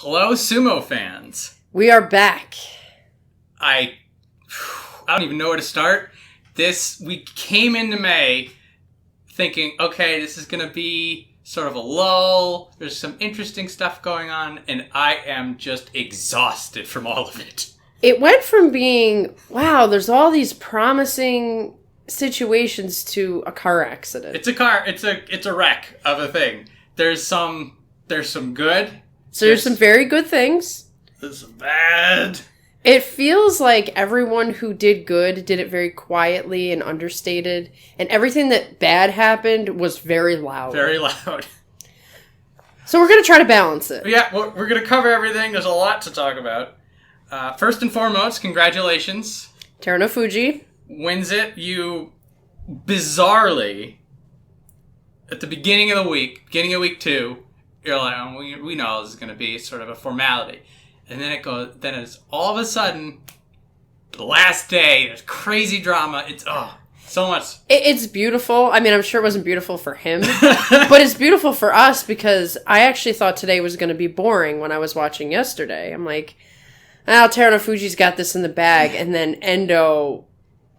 Hello, Sumo fans. We are back. I don't even know where to start. We came into May thinking, okay, this is going to be sort of a lull. There's some interesting stuff going on, and I am just exhausted from all of it. It went from being, wow, there's all these promising situations to a car accident. It's a wreck of a thing. There's some good. So there's some very good things. There's some bad. It feels like everyone who did good did it very quietly and understated, and everything that bad happened was very loud. Very loud. So we're going to try to balance it. Yeah, we're going to cover everything. There's a lot to talk about. First and foremost, congratulations. Terunofuji wins it. You bizarrely, at the beginning of week 2, you're like, oh, we know this is going to be sort of a formality. And then it's all of a sudden, the last day, there's crazy drama. It's, so much. It's beautiful. I mean, I'm sure it wasn't beautiful for him, but it's beautiful for us because I actually thought today was going to be boring when I was watching yesterday. I'm like, Terunofuji's got this in the bag, and then Endo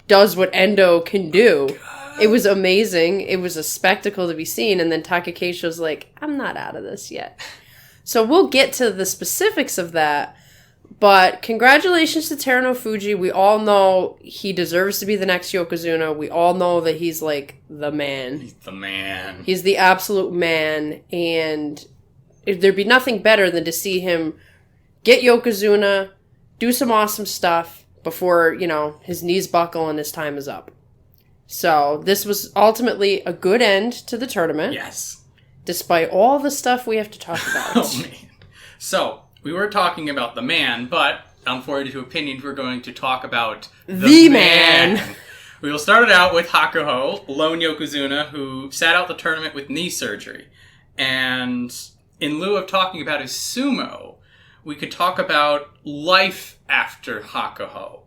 does what Endo can do. It was amazing. It was a spectacle to be seen, and then Takakeisho's like, I'm not out of this yet. So we'll get to the specifics of that, but congratulations to Terunofuji. We all know he deserves to be the next Yokozuna. We all know that he's like the man. He's the man. He's the absolute man, and there'd be nothing better than to see him get Yokozuna, do some awesome stuff before, his knees buckle and his time is up. So this was ultimately a good end to the tournament. Yes. Despite all the stuff we have to talk about. Oh, man. So, we were talking about the man, but on 42 Opinions, we're going to talk about the man. We will start it out with Hakuho, lone Yokozuna, who sat out the tournament with knee surgery. And in lieu of talking about his sumo, we could talk about life after Hakuho.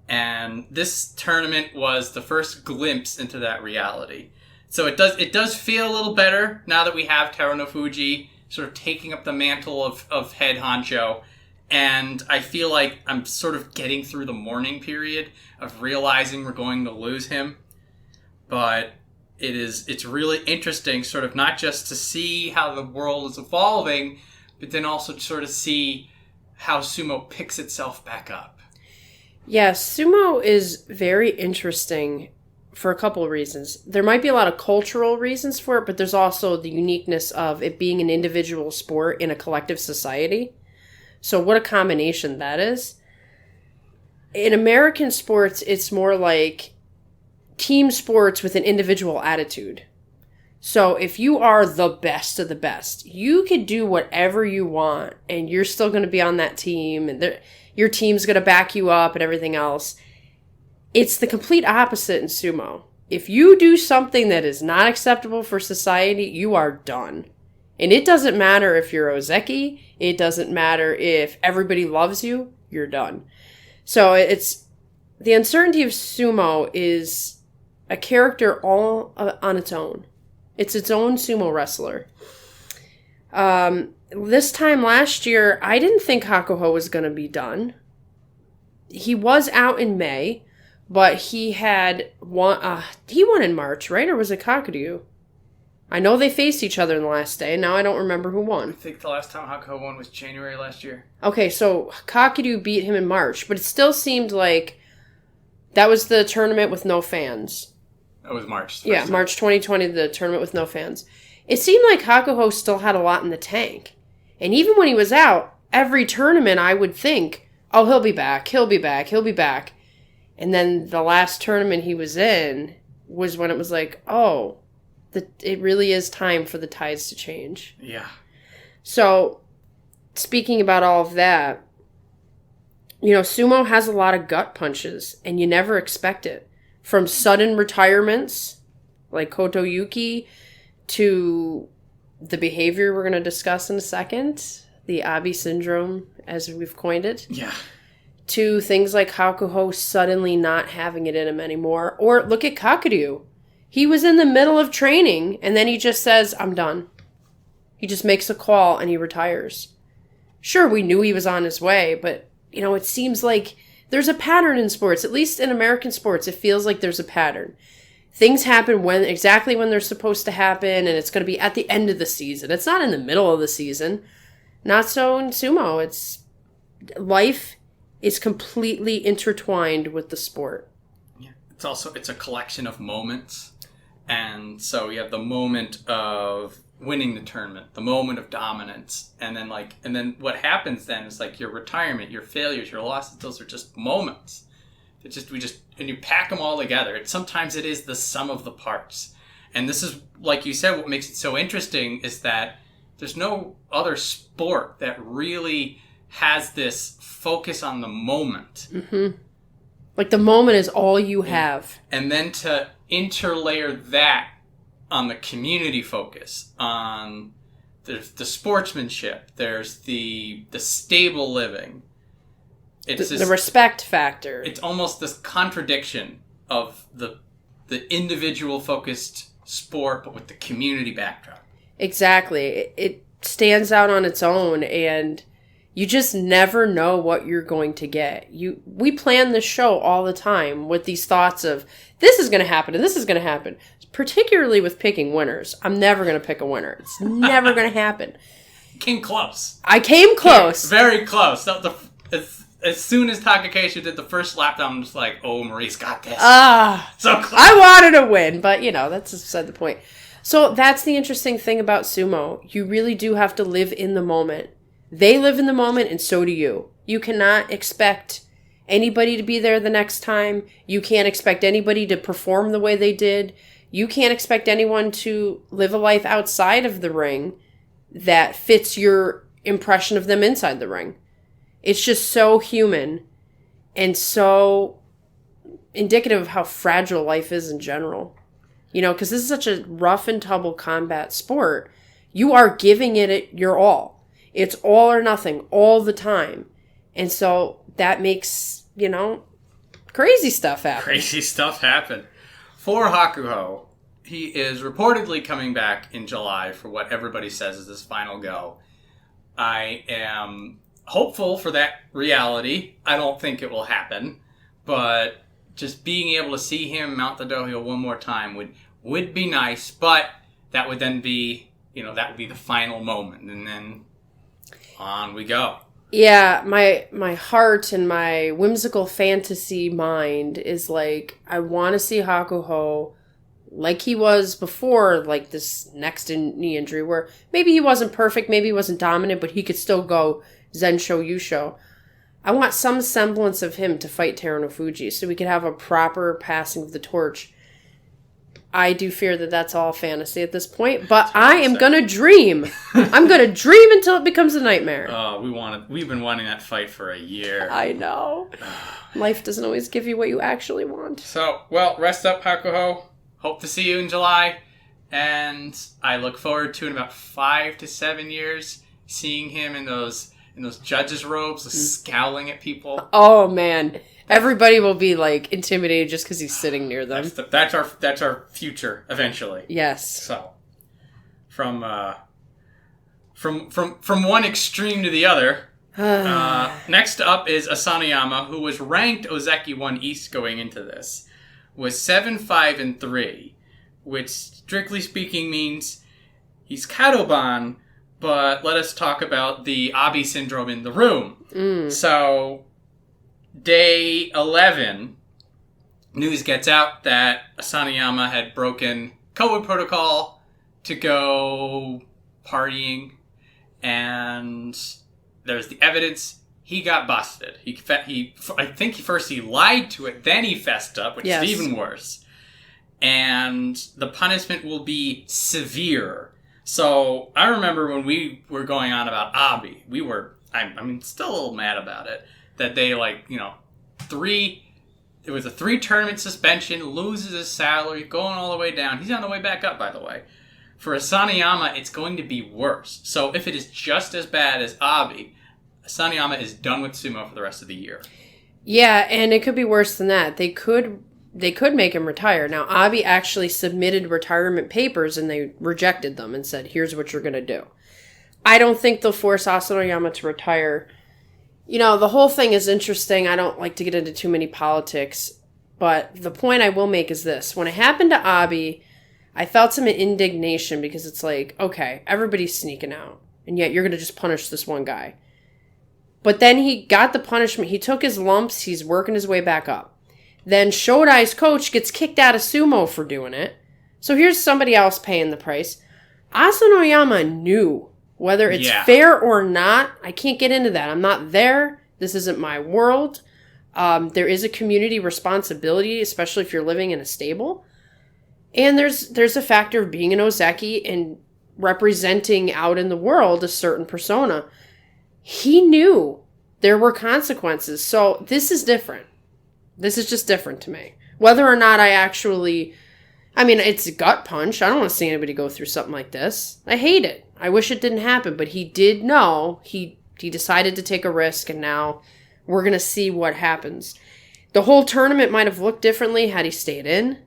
And this tournament was the first glimpse into that reality. So it does feel a little better now that we have Terunofuji sort of taking up the mantle of head honcho. And I feel like I'm sort of getting through the mourning period of realizing we're going to lose him. But it's really interesting sort of not just to see how the world is evolving, but then also to sort of see how sumo picks itself back up. Yeah, sumo is very interesting for a couple of reasons. There might be a lot of cultural reasons for it, but there's also the uniqueness of it being an individual sport in a collective society. So what a combination that is. In American sports, it's more like team sports with an individual attitude. So if you are the best of the best, you could do whatever you want, and you're still going to be on that team, and your team's going to back you up and everything else. It's the complete opposite in sumo. If you do something that is not acceptable for society, you are done. And it doesn't matter if you're Ozeki. It doesn't matter if everybody loves you. You're done. So it's the uncertainty of sumo is a character all on its own. It's its own sumo wrestler. This time last year, I didn't think Hakuho was going to be done. He was out in May, but he had won. He won in March, right? Or was it Kakadu? I know they faced each other in the last day. Now I don't remember who won. I think the last time Hakuho won was January last year. Okay, so Kakadu beat him in March, but it still seemed like that was the tournament with no fans. That was March. Yeah, March 2020, the tournament with no fans. It seemed like Hakuho still had a lot in the tank. And even when he was out, every tournament I would think, oh, he'll be back, he'll be back, he'll be back. And then the last tournament he was in was when it was like, oh, it really is time for the tides to change. Yeah. So, speaking about all of that, sumo has a lot of gut punches, and you never expect it. From sudden retirements, like Kotoyuki, to the behavior we're going to discuss in a second, the Abi syndrome, as we've coined it. Yeah. To things like Hakuho suddenly not having it in him anymore. Or look at Kakadu. He was in the middle of training, and then he just says, I'm done. He just makes a call, and he retires. sure, we knew he was on his way, but, it seems like there's a pattern in sports. At least in American sports, it feels like there's a pattern. Things happen exactly when they're supposed to happen, and it's going to be at the end of the season. It's not in the middle of the season. Not so in sumo. Life is completely intertwined with the sport. Yeah. It's a collection of moments. And so you have the moment of winning the tournament, the moment of dominance, and then what happens then is like your retirement, your failures, your losses. Those are just moments. And you pack them all together. Sometimes it is the sum of the parts. And this is, like you said, what makes it so interesting is that there's no other sport that really has this focus on the moment. Mm-hmm. Like the moment is all you have. And then to interlayer that on the community focus, on the sportsmanship, there's the stable living. It's the respect factor. It's almost this contradiction of the individual focused sport, but with the community backdrop. Exactly. It stands out on its own, and you just never know what you're going to get. We plan this show all the time with these thoughts of this is going to happen and this is going to happen. Particularly with picking winners. I'm never going to pick a winner. It's never going to happen. Came close. I came close. Very close. As soon as Takakeisho did the first lap down, I'm just like, oh, Marie's got this. So close. I wanted to win, but, that's beside the point. So that's the interesting thing about sumo. You really do have to live in the moment. They live in the moment, and so do you. You cannot expect anybody to be there the next time. You can't expect anybody to perform the way they did. You can't expect anyone to live a life outside of the ring that fits your impression of them inside the ring. It's just so human and so indicative of how fragile life is in general. Because this is such a rough and tumble combat sport. You are giving it your all. It's all or nothing all the time. And so that makes, crazy stuff happen. Crazy stuff happen. For Hakuho, he is reportedly coming back in July for what everybody says is his final go. I am hopeful for that reality. I don't think it will happen, but just being able to see him mount the dohyo one more time would be nice, but that would then be, that would be the final moment, and then on we go. Yeah, my heart and my whimsical fantasy mind is like, I want to see Hakuho like he was before, like this next knee injury, where maybe he wasn't perfect, maybe he wasn't dominant, but he could still go Zensho Yusho. I want some semblance of him to fight Terunofuji so we could have a proper passing of the torch. I do fear that that's all fantasy at this point, but I am going to dream. I'm going to dream until it becomes a nightmare. Oh, we've been wanting that fight for a year. I know. Life doesn't always give you what you actually want. So, rest up, Hakuho. Hope to see you in July. And I look forward to, in about 5 to 7 years, seeing him in those judges' robes, scowling at people. Oh, man. Everybody will be, intimidated just because he's sitting near them. That's our future, eventually. Yes. So, from one extreme to the other, next up is Asanoyama, who was ranked Ozeki 1 East going into this, was 7-5-3, which, strictly speaking, means he's Kadoban, but let us talk about the Abi syndrome in the room. So, day 11, news gets out that Asanoyama had broken COVID protocol to go partying, and there's the evidence. He got busted. I think first he lied to it, then he fessed up, which is even worse. And the punishment will be severe. So I remember when we were going on about Abi, still a little mad about it. That they, it was a 3-tournament suspension, loses his salary, going all the way down. He's on the way back up, by the way. For Asanoyama, it's going to be worse. So if it is just as bad as Abi, Asanoyama is done with sumo for the rest of the year. Yeah, and it could be worse than that. They could make him retire. Now, Abi actually submitted retirement papers, and they rejected them and said, here's what you're going to do. I don't think they'll force Asanoyama to retire. You know, the whole thing is interesting. I don't like to get into too many politics. But the point I will make is this. When it happened to Abi, I felt some indignation because it's like, okay, everybody's sneaking out. And yet you're going to just punish this one guy. But then he got the punishment. He took his lumps. He's working his way back up. Then Shodai's coach gets kicked out of Sumo for doing it. So here's somebody else paying the price. Asanoyama knew whether it's fair or not. I can't get into that. I'm not there. This isn't my world. There is a community responsibility, especially if you're living in a stable. And there's a factor of being an Ozeki and representing out in the world a certain persona. He knew there were consequences. So this is different. This is just different to me. Whether or not it's a gut punch. I don't want to see anybody go through something like this. I hate it. I wish it didn't happen. But he did know. He decided to take a risk, and now we're going to see what happens. The whole tournament might have looked differently had he stayed in.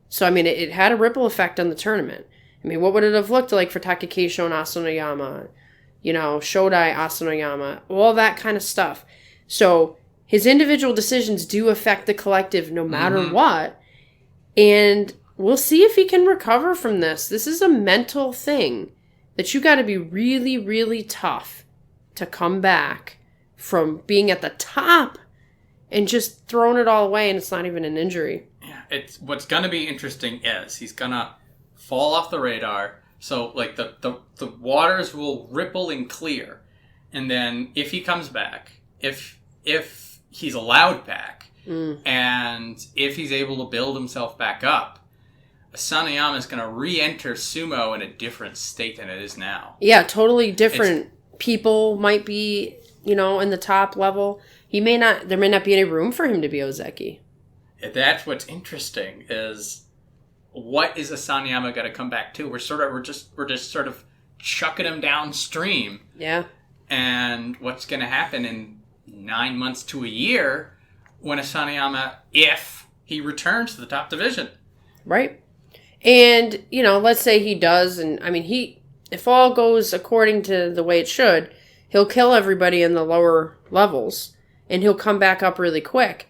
So, it had a ripple effect on the tournament. What would it have looked like for Takakeisho and Asanoyama? Shodai, Asanoyama, all that kind of stuff. So, his individual decisions do affect the collective no matter what. And we'll see if he can recover from this. This is a mental thing that you got to be really, really tough to come back from being at the top and just throwing it all away, and it's not even an injury. Yeah, what's going to be interesting is he's going to fall off the radar. So, the waters will ripple and clear. And then if he comes back, if he's allowed back, and if he's able to build himself back up, Asanoyama is going to re-enter sumo in a different state than it is now. Yeah, totally different. People might be, in the top level. There may not be any room for him to be Ozeki. That's what's interesting is, what is Asanoyama going to come back to? We're just sort of chucking him downstream. Yeah. And what's going to happen in 9 months to a year when Asanoyama, if he returns to the top division? Right. And, let's say he does, and if all goes according to the way it should, he'll kill everybody in the lower levels, and he'll come back up really quick.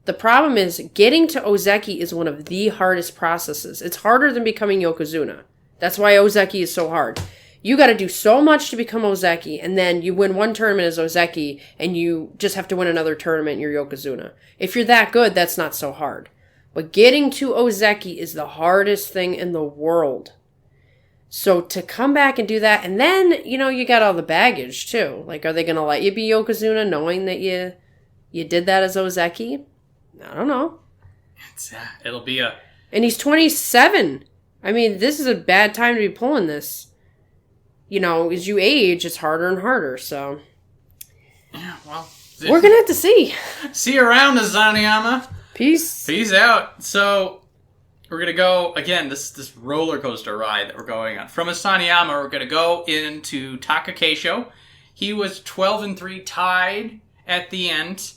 The problem is, getting to Ozeki is one of the hardest processes. It's harder than becoming Yokozuna. That's why Ozeki is so hard. You got to do so much to become Ozeki, and then you win one tournament as Ozeki, and you just have to win another tournament and you're Yokozuna. If you're that good, that's not so hard. But getting to Ozeki is the hardest thing in the world. So to come back and do that, and then, you got all the baggage, too. Are they going to let you be Yokozuna knowing that you did that as Ozeki? I don't know. It'll be a... And he's 27. This is a bad time to be pulling this. As you age, it's harder and harder, so... Yeah, well... We're going to have to see. See you around, Asanoyama. Peace. Peace out. So, we're going to go, again, this roller coaster ride that we're going on. From Asanoyama, we're going to go into Takakeisho. He was 12-3 tied at the end.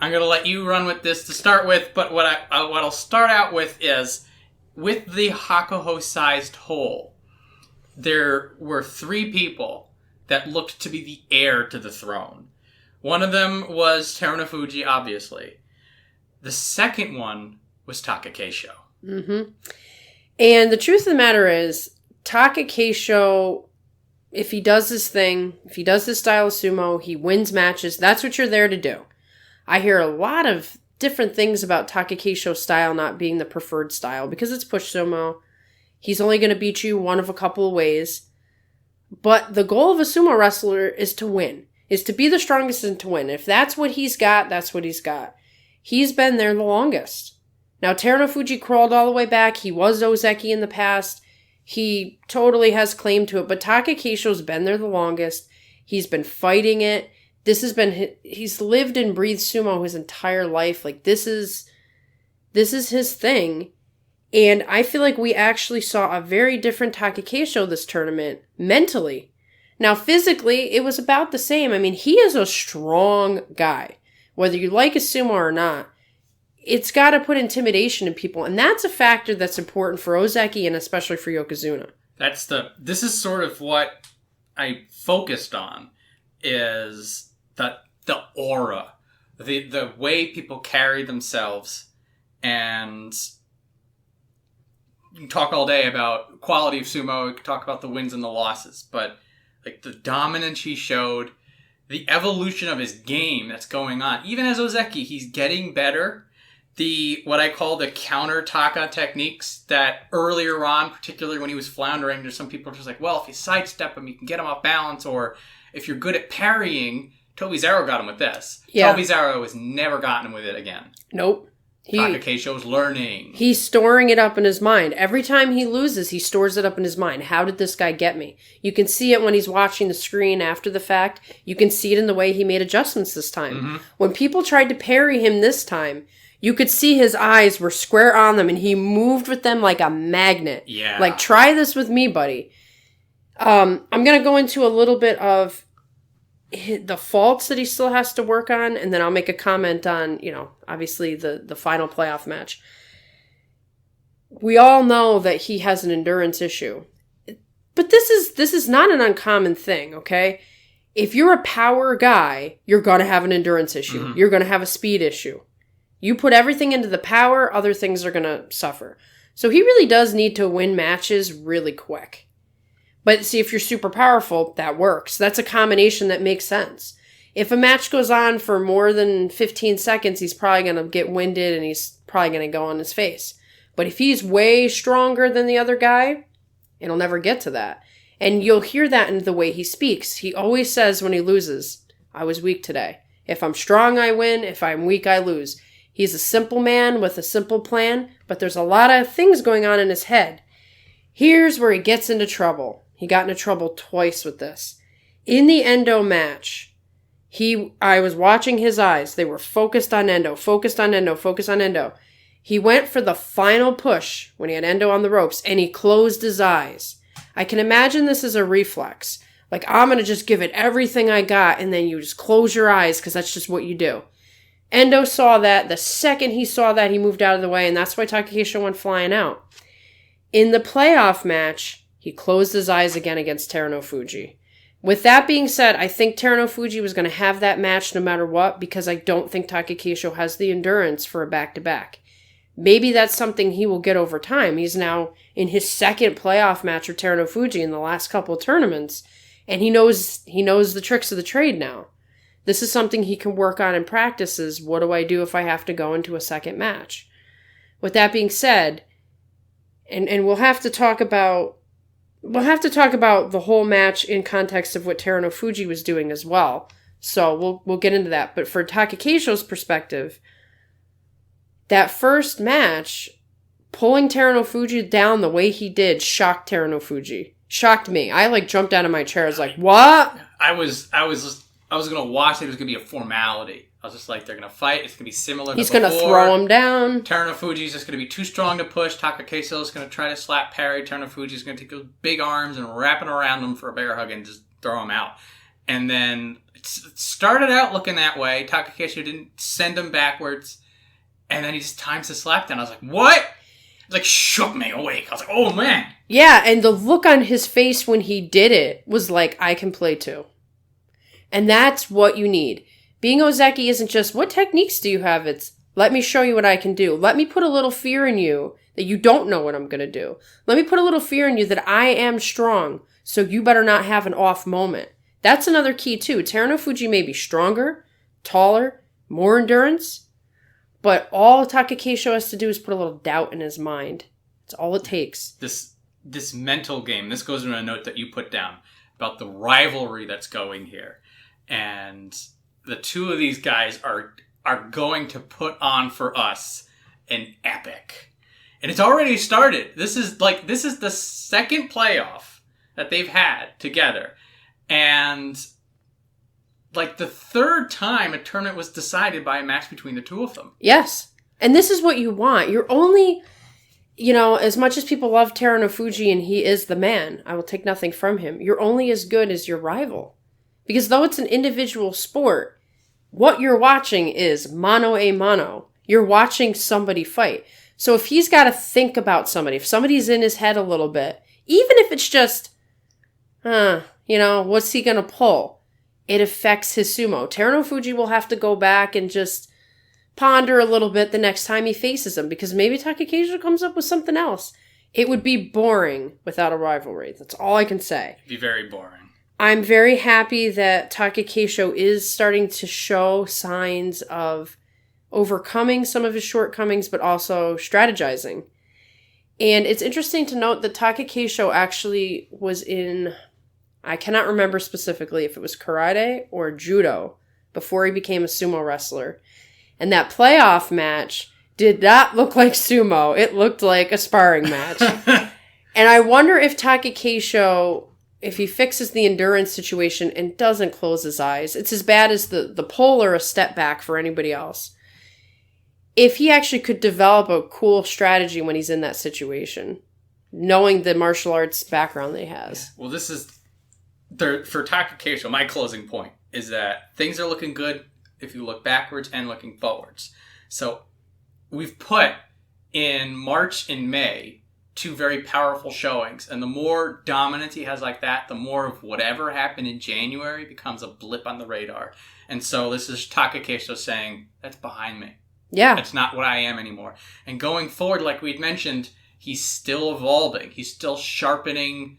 I'm going to let you run with this to start with, but what I'll start out with is, with the Hakuho-sized hole, there were 3 people that looked to be the heir to the throne. One of them was Terunofuji, obviously. The second one was Takakeisho. Mm-hmm. And the truth of the matter is, Takakeisho, if he does his thing, if he does his style of sumo, he wins matches, that's what you're there to do. I hear a lot of different things about Takakeisho's style not being the preferred style because it's push sumo. He's only going to beat you one of a couple of ways. But the goal of a sumo wrestler is to win, is to be the strongest and to win. If that's what he's got, that's what he's got. He's been there the longest. Now, Terunofuji crawled all the way back. He was Ozeki in the past. He totally has claim to it. But Takakeisho's been there the longest. He's been fighting it. He's lived and breathed sumo his entire life. This is his thing. And I feel like we actually saw a very different Takakeisho this tournament, mentally. Now, physically, it was about the same. He is a strong guy. Whether you like his sumo or not, it's got to put intimidation in people. And that's a factor that's important for Ozeki and especially for Yokozuna. This is sort of what I focused on is the aura, the way people carry themselves, and you can talk all day about quality of sumo. We can talk about the wins and the losses, but like the dominance he showed, the evolution of his game that's going on. Even as Ozeki, he's getting better. What I call the counter taka techniques that earlier on, particularly when he was floundering, there's some people just like, well, if you sidestep him, you can get him off balance, or if you're good at parrying, Tobizaru got him with this. Yeah. Tobizaru has never gotten him with it again. Nope. Takakeisho's learning. He's storing it up in his mind. Every time he loses, he stores it up in his mind. How did this guy get me? You can see it when he's watching the screen after the fact. You can see it in the way he made adjustments this time. Mm-hmm. When people tried to parry him this time, you could see his eyes were square on them, and he moved with them like a magnet. Yeah. Like, try this with me, buddy. I'm going to go into a little bit of the faults that he still has to work on, and then I'll make a comment on, obviously the final playoff match. We all know that he has an endurance issue. But this is not an uncommon thing, okay? If you're a power guy, you're going to have an endurance issue. Mm-hmm. You're going to have a speed issue. You put everything into the power, other things are going to suffer. So he really does need to win matches really quick. But see, if you're super powerful, that works. That's a combination that makes sense. If a match goes on for more than 15 seconds, he's probably going to get winded and he's probably going to go on his face. But if he's way stronger than the other guy, it'll never get to that. And you'll hear that in the way he speaks. He always says when he loses, I was weak today. If I'm strong, I win. If I'm weak, I lose. He's a simple man with a simple plan, but there's a lot of things going on in his head. Here's where he gets into trouble. He got into trouble twice with this. In the Endo match, I was watching his eyes. They were focused on Endo, focused on Endo, focused on Endo. He went for the final push when he had Endo on the ropes, and he closed his eyes. I can imagine this as a reflex. Like, I'm going to just give it everything I got, and then you just close your eyes, because that's just what you do. Endo saw that. The second he saw that, he moved out of the way, and that's why Takakeisho went flying out. In the playoff match, he closed his eyes again against Terunofuji. With that being said, I think Terunofuji was going to have that match no matter what, because I don't think Takakeisho has the endurance for a back-to-back. Maybe that's something he will get over time. He's now in his second playoff match with Terunofuji in the last couple of tournaments, and he knows the tricks of the trade now. This is something he can work on in practices. What do I do if I have to go into a second match? With that being said, and we'll have to talk about the whole match in context of what Terunofuji was doing as well. So we'll get into that. But for Takakeisho's perspective, that first match, pulling Terunofuji down the way he did shocked Terunofuji. Shocked me. I jumped out of my chair. I was like, what? I was going to watch it. It was going to be a formality. I was just like, they're going to fight. It's going to be similar to He's going to throw him down. Terunofuji's just going to be too strong to push. Takakeisho's going to try to slap parry. Terunofuji's going to take those big arms and wrap it around him for a bear hug and just throw him out. And then it started out looking that way. Takakeisho didn't send him backwards. And then he just times the slap down. I was like, what? It like shook me awake. I was like, oh man. Yeah, and the look on his face when he did it was like, I can play too. And that's what you need. Being Ozeki isn't just, what techniques do you have? It's, let me show you what I can do. Let me put a little fear in you that you don't know what I'm going to do. Let me put a little fear in you that I am strong, so you better not have an off moment. That's another key too. Terunofuji may be stronger, taller, more endurance, but all Takakeisho has to do is put a little doubt in his mind. That's all it takes. This mental game, this goes in a note that you put down about the rivalry that's going here. And the two of these guys are going to put on for us an epic. And it's already started. This is the second playoff that they've had together. And like the third time a tournament was decided by a match between the two of them. Yes. And this is what you want. You're only, as much as people love Terunofuji and he is the man, I will take nothing from him. You're only as good as your rival. Because though it's an individual sport, what you're watching is mano a mano. You're watching somebody fight. So if he's got to think about somebody, if somebody's in his head a little bit, even if it's just, What's he going to pull? It affects his sumo. Terunofuji will have to go back and just ponder a little bit the next time he faces him, because maybe Takakeisho comes up with something else. It would be boring without a rivalry. That's all I can say. It'd be very boring. I'm very happy that Takakeisho is starting to show signs of overcoming some of his shortcomings, but also strategizing. And it's interesting to note that Takakeisho actually was in, I cannot remember specifically if it was karate or judo before he became a sumo wrestler. And that playoff match did not look like sumo. It looked like a sparring match. And I wonder if Takakeisho, if he fixes the endurance situation and doesn't close his eyes, it's as bad as the pull or a step back for anybody else. If he actually could develop a cool strategy when he's in that situation, knowing the martial arts background that he has. Well, this is, for Takakeisho, my closing point is that things are looking good if you look backwards and looking forwards. So we've put in March and May 2 very powerful showings, and the more dominance he has like that, the more of whatever happened in January becomes a blip on the radar. And so this is Takakeisho saying, that's behind me. Yeah. That's not what I am anymore. And going forward, like we'd mentioned, he's still evolving. He's still sharpening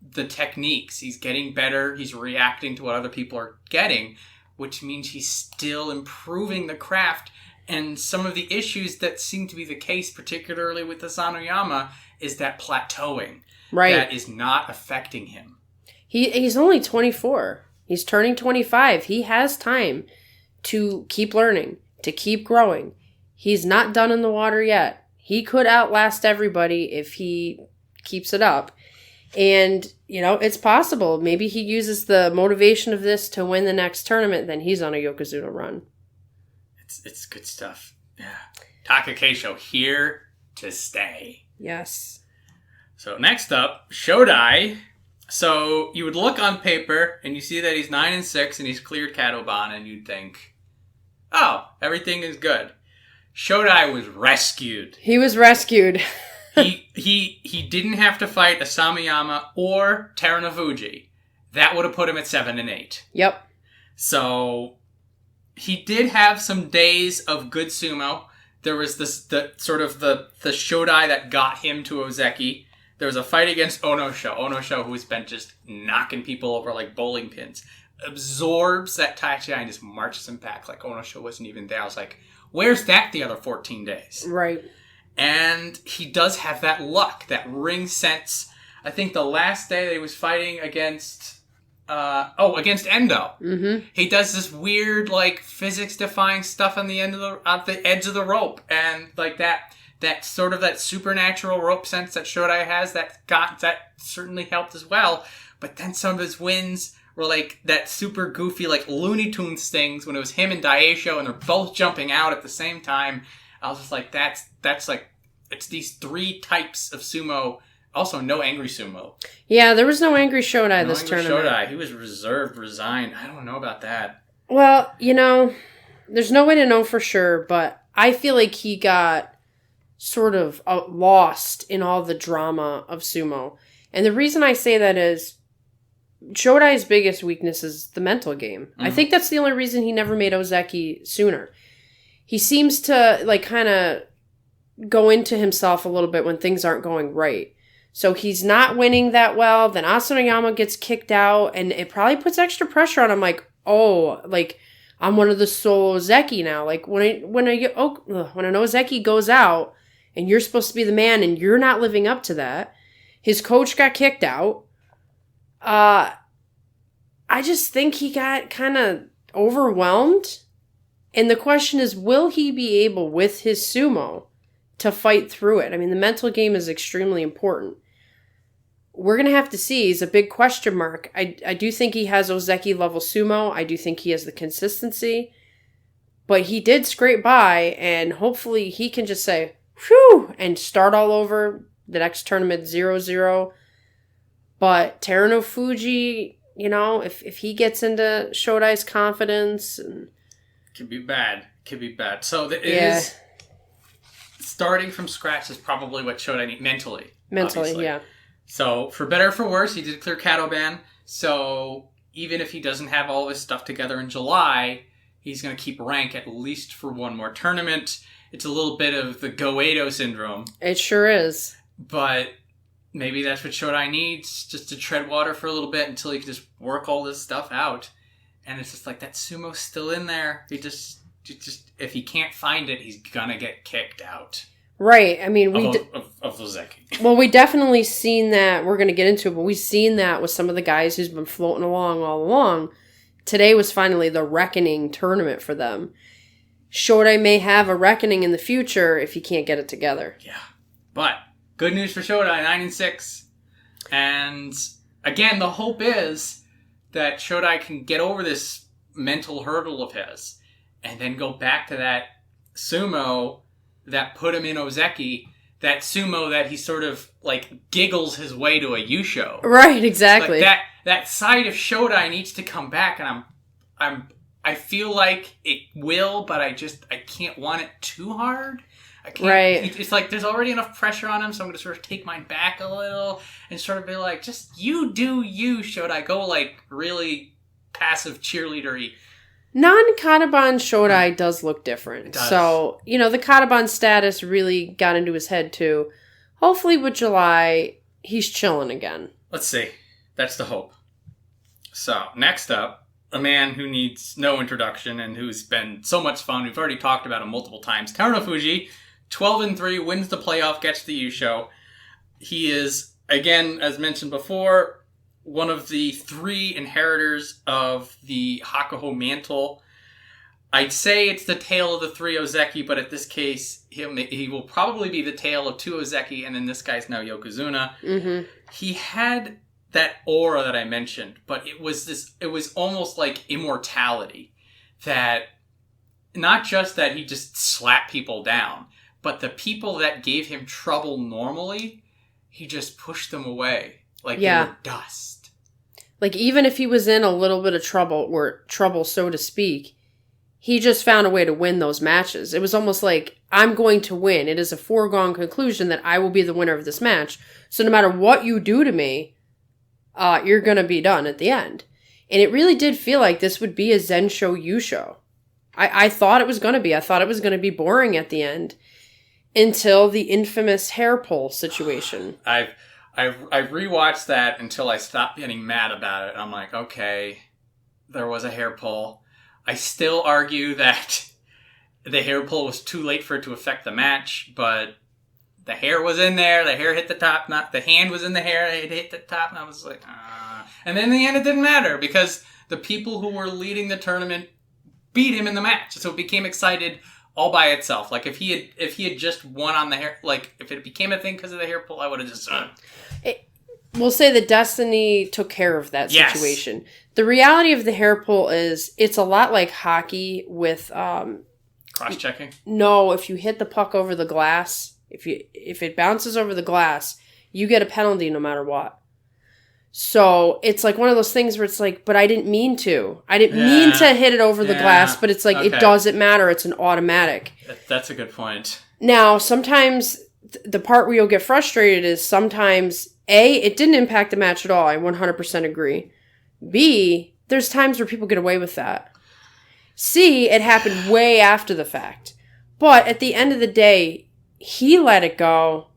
the techniques. He's getting better. He's reacting to what other people are getting, which means he's still improving the craft. And some of the issues that seem to be the case, particularly with Asanoyama, is that plateauing. Right. That is not affecting him. He's only 24. He's turning 25. He has time to keep learning, to keep growing. He's not done in the water yet. He could outlast everybody if he keeps it up. And, it's possible. Maybe he uses the motivation of this to win the next tournament, then he's on a Yokozuna run. It's good stuff. Yeah. Takakeisho, here to stay. Yes. So next up, Shodai. So you would look on paper and you see that he's 9-6 and he's cleared Katoban, and you'd think, oh, everything is good. Shodai was rescued. He was rescued. he didn't have to fight Asanoyama or Terunofuji. That would have put him at 7-8. Yep. So he did have some days of good sumo. There was the Shodai that got him to Ozeki. There was a fight against Onosho, who's been just knocking people over like bowling pins. Absorbs that Taichi and just marches him back like Onosho wasn't even there. I was like, where's that the other 14 days? Right. And he does have that luck, that ring sense. I think the last day that he was fighting against Endo. Mm-hmm. He does this weird, like, physics-defying stuff on the edge of the rope, and like that sort of that supernatural rope sense that Shodai has, that certainly helped as well. But then some of his wins were like that super goofy, like Looney Tunes things when it was him and Daieisho, and they're both jumping out at the same time. I was just like, that's like, it's these 3 types of sumo. Also, no angry sumo. Yeah, there was no angry Shodai this tournament. Shodai. He was reserved, resigned. I don't know about that. Well, there's no way to know for sure, but I feel like he got sort of lost in all the drama of sumo. And the reason I say that is Shodai's biggest weakness is the mental game. Mm-hmm. I think that's the only reason he never made Ozeki sooner. He seems to, like, kind of go into himself a little bit when things aren't going right. So he's not winning that well. Then Asanoyama gets kicked out, and it probably puts extra pressure on him. Like, oh, like, I'm one of the sole Ozeki now. Like, when an Ozeki goes out, and you're supposed to be the man, and you're not living up to that. His coach got kicked out. I just think he got kind of overwhelmed. And the question is, will he be able, with his sumo, to fight through it? I mean, the mental game is extremely important. We're going to have to see. He's a big question mark. I do think he has Ozeki level sumo. I do think he has the consistency. But he did scrape by, and hopefully he can just say, whew, and start all over the next tournament 0-0. But Terunofuji, if he gets into Shodai's confidence, and could be bad. So it is starting from scratch is probably what Shodai needs mentally. Mentally, obviously. Yeah. So for better or for worse, he did clear Katoban. So even if he doesn't have all his stuff together in July, he's going to keep rank at least for one more tournament. It's a little bit of the Goeido syndrome. It sure is. But maybe that's what Shodai needs, just to tread water for a little bit until he can just work all this stuff out. And it's just like, that Sumo's still in there. He just if he can't find it, he's going to get kicked out. Right. I mean, of Ozeki. Well, we definitely seen that. We're going to get into it, but we've seen that with some of the guys who's been floating along all along. Today was finally the reckoning tournament for them. Shodai may have a reckoning in the future if he can't get it together. Yeah. But good news for Shodai, 9-6. And again, the hope is that Shodai can get over this mental hurdle of his and then go back to that Sumo that put him in Ozeki, that Sumo that he sort of like giggles his way to a Yusho. Right, exactly. Like that side of Shodai needs to come back, and I feel like it will, but I can't want it too hard. I can't, right. It's like there's already enough pressure on him, so I'm going to sort of take mine back a little and sort of be like, just you do you, Shodai. Go like really passive cheerleader-y. Non-Kataban Shodai does look different. It does. So, the Kataban status really got into his head too. Hopefully with July, he's chilling again. Let's see. That's the hope. So, next up, a man who needs no introduction and who's been so much fun. We've already talked about him multiple times. Terunofuji, 12-3, wins the playoff, gets the Yusho. He is, again, as mentioned before, one of the 3 inheritors of the Hakuho mantle. I'd say it's the tale of the 3 Ozeki, but at this case, he will probably be the tale of 2 Ozeki, and then this guy's now Yokozuna. Mm-hmm. He had that aura that I mentioned, but it was almost like immortality. That, not just that he just slapped people down, but the people that gave him trouble normally, he just pushed them away like they were dust. Like, even if he was in a little bit of trouble, so to speak, he just found a way to win those matches. It was almost like, I'm going to win. It is a foregone conclusion that I will be the winner of this match. So no matter what you do to me, you're going to be done at the end. And it really did feel like this would be a Zensho Yusho. I thought it was going to be. I thought it was going to be boring at the end. Until the infamous hair pull situation. I rewatched that until I stopped getting mad about it. I'm like, okay, there was a hair pull. I still argue that the hair pull was too late for it to affect the match, but the hair was in there. The hair hit the top. Not the hand was in the hair. It hit the top, and I was like, And then in the end, it didn't matter because the people who were leading the tournament beat him in the match, so it became excited all by itself. Like if he had just won on the hair, like if it became a thing because of the hair pull, I would have just. We'll say that Destiny took care of that situation. Yes. The reality of the hair pull is it's a lot like hockey with cross-checking. No, if you hit the puck over the glass, if it bounces over the glass, you get a penalty no matter what. So it's like one of those things where it's like, but I didn't mean to. I didn't mean to hit it over the glass, but it's like it doesn't matter. It's an automatic. That's a good point. Now, sometimes the part where you'll get frustrated is sometimes it didn't impact the match at all. I 100% agree. B, there's times where people get away with that. C, it happened way after the fact. But at the end of the day, he let it go.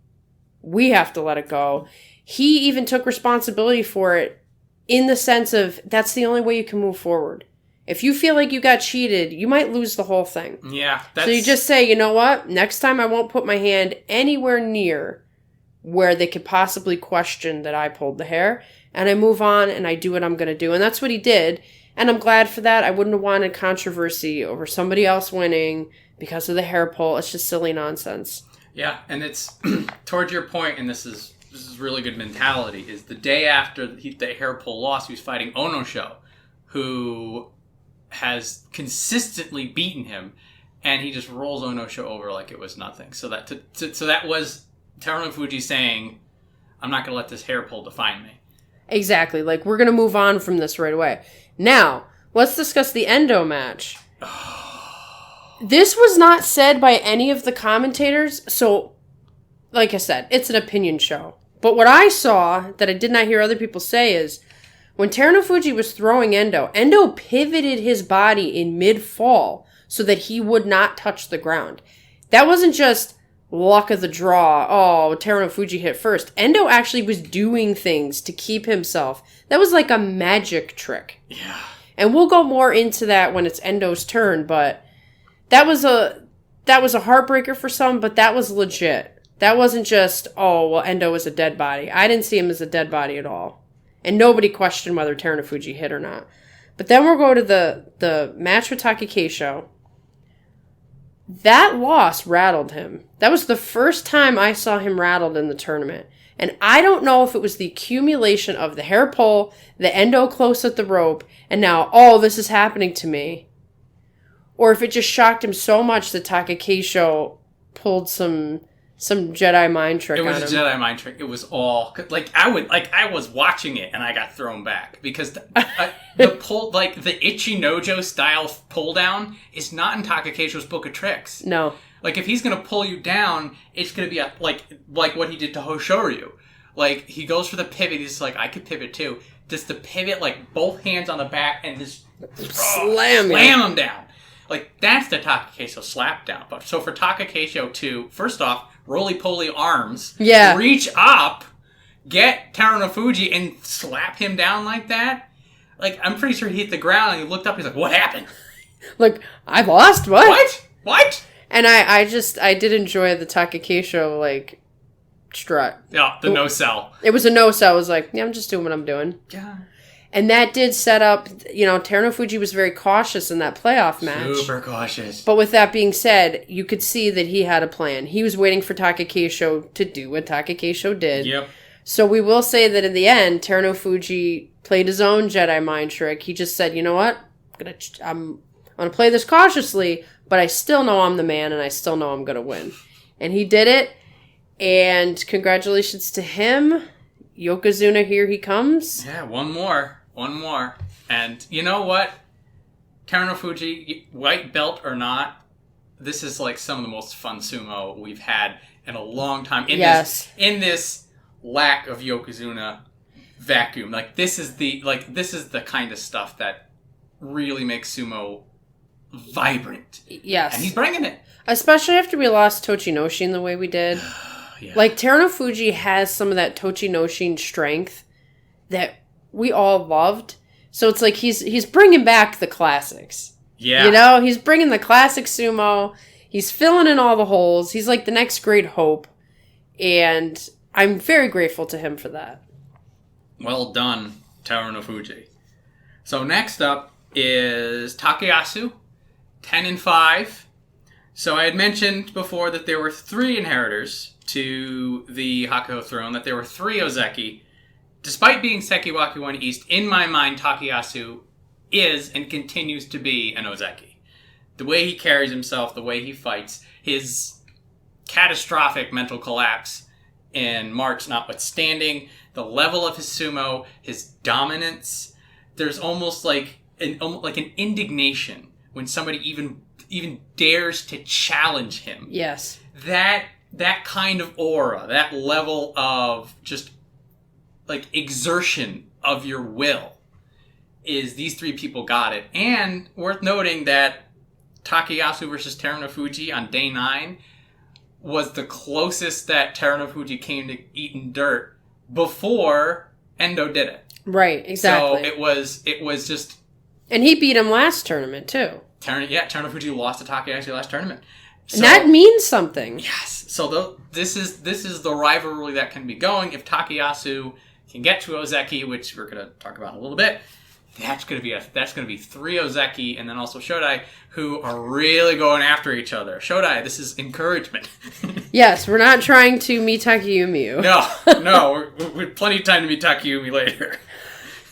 We have to let it go. He even took responsibility for it in the sense of that's the only way you can move forward. If you feel like you got cheated, you might lose the whole thing. Yeah. So you just say, you know what? Next time I won't put my hand anywhere near where they could possibly question that I pulled the hair. And I move on and I do what I'm going to do. And that's what he did. And I'm glad for that. I wouldn't have wanted controversy over somebody else winning because of the hair pull. It's just silly nonsense. Yeah. And it's towards your point, and this is really good mentality, is the day after the hair pull loss, he was fighting Onosho, who has consistently beaten him. And he just rolls Onosho over like it was nothing. So that was Terunofuji saying, I'm not going to let this hair pull define me. Exactly. Like, we're going to move on from this right away. Now, let's discuss the Endo match. This was not said by any of the commentators, so, like I said, it's an opinion show. But what I saw, that I did not hear other people say, is When Terunofuji was throwing Endo, Endo pivoted his body in mid-fall so that he would not touch the ground. That wasn't just luck of the draw. Oh, Terunofuji hit first. Endo actually was doing things to keep himself. That was like a magic trick. Yeah. And we'll go more into that when it's Endo's turn, but that was a heartbreaker for some, but that was legit. That wasn't just, oh, well, Endo was a dead body. I didn't see him as a dead body at all. And nobody questioned whether Terunofuji hit or not. But then we'll go to the match with Takakeisho. That loss rattled him. That was the first time I saw him rattled in the tournament. And I don't know if it was the accumulation of the hair pull, the Endo close at the rope, and now, oh, this is happening to me. Or if it just shocked him so much that Takakeisho pulled some Jedi mind trick on him. It was a Jedi mind trick. It was all... I was watching it and I got thrown back. Because the pull... the Ichinojo style pull down is not in Takakeisho's book of tricks. No. If he's going to pull you down, it's going to be like what he did to Hoshoryu. He goes for the pivot. He's like, I could pivot too. Just the pivot, both hands on the back and just slam him down. That's the Takakeisho slap down. But so for Takakeisho to, first off, roly-poly arms, reach up, get Terunofuji and slap him down like that. I'm pretty sure he hit the ground and he looked up. He's like, what happened? I lost. What? And I did enjoy the Takakeisho, strut. Yeah, the no-sell. It was a no-sell. I was like, yeah, I'm just doing what I'm doing. Yeah. And that did set up, Terunofuji was very cautious in that playoff match. Super cautious. But with that being said, you could see that he had a plan. He was waiting for Takakeisho to do what Takakeisho did. Yep. So we will say that in the end, Terunofuji played his own Jedi mind trick. He just said, you know what? I'm going to play this cautiously, but I still know I'm the man and I still know I'm going to win. And he did it. And congratulations to him. Yokozuna, here he comes. Yeah, one more. And you know what? Terunofuji, white belt or not, this is some of the most fun sumo we've had in a long time. In this lack of Yokozuna vacuum. This is the kind of stuff that really makes sumo vibrant. Yes. And he's bringing it. Especially after we lost Tochinoshin the way we did. Yeah. Terunofuji has some of that Tochinoshin strength that we all loved. So it's he's bringing back the classics. Yeah. He's bringing the classic sumo. He's filling in all the holes. He's the next great hope. And I'm very grateful to him for that. Well done, Terunofuji. So next up is Takayasu, 10-5. So I had mentioned before that there were 3 inheritors to the Hakuho throne, that there were 3 Ozeki. Despite being Sekiwaki 1 East, in my mind, Takayasu is and continues to be an Ozeki. The way he carries himself, the way he fights, his catastrophic mental collapse in March notwithstanding, the level of his sumo, his dominance, there's almost an indignation when somebody even dares to challenge him. Yes. That kind of aura, that level of just exertion of your will, is these 3 people got it. And worth noting that Takayasu versus Terunofuji on day 9 was the closest that Terunofuji came to eating dirt before Endo did it. Right, exactly. So it was just... And he beat him last tournament, too. Terunofuji lost to Takayasu last tournament. So, and that means something. Yes. So this is the rivalry that can be going. If Takayasu can get to Ozeki, which we're going to talk about in a little bit, that's going to be 3 Ozeki, and then also Shodai, who are really going after each other. Shodai, this is encouragement. Yes, we're not trying to Mitakeumi you. No, we have plenty of time to Mitakeumi later.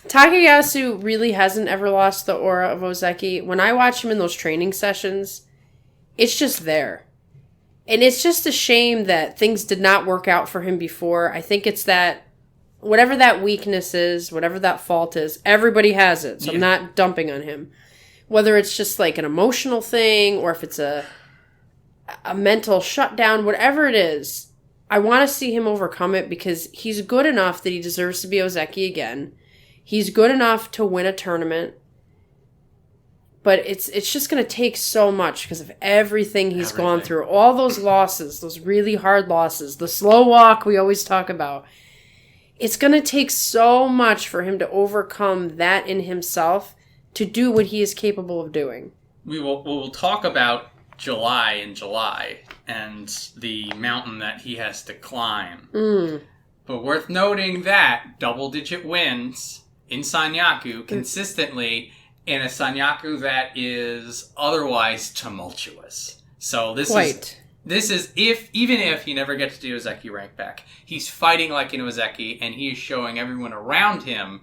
Takayasu really hasn't ever lost the aura of Ozeki. When I watch him in those training sessions, it's just there. And it's just a shame that things did not work out for him before. I think it's that whatever that weakness is, whatever that fault is, everybody has it. So I'm not dumping on him. Whether it's just an emotional thing or if it's a mental shutdown, whatever it is, I want to see him overcome it because he's good enough that he deserves to be Ozeki again. He's good enough to win a tournament. But it's just going to take so much because of everything he's gone through. All those losses, those really hard losses, the slow walk we always talk about. It's going to take so much for him to overcome that in himself to do what he is capable of doing. We'll talk about July in July and the mountain that he has to climb. But worth noting that double-digit wins in Sanyaku consistently in a Sanyaku that is otherwise tumultuous. So this is even if he never gets the Ozeki rank back, he's fighting like an Ozeki, and he is showing everyone around him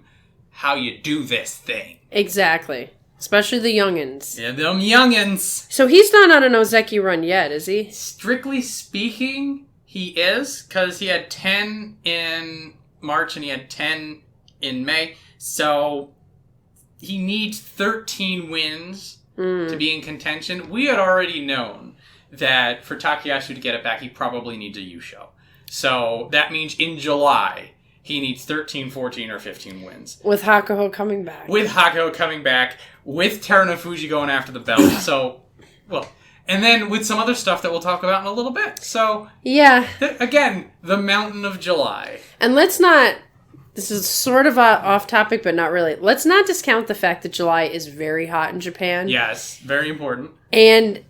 how you do this thing. Exactly. Especially the youngins. Yeah, them youngins. So he's not on an Ozeki run yet, is he? Strictly speaking, he is, because he had 10 in March and he had 10 in May. So he needs 13 wins to be in contention. We had already known that for Takayasu to get it back, he probably needs a Yusho. So that means in July, he needs 13, 14, or 15 wins. With Hakuho coming back. With Terunofuji going after the belt. So, well, and then with some other stuff that we'll talk about in a little bit. So, yeah. Again, the mountain of July. And let's not... This is sort of off topic, but not really. Let's not discount the fact that July is very hot in Japan. Yes, very important. And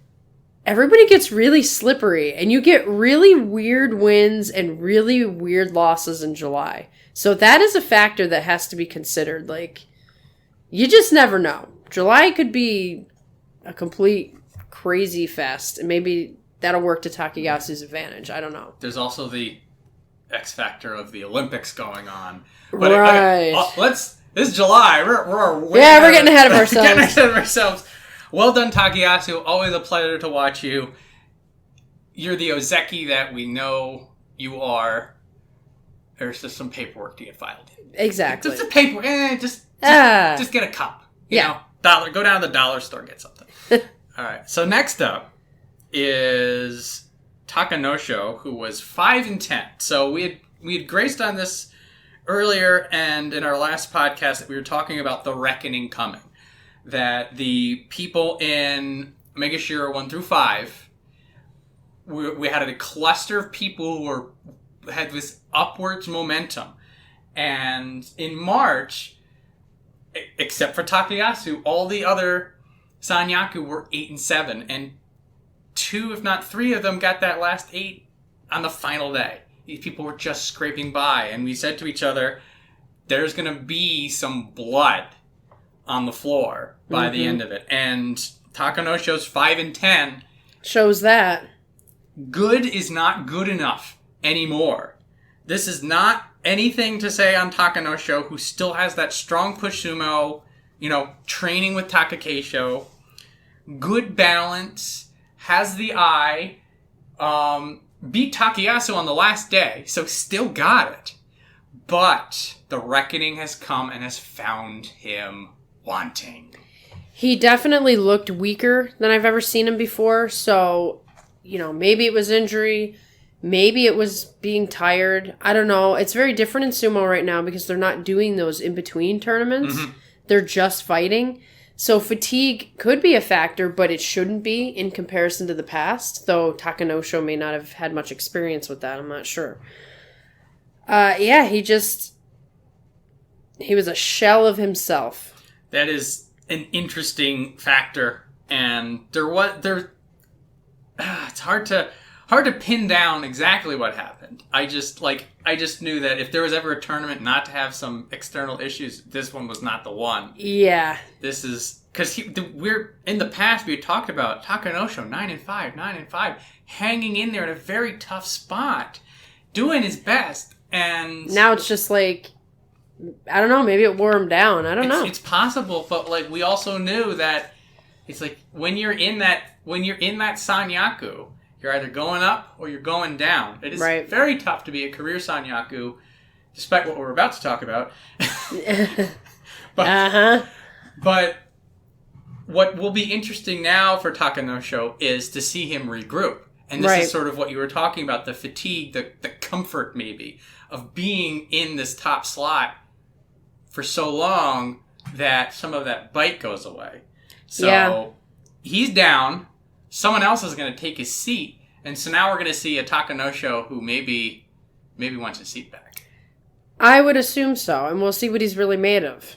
everybody gets really slippery, and you get really weird wins and really weird losses in July. So that is a factor that has to be considered. Like, you just never know. July could be a complete crazy fest, and maybe that'll work to Takayasu's advantage. I don't know. There's also the X factor of the Olympics going on. But right. This is July. We're getting ahead of ourselves. Getting ahead of ourselves. Well done, Takayasu. Always a pleasure to watch you. You're the Ozeki that we know you are. There's just some paperwork to get filed in. Exactly. Just a paper. Just get a cup. You know, go down to the dollar store, get something. All right. So next up is Takanosho, who was 5-10. So we had graced on this earlier, and in our last podcast that we were talking about the reckoning coming. That the people in Megashira 1 through 5, we had a cluster of people who had this upwards momentum. And in March, except for Takayasu, all the other Sanyaku were 8-7, and 2, if not 3 of them got that last 8 on the final day. These people were just scraping by, and we said to each other, there's going to be some blood on the floor by the end of it. And Takanosho's 5-10 shows that. Good is not good enough anymore. This is not anything to say on Takanosho, who still has that strong push sumo, training with Takakeisho, good balance, has the eye, beat Takayasu on the last day, so still got it. But the reckoning has come and has found him wanting. He definitely looked weaker than I've ever seen him before, so, maybe it was injury, maybe it was being tired. I don't know. It's very different in sumo right now because they're not doing those in-between tournaments. Mm-hmm. They're just fighting. So fatigue could be a factor, but it shouldn't be in comparison to the past, though Takanosho may not have had much experience with that. I'm not sure. He was a shell of himself. That is an interesting factor, and it's hard to pin down exactly what happened. I just knew that if there was ever a tournament not to have some external issues, this one was not the one. Yeah. This is because we're in the past we had talked about Takanosho 9-5, hanging in there in a very tough spot, doing his best, and now it's just like, I don't know, maybe it wore him down. I don't know. It's possible, but we also knew that it's like when you're in that Sanyaku, you're either going up or you're going down. It is very tough to be a career Sanyaku, despite what we're about to talk about. But what will be interesting now for Takanosho is to see him regroup. And this is sort of what you were talking about, the fatigue, the comfort maybe, of being in this top slot for so long that some of that bite goes away. So he's down. Someone else is going to take his seat. And so now we're going to see a Takanosho who maybe wants his seat back. I would assume so. And we'll see what he's really made of.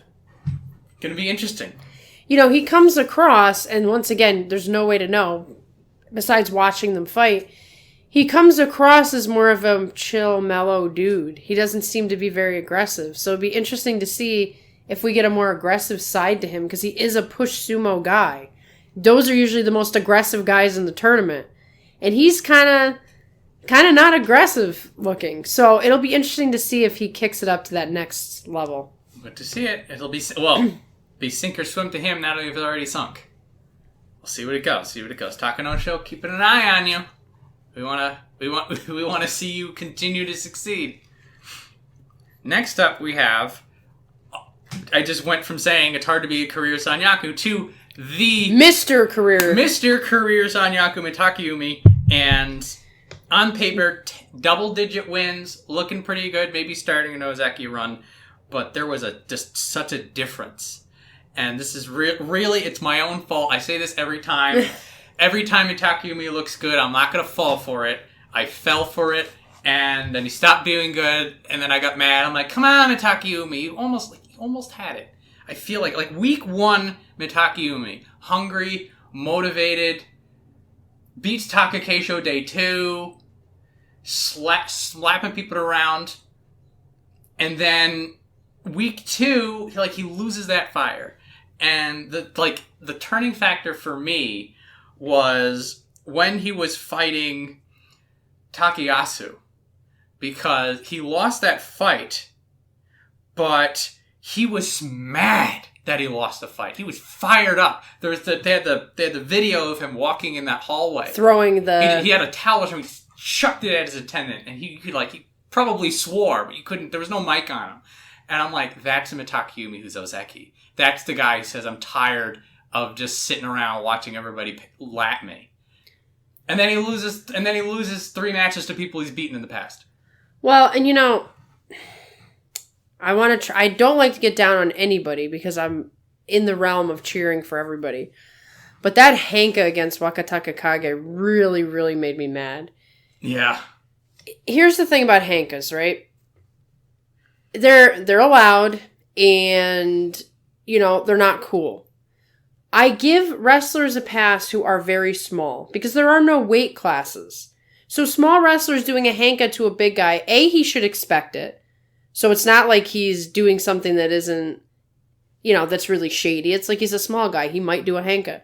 Going to be interesting. You know, he comes across, and once again, there's no way to know, besides watching them fight, he comes across as more of a chill, mellow dude. He doesn't seem to be very aggressive. So it'd be interesting to see if we get a more aggressive side to him, because he is a push sumo guy. Those are usually the most aggressive guys in the tournament. And he's kind of not aggressive looking. So it'll be interesting to see if he kicks it up to that next level. Good to see it. It'll be sink or swim to him now that he's already sunk. We'll see what it goes. Takanosho, keeping an eye on you. We want to see you continue to succeed. Next up, we have. I just went from saying it's hard to be a career Sanyaku to the Mr. Career Sanyaku Mitakeumi, and on paper, double-digit wins, looking pretty good. Maybe starting an Ozeki run, but there was just such a difference. And this is really, it's my own fault. I say this every time. Every time Mitakeumi looks good, I'm not going to fall for it. I fell for it, and then he stopped doing good, and then I got mad. I'm like, come on, Mitakeumi. You almost had it. I feel like week 1, Mitakeumi. Hungry, motivated, beats Takakeisho day 2, slapping people around, and then week 2, he loses that fire. And the turning factor for me was when he was fighting Takayasu, because he lost that fight, but he was mad that he lost the fight. He was fired up. They had the video of him walking in that hallway, throwing the. He had a towel, and he chucked it at his attendant, and he probably swore, but you couldn't. There was no mic on him. And I'm like, that's a Mitakeumi who's Ozeki. That's the guy who says, I'm tired of just sitting around watching everybody lap me. And then he loses 3 matches to people he's beaten in the past. Well, and I want to try. I don't like to get down on anybody because I'm in the realm of cheering for everybody. But that Hanka against Wakatakakage really, really made me mad. Yeah. Here's the thing about Hankas, right? They're allowed, and they're not cool. I give wrestlers a pass who are very small because there are no weight classes. So small wrestlers doing a Hanka to a big guy, A, he should expect it. So it's not like he's doing something that isn't, that's really shady. It's like he's a small guy. He might do a Hanka.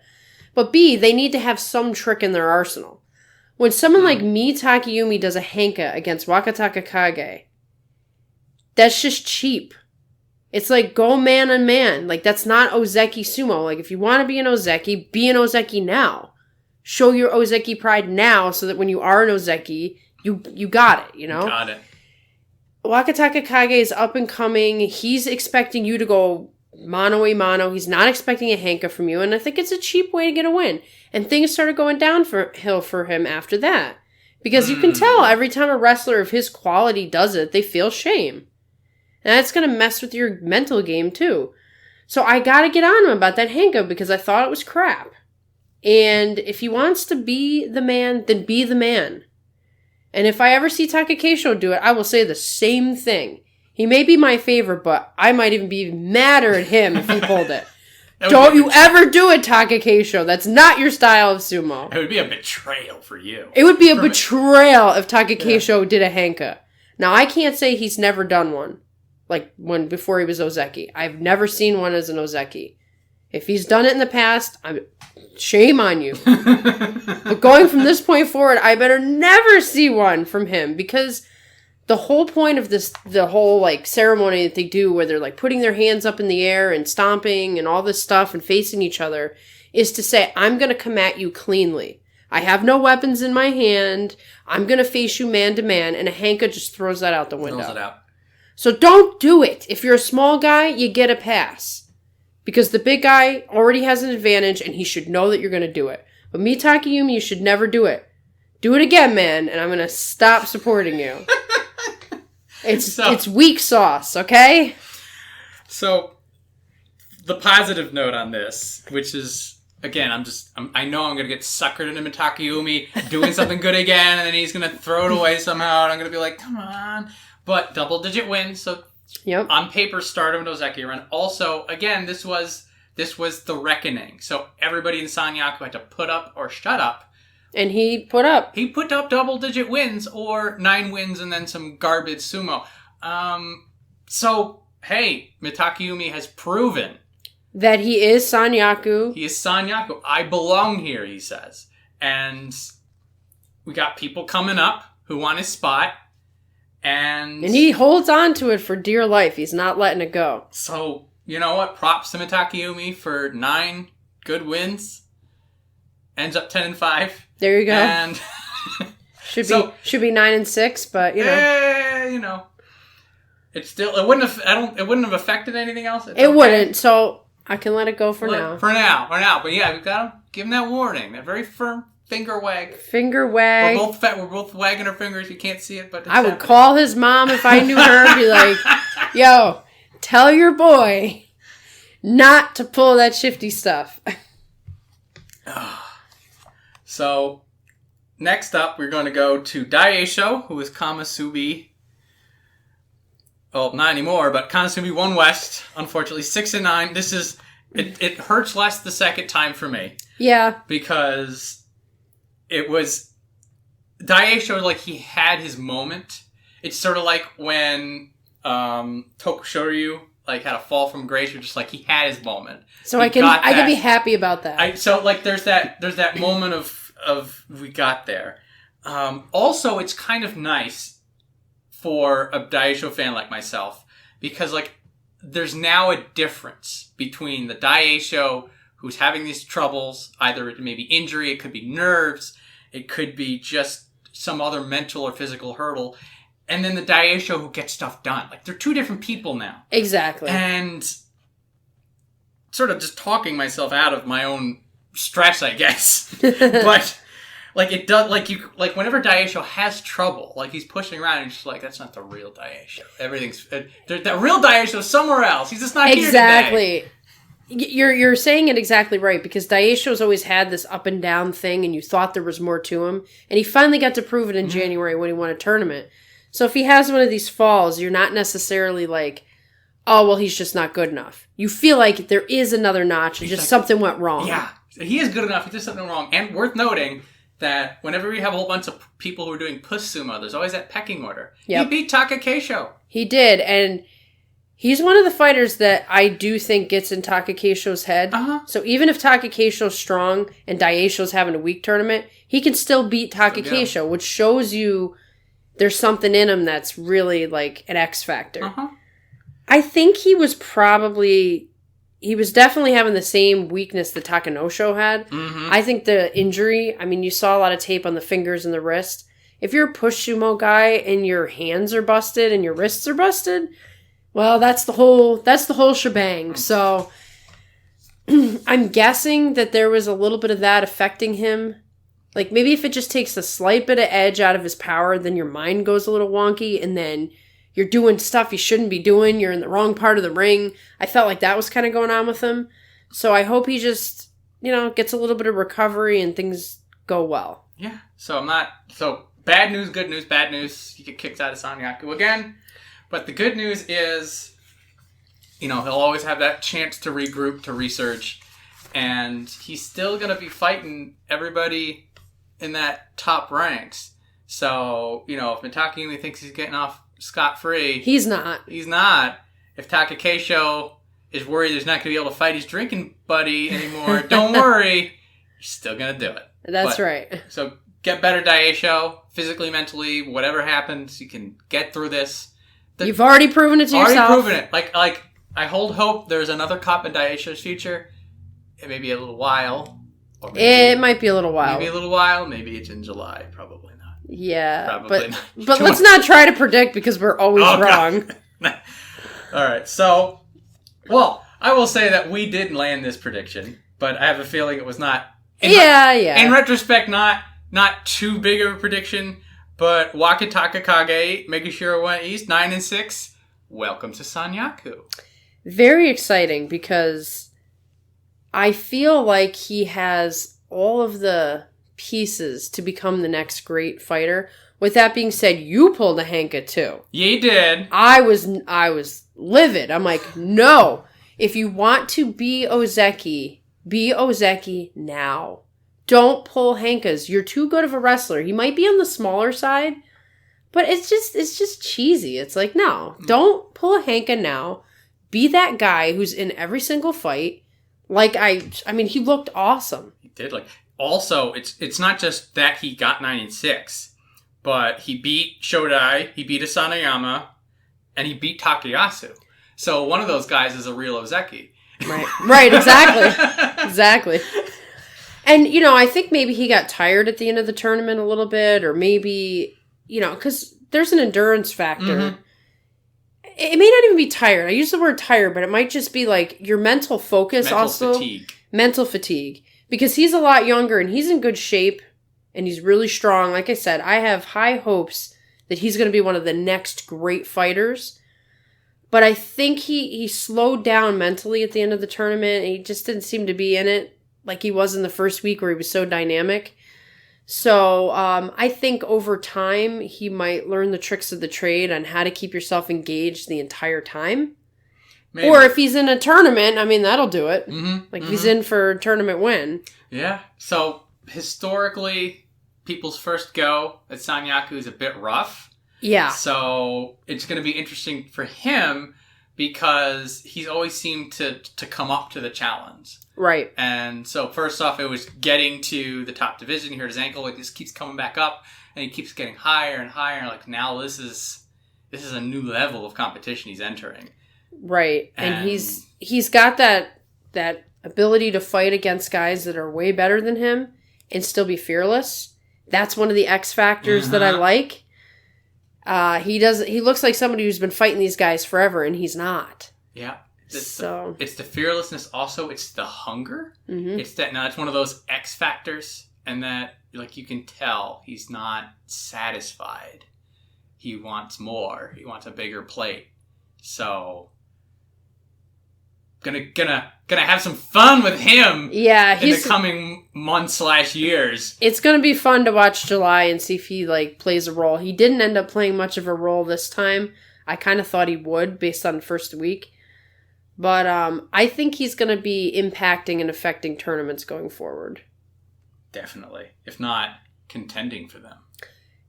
But B, they need to have some trick in their arsenal. When someone like Mitakeumi does a Hanka against Wakatakakage, that's just cheap. It's like, go man on man. That's not Ozeki sumo. If you want to be an Ozeki now. Show your Ozeki pride now so that when you are an Ozeki, you got it, Got it. Wakatakakage is up and coming. He's expecting you to go mano a mano. He's not expecting a Hanka from you. And I think it's a cheap way to get a win. And things started going downhill for him after that. Because you can tell every time a wrestler of his quality does it, they feel shame. And that's going to mess with your mental game, too. So I got to get on him about that Hanka because I thought it was crap. And if he wants to be the man, then be the man. And if I ever see Takakeisho do it, I will say the same thing. He may be my favorite, but I might even be madder at him if he pulled it. Don't you ever do it, Takakeisho. That's not your style of sumo. It would be a betrayal for you. It would be a betrayal if Takakeisho did a Hanka. Now, I can't say he's never done one. Before he was Ozeki. I've never seen one as an Ozeki. If he's done it in the past, shame on you. But going from this point forward, I better never see one from him, because the whole point of the whole ceremony that they do where they're putting their hands up in the air and stomping and all this stuff and facing each other is to say, I'm going to come at you cleanly. I have no weapons in my hand. I'm going to face you man to man, and a Hanka just throws that out the window. Throws it out. So don't do it. If you're a small guy, you get a pass. Because the big guy already has an advantage, and he should know that you're going to do it. But Mitakeumi, you should never do it. Do it again, man, and I'm going to stop supporting you. It's weak sauce, okay? So, the positive note on this, which is, again, I know I'm going to get suckered into Mitakeumi doing something good again, and then he's going to throw it away somehow, and I'm going to be like, come on. But double-digit wins, so on paper, stardom Nozeki run. Also, again, this was the reckoning. So everybody in Sanyaku had to put up or shut up. And he put up. He put up double-digit wins, or 9 wins and then some garbage sumo. So, hey, Mitakeumi has proven that he is Sanyaku. He is Sanyaku. I belong here, he says. And we got people coming up who want his spot. And he holds on to it for dear life. He's not letting it go. So, you know what? Props to Mitakeumi for 9 good wins. Ends up 10-5. There you go. And should be 9-6, but you know. It wouldn't have affected anything else. It wouldn't, so I can let it go for now. For now. But yeah, we've got to give him that warning. That very firm finger wag. Finger wag. We're both wagging our fingers. You can't see it, but I would call his mom if I knew her and be like, yo, tell your boy not to pull that shifty stuff. So, next up, we're going to go to Daieisho, who is Kamasubi. Well, not anymore, but Kamasubi won West, unfortunately, 6-9. This is, it hurts less the second time for me. Yeah. Because it was, Daieisho, like, he had his moment. It's sort of like when Hoshoryu, like, had a fall from grace, or just like, he had his moment. So I can be happy about that. So, like, there's that moment of we got there. Also, it's kind of nice for a Daieisho fan like myself, because, like, there's now a difference between the Daieisho who's having these troubles. Either it may be injury, it could be nerves, it could be just some other mental or physical hurdle, and then the Daieisho who gets stuff done. Like, they're 2 different people now. Exactly. And sort of just talking myself out of my own stress, I guess. But like, it does, like whenever Daieisho has trouble, like, he's pushing around and just like, that's not the real Daieisho. Everything's the real Daieisho is somewhere else. He's just not here today. Exactly. You're saying it exactly right, because Daieisho's always had this up and down thing, and you thought there was more to him, and he finally got to prove it in January when he won a tournament. So if he has one of these falls, you're not necessarily like, oh, well, he's just not good enough. You feel like there is another notch, and just something went wrong. Yeah, he is good enough. He did something wrong. And worth noting that whenever we have a whole bunch of people who are doing push sumo, there's always that pecking order. Yep. He beat Takakeisho. He did, and he's one of the fighters that I do think gets in Takakeisho's head. So even if Takakeisho's strong and Daieisho's having a weak tournament, he can still beat Takakeisho, which shows you there's something in him that's really like an X factor. I think he was definitely having the same weakness that Takanosho had. I think the injury, I mean, you saw a lot of tape on the fingers and the wrist. If you're a push sumo guy and your hands are busted and your wrists are busted, well, that's the whole shebang. So I'm guessing that there was a little bit of that affecting him. Like, maybe if it just takes a slight bit of edge out of his power, then your mind goes a little wonky, and then you're doing stuff you shouldn't be doing. You're in the wrong part of the ring. I felt like that was kind of going on with him. So I hope he just, gets a little bit of recovery and things go well. Yeah. So bad news, good news, bad news. You get kicked out of Sanyaku again. But the good news is, he'll always have that chance to regroup, to research. And he's still going to be fighting everybody in that top ranks. So, if Mitakeumi thinks he's getting off scot-free, he's not. If Takakeisho is worried he's not going to be able to fight his drinking buddy anymore, don't worry. You're still going to do it. That's right. So get better, Daieisho. Physically, mentally, whatever happens, you can get through this. You've already proven it to yourself. Already proven it. Like, I hold hope there's another cup in Daieisho's future. It may be a little while. Or it might be a little while. Maybe a little while. Maybe it's in July. Probably not. Yeah. Probably not. But let's not try to predict, because we're always wrong. All right. So, I will say that we did land this prediction, but I have a feeling it was not. In retrospect, not too big of a prediction, but Wakatakakage, making sure it went east, 9-6. Welcome to Sanyaku. Very exciting because I feel like he has all of the pieces to become the next great fighter. With that being said, you pulled a Henka too. Yeah, you did. I was livid. I'm like, no. If you want to be Ozeki now. Don't pull Henkas. You're too good of a wrestler. He might be on the smaller side, but it's just cheesy. It's like, no, don't pull a Henka now. Be that guy who's in every single fight. Like I mean, he looked awesome. He did. Like, also, it's not just that he got 9-6, but he beat Shodai, he beat Asanoyama, and he beat Takayasu. So one of those guys is a real Ozeki. Right, exactly. Exactly. And, I think maybe he got tired at the end of the tournament a little bit, or maybe, because there's an endurance factor. Mm-hmm. It may not even be tired. I use the word tired, but it might just be like your mental focus mental fatigue. Because he's a lot younger and he's in good shape and he's really strong. Like I said, I have high hopes that he's going to be one of the next great fighters. But I think he slowed down mentally at the end of the tournament. He just didn't seem to be in it like he was in the first week where he was so dynamic. So I think over time, he might learn the tricks of the trade on how to keep yourself engaged the entire time. Maybe. Or if he's in a tournament, I mean, that'll do it. If he's in for a tournament win. Yeah. So historically, people's first go at Sanyaku is a bit rough. Yeah. So it's going to be interesting for him because he's always seemed to come up to the challenge. Right. And so first off, it was getting to the top division. He hurt his ankle. Like, this keeps coming back up, and he keeps getting higher and higher. Like, now this is a new level of competition he's entering. Right. And he's got that ability to fight against guys that are way better than him and still be fearless. That's one of the X factors that I like. He looks like somebody who's been fighting these guys forever, and he's not. Yeah. It's the fearlessness. Also, it's the hunger. Mm-hmm. It's one of those X factors, and that, like, you can tell he's not satisfied. He wants more. He wants a bigger plate. So, gonna have some fun with him. Yeah, in the coming months/years. It's gonna be fun to watch July and see if he plays a role. He didn't end up playing much of a role this time. I kind of thought he would based on the first week. But I think he's going to be impacting and affecting tournaments going forward. Definitely. If not, contending for them.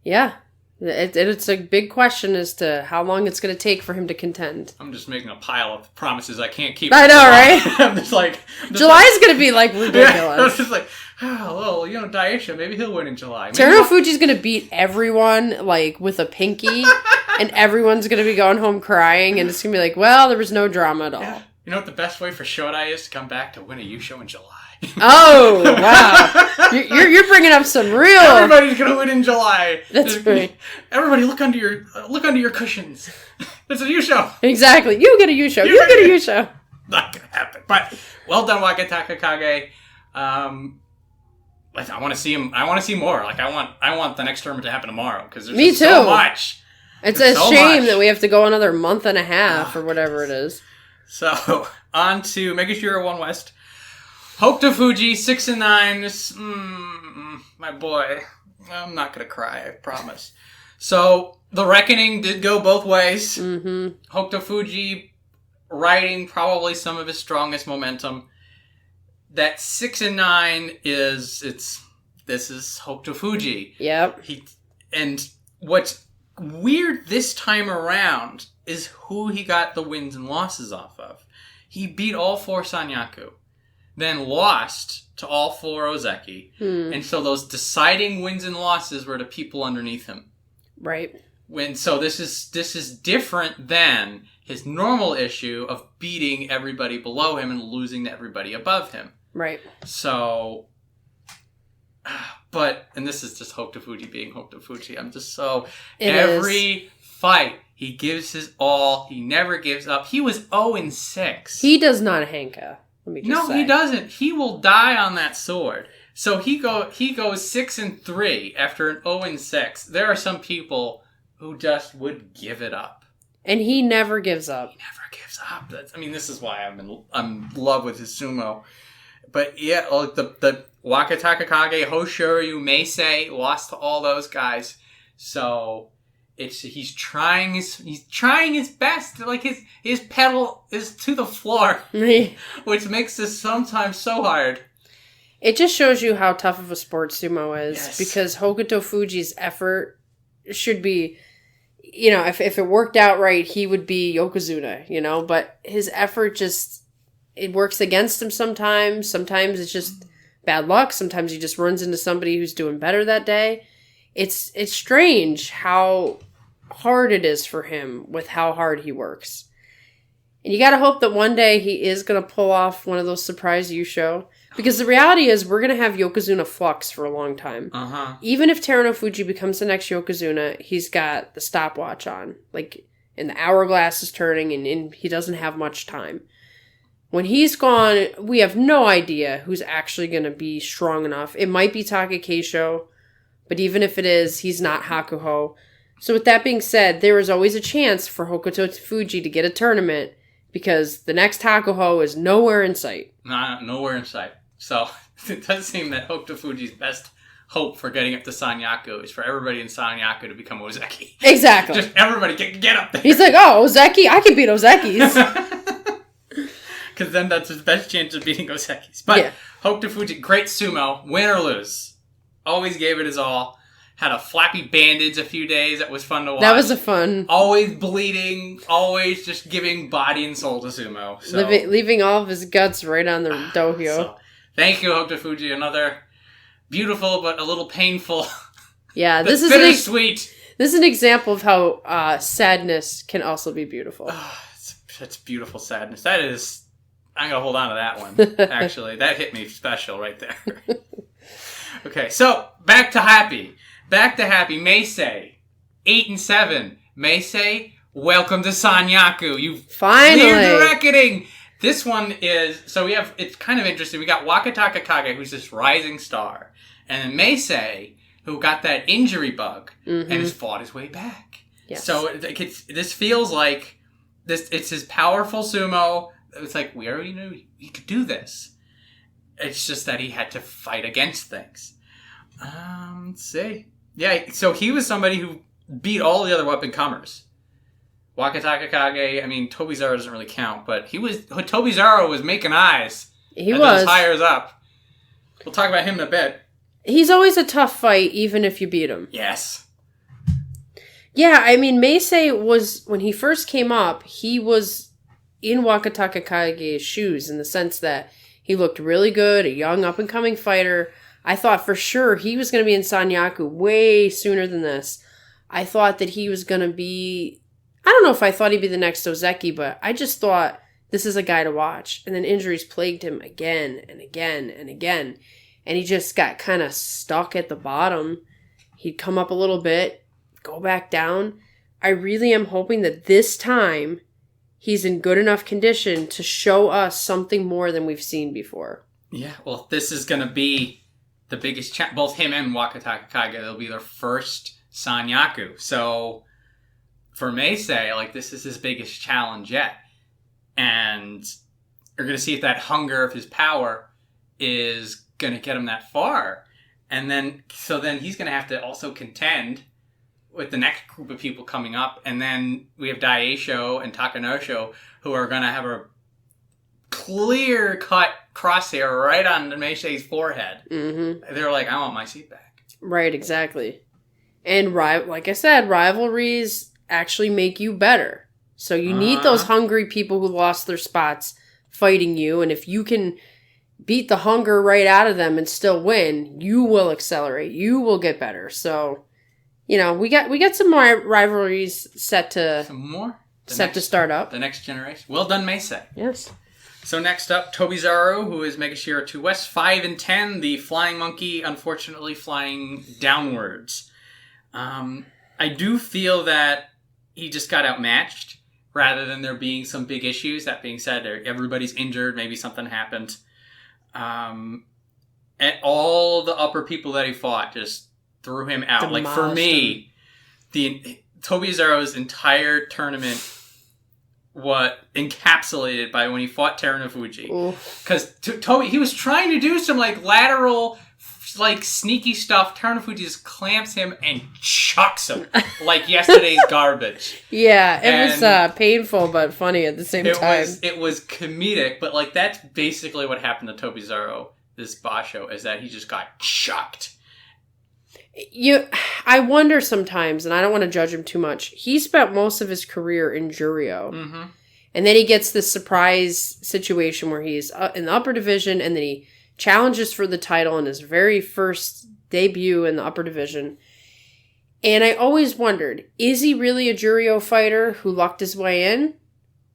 Yeah. It's a big question as to how long it's going to take for him to contend. I'm just making a pile of promises I can't keep. I know, right? I'm just like... July's going to be, ridiculous. Yeah, I was just like, Daieisho, maybe he'll win in July. Terunofuji's going to beat everyone, with a pinky, and everyone's going to be going home crying, and it's going to be like, well, there was no drama at all. Yeah. You know what the best way for Shodai is to come back to win a Yusho in July? Oh, wow. You're bringing up some real... Everybody's going to win in July. That's great. Everybody look under your cushions. It's a Yusho. Exactly. You get a Yusho. You get a Yusho. Not going to happen. But well done, Wakatakakage. I want to see him. I want to see more. I want the next tournament to happen tomorrow because there's so much. It's a shame that we have to go another month and a half or whatever it is. So on to Megashira 1 West. Hokutofuji 6-9. My boy, I'm not gonna cry. I promise. So the reckoning did go both ways. Mm-hmm. Hokutofuji riding probably some of his strongest momentum. That 6-9 this is Hokutofuji. Yep. And what's weird this time around is who he got the wins and losses off of. He beat all 4 Sanyaku, then lost to all 4 Ozeki, and so those deciding wins and losses were to people underneath him. Right. So this is different than his normal issue of beating everybody below him and losing to everybody above him. Right. So, and this is just Hokutofuji being Hokutofuji. I'm just so... Every fight, he gives his all. He never gives up. He was 0-6. He does not Henka. Let me just say. He doesn't. He will die on that sword. So he goes 6-3 after an 0-6. There are some people who just would give it up. And he never gives up. He never gives up. This is why I'm in love with his sumo. But yeah, like the Wakatakakage, Hoshoryu, Meisei lost to all those guys. So he's trying his best. Like his pedal is to the floor, which makes this sometimes so hard. It just shows you how tough of a sport sumo is, yes. Because Hokutofuji's effort should be, if it worked out right, he would be Yokozuna, but his effort it works against him sometimes. Sometimes it's just bad luck. Sometimes he just runs into somebody who's doing better that day. It's strange how hard it is for him with how hard he works. And you gotta hope that one day he is gonna pull off one of those surprise Yusho. Because the reality is, we're going to have Yokozuna flux for a long time. Uh-huh. Even if Terunofuji becomes the next Yokozuna, he's got the stopwatch on. And the hourglass is turning, and he doesn't have much time. When he's gone, we have no idea who's actually going to be strong enough. It might be Takakeisho, but even if it is, he's not Hakuho. So with that being said, there is always a chance for Hokutofuji to get a tournament, because the next Hakuho is nowhere in sight. Nowhere in sight. So, it does seem that Hokutofuji's best hope for getting up to Sanyaku is for everybody in Sanyaku to become Ozeki. Exactly. Just everybody get up there. He's like, Ozeki? I can beat Ozekis. Because then that's his best chance of beating Ozekis. But Hokutofuji, great sumo, win or lose. Always gave it his all. Had a flappy bandage a few days. That was fun to watch. That was a fun. Always bleeding. Always just giving body and soul to sumo. So. Leaving all of his guts right on the dohyo. So, thank you, Hokutofuji. Another beautiful but a little painful. Yeah, this is bittersweet. This is an example of how sadness can also be beautiful. It's beautiful sadness. That is. I'm gonna hold on to that one. Actually, that hit me special right there. Okay, so back to happy. Meisei, 8-7. Meisei, welcome to Sanyaku. You finally cleared the reckoning. This one is it's kind of interesting. We got Wakatakakage, who's this rising star, and then Meisei, who got that injury bug and has fought his way back. Yes. So this feels like this. It's his powerful sumo. It's like we already knew he could do this. It's just that he had to fight against things. Let's see. Yeah, so he was somebody who beat all the other up-and-comers. Wakatakakage, Tobizaru doesn't really count, but Tobizaru was making eyes. He was. Those hires up. We'll talk about him in a bit. He's always a tough fight, even if you beat him. Yes. Yeah, Meisei was, when he first came up, he was in Wakatakakage's shoes, in the sense that he looked really good, a young up-and-coming fighter. I thought for sure he was going to be in Sanyaku way sooner than this. I thought that he was going to be... I don't know if I thought he'd be the next Ozeki, but I just thought this is a guy to watch. And then injuries plagued him again and again and again. And he just got kind of stuck at the bottom. He'd come up a little bit, go back down. I really am hoping that this time he's in good enough condition to show us something more than we've seen before. Yeah, well, this is going to be the biggest both him and Wakatakakage, they'll be their first Sanyaku. So for Meisei, this is his biggest challenge yet. And you're going to see if that hunger of his power is going to get him that far. And then he's going to have to also contend with the next group of people coming up. And then we have Daieisho and Takanosho, who are going to have a clear-cut crosshair right on Meisei's forehead. Mm-hmm. They're like, I want my seat back. Right, exactly. And like I said, rivalries actually make you better. So you need those hungry people who lost their spots fighting you. And if you can beat the hunger right out of them and still win, you will accelerate. You will get better. So, we got some more rivalries set to start up. The next generation. Well done, Meisei. Yes. So next up, Tobizaru, who is Megashira 2 West, 5-10. The flying monkey, unfortunately, flying downwards. I do feel that he just got outmatched, rather than there being some big issues. That being said, everybody's injured. Maybe something happened. And all the upper people that he fought just threw him out. Demolished for me, Tobizaru's entire tournament what encapsulated by when he fought Terunofuji. Oof. Because Toby, he was trying to do some like lateral, like sneaky stuff. Terunofuji just clamps him and chucks him like yesterday's garbage. Yeah, it was painful but funny at the same time. It was comedic, but like that's basically what happened to Tobizaru this basho, is that he just got chucked. I wonder sometimes, and I don't want to judge him too much, he spent most of his career in Juryo. Mm-hmm. And then he gets this surprise situation where he's in the upper division, and then he challenges for the title in his very first debut in the upper division. And I always wondered, is he really a Juryo fighter who lucked his way in?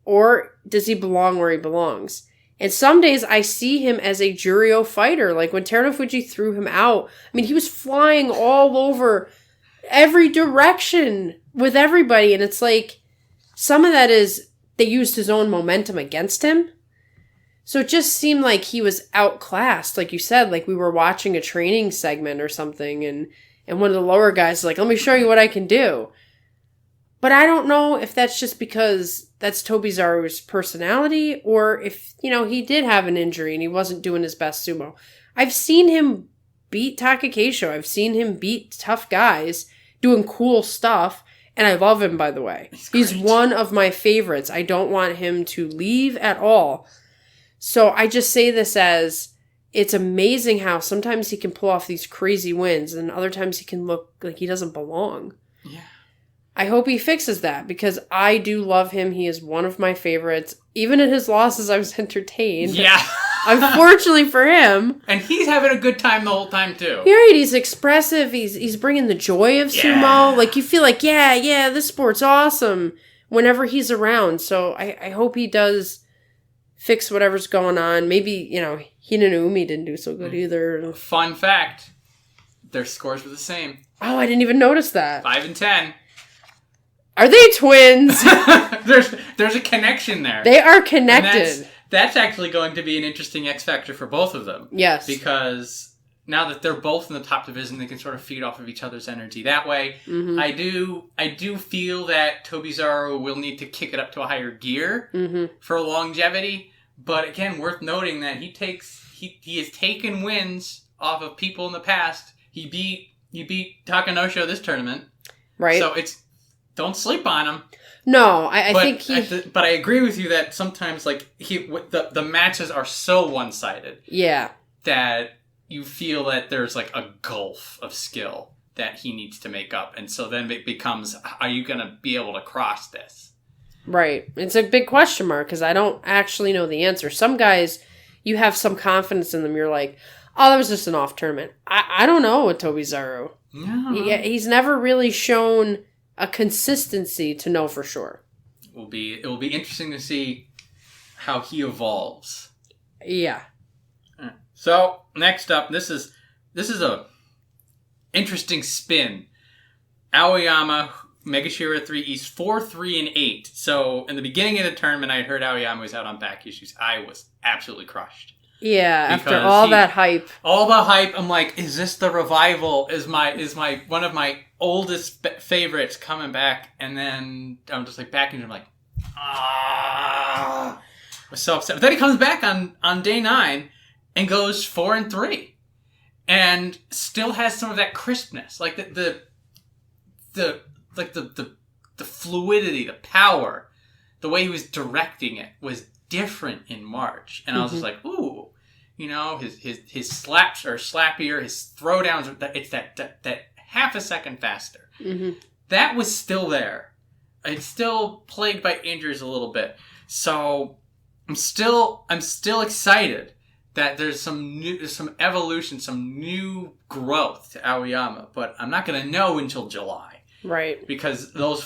Or does he belong where he belongs? And some days I see him as a Juryo fighter. Like when Terunofuji threw him out, I mean, he was flying all over every direction with everybody. And it's like, some of that is they used his own momentum against him. So it just seemed like he was outclassed. Like you said, like we were watching a training segment or something. And one of the lower guys is like, let me show you what I can do. But I don't know if that's just because that's Tobizaru's personality, or if, he did have an injury and he wasn't doing his best sumo. I've seen him beat Takakeisho. I've seen him beat tough guys doing cool stuff. And I love him, by the way. He's one of my favorites. I don't want him to leave at all. So I just say this as, it's amazing how sometimes he can pull off these crazy wins and other times he can look like he doesn't belong. Yeah. I hope he fixes that because I do love him. He is one of my favorites. Even in his losses, I was entertained. Yeah. Unfortunately for him. And he's having a good time the whole time, too. Right. He's expressive. He's bringing the joy of sumo. Like, you feel like, yeah, this sport's awesome whenever he's around. So I hope he does fix whatever's going on. Maybe, Hidenoumi didn't do so good either. Fun fact. Their scores were the same. Oh, I didn't even notice that. 5 and 10. Are they twins? There's a connection there. They are connected. That's actually going to be an interesting X factor for both of them. Yes. Because now that they're both in the top division, they can sort of feed off of each other's energy that way. Mm-hmm. I do feel that Tobizaru will need to kick it up to a higher gear for longevity. But again, worth noting that he has taken wins off of people in the past. He beat Takanosho this tournament. Right. So don't sleep on him. No, I think but I agree with you that sometimes like the matches are so one-sided. Yeah. That you feel that there's like a gulf of skill that he needs to make up, and so then it becomes, are you going to be able to cross this? Right. It's a big question mark because I don't actually know the answer. Some guys, you have some confidence in them. You're like, oh, that was just an off tournament. I don't know with Tobizaru. No. He's never really shown a consistency to know for sure. It will be interesting to see how he evolves. Yeah. So next up, this is a interesting spin. Aoiyama, Megashira 3 East, 4-3-8. So in the beginning of the tournament, I had heard Aoiyama was out on back issues. I was absolutely crushed. Yeah, after all that hype. All the hype, I'm like, is this the revival? Is my one of my oldest favorites coming back? And then I'm just like backing him, like, I was so upset. But then he comes back on day 9 and goes 4-3, and still has some of that crispness, like the fluidity, the power, the way he was directing it was different in March, and I was just like, ooh, his slaps are slappier, his throwdowns are it's that half a second faster. Mm-hmm. That was still there. It's still plagued by injuries a little bit, so I'm still excited that there's some evolution, some new growth to Aoiyama, but I'm not going to know until July, right? Because those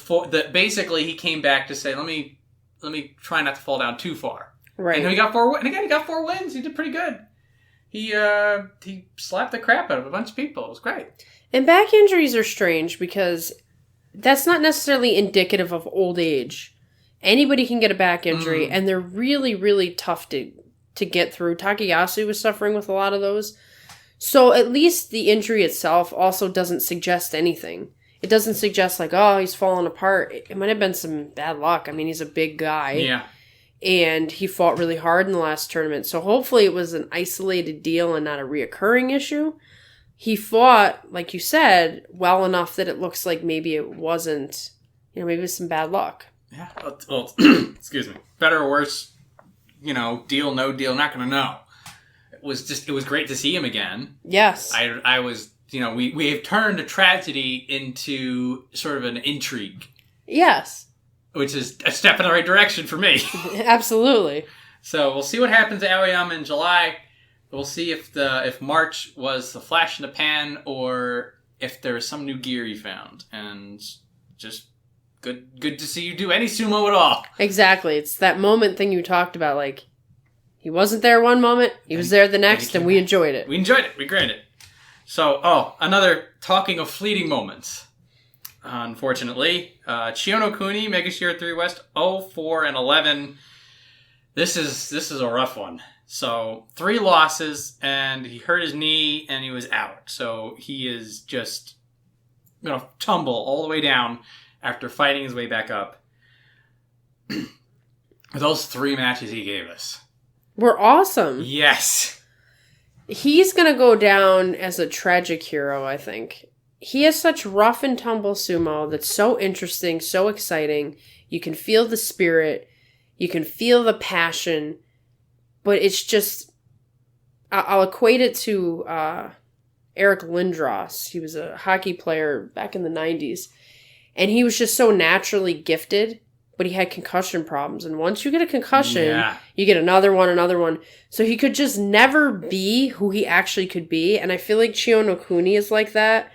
basically he came back to say, let me try not to fall down too far. Right. And he got 4 wins. And again, he got 4 wins. He did pretty good. He slapped the crap out of a bunch of people. It was great. And back injuries are strange because that's not necessarily indicative of old age. Anybody can get a back injury, and they're really, really tough to get through. Takayasu was suffering with a lot of those. So at least the injury itself also doesn't suggest anything. it doesn't suggest like, oh, he's falling apart. It might have been some bad luck. I mean, he's a big guy. Yeah. And he fought really hard in the last tournament. So hopefully it was an isolated deal and not a reoccurring issue. He fought, like you said, well enough that it looks like maybe it wasn't, maybe it was some bad luck. Yeah. Well, excuse me. Better or worse, deal, no deal, not going to know. It was great to see him again. Yes. I was, we have turned a tragedy into sort of an intrigue. Yes. Which is a step in the right direction for me. Absolutely. So we'll see what happens to Aoiyama in July. We'll see if March was the flash in the pan or if there's some new gear you found. And just good to see you do any sumo at all. Exactly. It's that moment thing you talked about. Like, he wasn't there one moment, he was there the next, and we enjoyed it. We enjoyed it. We graded it. So, another talking of fleeting moments. Unfortunately, Chiyonokuni, Megashira 3 West, 0-4-11. This is a rough one. So 3 losses, and he hurt his knee, and he was out. So he is just going to tumble all the way down after fighting his way back up. Those 3 matches he gave us were awesome. Yes. He's going to go down as a tragic hero, I think. He has such rough and tumble sumo that's so interesting, so exciting. You can feel the spirit. You can feel the passion. But it's just... I'll equate it to Eric Lindros. He was a hockey player back in the 90s. And he was just so naturally gifted, but he had concussion problems. And once you get a concussion, you get another one. So he could just never be who he actually could be. And I feel like Chiyonokuni is like that.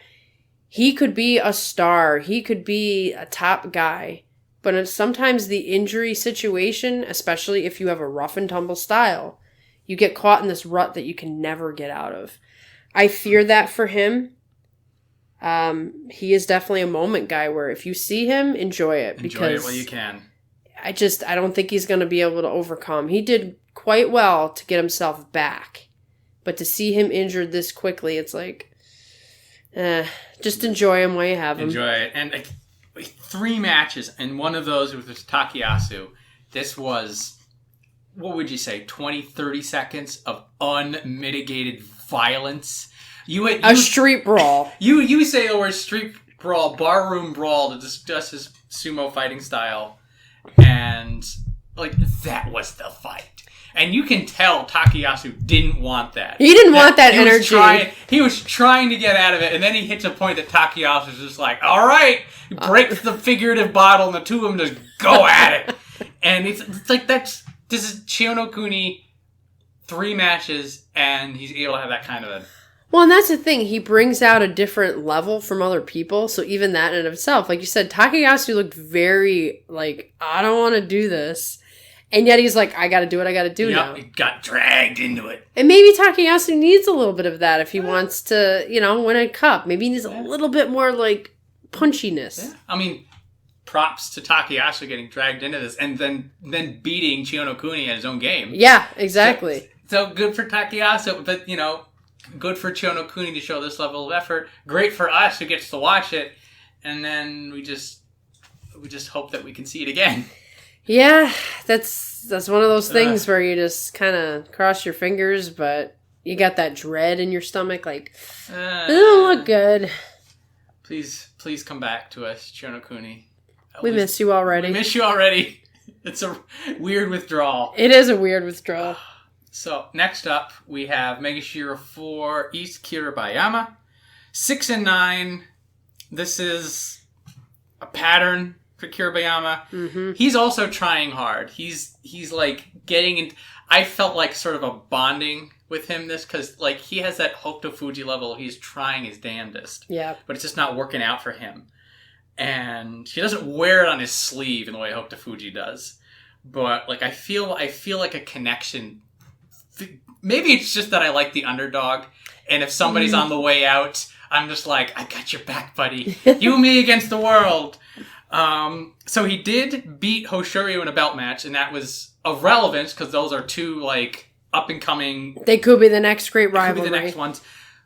He could be a star. He could be a top guy. But sometimes the injury situation, especially if you have a rough and tumble style, you get caught in this rut that you can never get out of. I fear that for him. He is definitely a moment guy where if you see him, enjoy it. Enjoy it while you can. I don't think he's going to be able to overcome. He did quite well to get himself back. But to see him injured this quickly, it's like... just enjoy him while you have him. Enjoy it. And 3 matches, and one of those was with Takayasu. This was, what would you say, 20, 30 seconds of unmitigated violence. A street brawl. You say the word street brawl, barroom brawl to discuss his sumo fighting style. And, that was the fight. And you can tell Takayasu didn't want that. He didn't want that energy. He was trying to get out of it, and then he hits a point that Takayasu's just like, all right, he breaks the figurative bottle, and the 2 of them just go at it. And it's like, this is Chiyonokuni, 3 matches, and he's able to have that kind of a... Well, and that's the thing. He brings out a different level from other people, so even that in itself. Like you said, Takayasu looked very, I don't want to do this. And yet he's like, I gotta do what I gotta do now. He got dragged into it. And maybe Takayasu needs a little bit of that if he wants to, win a cup. Maybe he needs a little bit more, punchiness. Yeah. I mean, props to Takayasu getting dragged into this and then beating Chiyonokuni at his own game. Yeah, exactly. So good for Takayasu, but, good for Chiyonokuni to show this level of effort. Great for us who gets to watch it. And then we just hope that we can see it again. Yeah, that's one of those things where you just kind of cross your fingers, but you got that dread in your stomach, it doesn't look good. Please come back to us, Chiyonokuni. We miss you already. We miss you already. It's a weird withdrawal. It is a weird withdrawal. So, next up, we have Megashira 4, East Kiribayama. 6-9. This is a pattern for Kiribayama. Mm-hmm. He's also trying hard. He's getting in... I felt like sort of a bonding with him because he has that Hokutofuji level. He's trying his damnedest. Yeah. But it's just not working out for him. And he doesn't wear it on his sleeve in the way Hokutofuji does. But I feel like a connection. Maybe it's just that I like the underdog. And if somebody's on the way out, I'm just like, I got your back, buddy. You and me against the world. So he did beat Hoshoryu in a belt match, and that was of relevance because those are 2 up and coming. They could be the next great rivalry. Could be the next ones.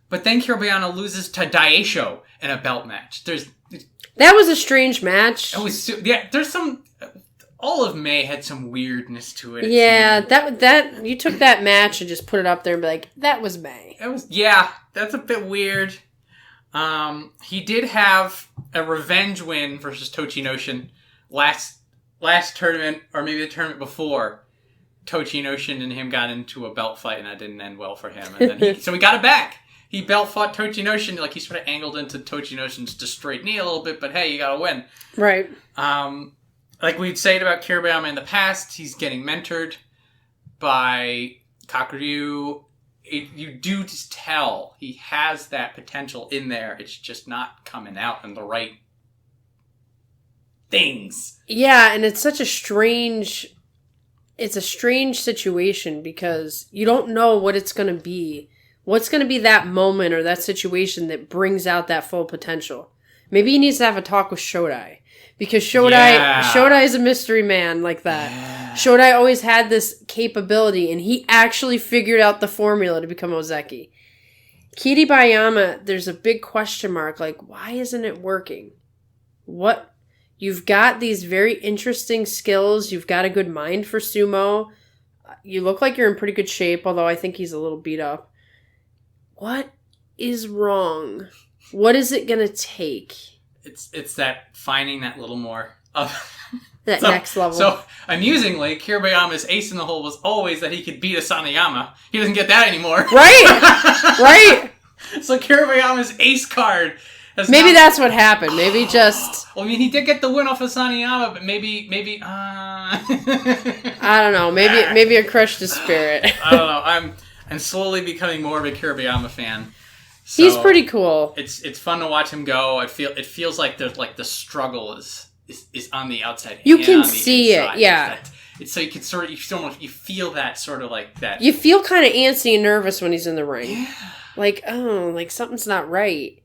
But then Kiribayama loses to Daieisho in a belt match. That was a strange match. There's some... All of May had some weirdness to it. Yeah, that you took that match and just put it up there and be like, that was May. That's a bit weird. He did have a revenge win versus Tochinoshin last tournament, or maybe the tournament before. Tochinoshin and him got into a belt fight, and that didn't end well for him. And then so he got it back. He belt fought Tochinoshin, like he sort of angled into Tochinoshin's just straight knee a little bit, but hey, you got to win. Right. Like we'd said about Kiribayama in the past, he's getting mentored by Kakuryu. You do just tell he has that potential in there. It's just not coming out in the right things. Yeah, and it's such a strange situation because you don't know what it's going to be. What's going to be that moment or that situation that brings out that full potential? Maybe he needs to have a talk with Shodai. Because Shodai is a mystery man like that. Yeah. Shodai always had this capability, and he actually figured out the formula to become Ozeki. Kiribayama, there's a big question mark, like, why isn't it working? What? You've got these very interesting skills. You've got a good mind for sumo. You look like you're in pretty good shape, although I think he's a little beat up. What is wrong? What is it going to take? It's that finding that little more of that next level. So amusingly, Kiribayama's ace in the hole was always that he could beat Asanoyama. He doesn't get that anymore. Right. So Kiribayama's ace card has that's what happened. Maybe just. Well, I mean, he did get the win off Asanoyama, but maybe. I don't know. Maybe I crushed his spirit. I don't know. I'm slowly becoming more of a Kiribayama fan. So he's pretty cool. It's fun to watch him go. It feels like there's like the struggle is on the outside. You can see it, yeah. It's so you can sort of you feel that sort of like that. You feel kind of antsy and nervous when he's in the ring. Yeah. Like something's not right.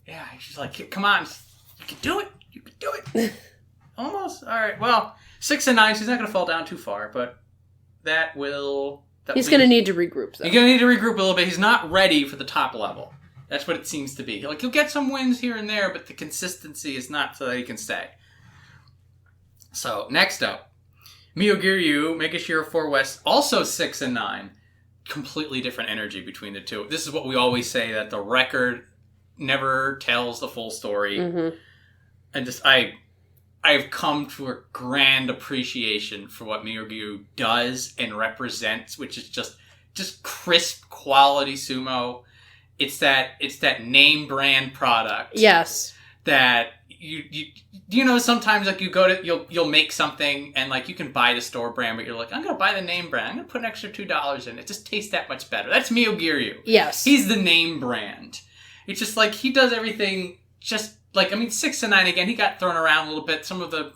Yeah, he's like, come on, you can do it. You can do it. Almost. All right. Well, 6 and 9. So he's not going to fall down too far, but he's going to need to regroup. Though. He's going to need to regroup a little bit. He's not ready for the top level. That's what it seems to be. Like, he'll get some wins here and there, but the consistency is not so that he can stay. So, next up, Myogiryu, Megashira 4 West, also 6 and 9. Completely different energy between the two. This is what we always say, that the record never tells the full story. Mm-hmm. And just, I've come to a grand appreciation for what Myogiryu does and represents, which is just crisp quality sumo. It's that name brand product. Yes. That you know, sometimes like you'll make something and like you can buy the store brand, but you're like, I'm gonna buy the name brand. I'm gonna put an extra $2 in. It just tastes that much better. That's Myogiryu. Yes. He's the name brand. It's just like he does everything just like, I mean, 6 and 9 again, he got thrown around a little bit.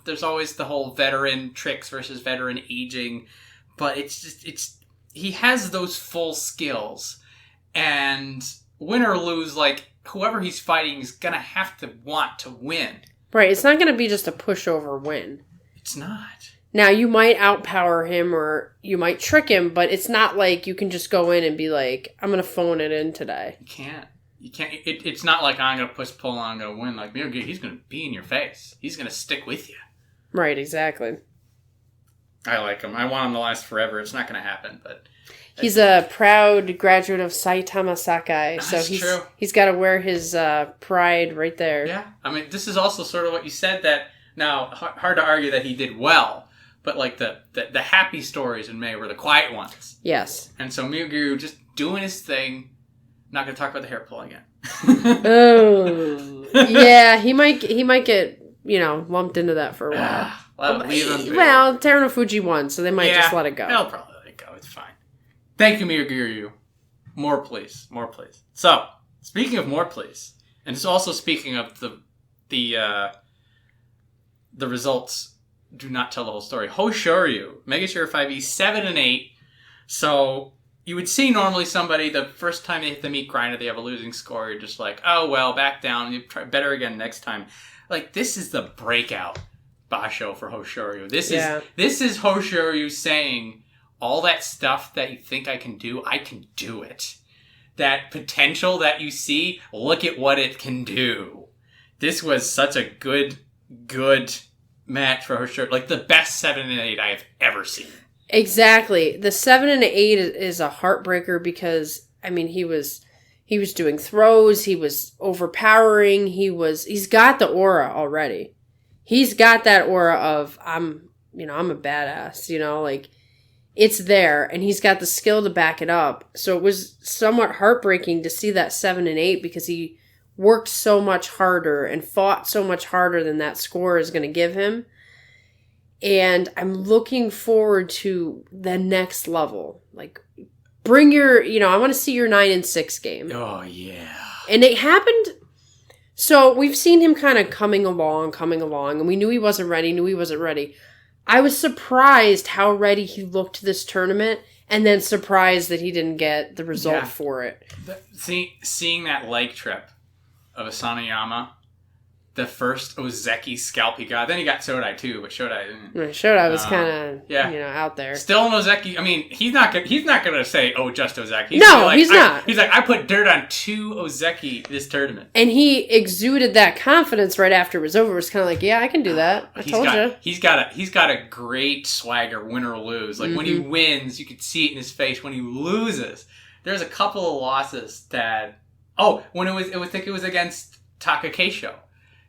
There's always the whole veteran tricks versus veteran aging, but he has those full skills, and win or lose, like, whoever he's fighting is going to have to want to win. Right, it's not going to be just a pushover win. It's not. Now, you might outpower him or you might trick him, but it's not like you can just go in and be like, I'm going to phone it in today. You can't. It's not like I'm going to push pull on, I'm going to win. Like, Myogiryu, he's going to be in your face. He's going to stick with you. Right, exactly. I like him. I want him to last forever. It's not going to happen, but... He's a proud graduate of Saitama Sakai, so he's got to wear his pride right there. Yeah, I mean, this is also sort of what you said, that now hard to argue that he did well, but like the happy stories in May were the quiet ones. Yes. And so Myogiryu just doing his thing. Not going to talk about the hair pull again. Oh, yeah, he might get lumped into that for a while. Well, leave him. Well, Terunofuji won, so they might just let it go. They'll probably let it go. It's fine. Thank you, Myogiryu. More, please. More, please. So, speaking of more, please, and it's also speaking of the results do not tell the whole story. Hoshoryu, Megashira 5e, 7 and 8. So, you would see normally somebody, the first time they hit the meat grinder, they have a losing score. You're just like, oh, well, back down. You try better again next time. Like, this is the breakout basho for Hoshoryu. This is Hoshoryu saying, all that stuff that you think I can do it. that potential that you see, look at what it can do. This was such a good match for Hoshoryu. Like, the best 7 and 8 I have ever seen. Exactly. The 7 and 8 is a heartbreaker because, I mean, he was doing throws, he was overpowering, he's got the aura already. He's got that aura of, I'm a badass, like, it's there, and he's got the skill to back it up. So it was somewhat heartbreaking to see that 7 and 8 because he worked so much harder and fought so much harder than that score is going to give him. And I'm looking forward to the next level. Like, bring your, I want to see your 9 and 6 game. Oh, yeah. And it happened. So we've seen him kind of coming along, and we knew he wasn't ready. I was surprised how ready he looked to this tournament, and then surprised that he didn't get the result for it. Seeing that leg trip of Asanoyama, the first Ozeki scalp he got. Then he got Shodai too, but Shodai didn't. Shodai was kind of out there. Still an Ozeki. I mean, he's not gonna say, "Oh, just Ozeki." He's not. He's like, I put dirt on 2 Ozeki this tournament, and he exuded that confidence right after it was over. It was kind of like, "Yeah, I can do that. I told you." He's got a great swagger, win or lose. Like when he wins, you could see it in his face. When he loses, there's a couple of losses that. Oh, when it was against Takakeisho.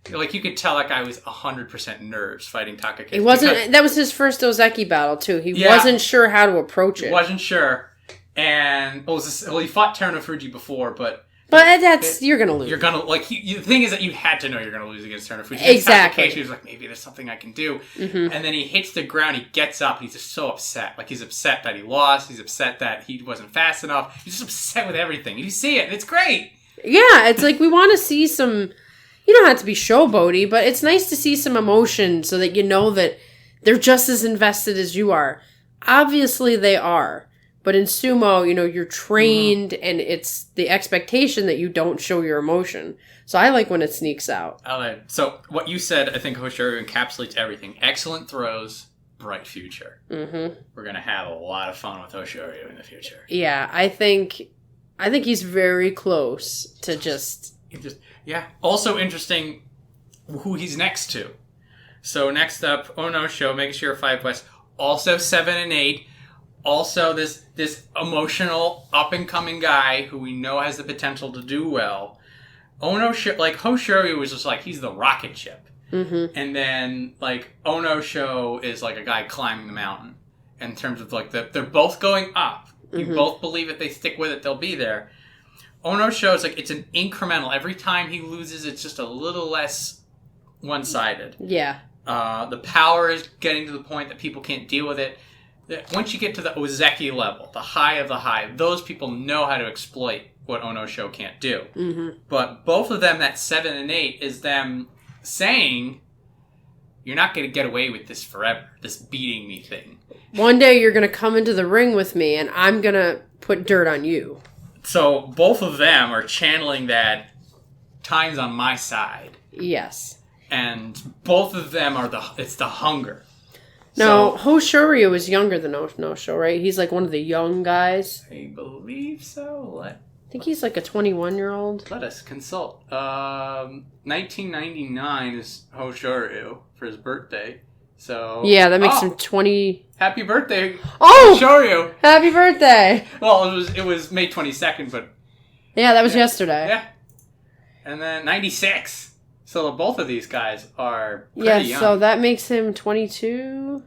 Like, you could tell that guy was 100% nerves fighting Takakeisho. It wasn't. That was his first Ozeki battle too. He wasn't sure how to approach it. He wasn't sure, and he fought Terunofuji before, but you're gonna lose. You're gonna the thing is that you had to know you're gonna lose against Terunofuji. Exactly. Takakeisho was like, maybe there's something I can do, and then he hits the ground. He gets up. He's just so upset. Like, he's upset that he lost. He's upset that he wasn't fast enough. He's just upset with everything. And you see it, and it's great. Yeah, it's like we want to see some. You don't have to be showboaty, but it's nice to see some emotion so that you know that they're just as invested as you are. Obviously, they are. But in sumo, you're trained, and it's the expectation that you don't show your emotion. So I like when it sneaks out. So what you said, I think Hoshoryu encapsulates everything. Excellent throws, bright future. Mm-hmm. We're going to have a lot of fun with Hoshoryu in the future. Yeah, I think he's very close to just... Yeah. Also interesting who he's next to. So next up, Onosho, making sure 5 West. Also 7 and 8. Also this emotional up-and-coming guy who we know has the potential to do well. Onosho, like, Hoshoryu was just like, he's the rocket ship. Mm-hmm. And then, like, Onosho is like a guy climbing the mountain. In terms of, like, they're both going up. You both believe if they stick with it, they'll be there. Onosho is like, it's an incremental. Every time he loses, it's just a little less one-sided. Yeah. The power is getting to the point that people can't deal with it. Once you get to the Ozeki level, the high of the high, those people know how to exploit what Onosho can't do. Mm-hmm. But both of them, that 7 and 8, is them saying, you're not going to get away with this forever, this beating me thing. One day you're going to come into the ring with me, and I'm going to put dirt on you. So both of them are channeling that time's on my side. Yes. And both of them it's the hunger. No, Hoshoryu is younger than Onosho, right? He's like one of the young guys. I believe so. I think he's like a 21-year-old. Let us consult. 1999 is Hoshoryu for his birthday. So yeah, that makes him 20. Happy birthday! Oh, Hoshoryu! Happy birthday! Well, it was May 22nd, but yeah, that was yesterday. Yeah, and then 96. So both of these guys are pretty young. So that makes him 22.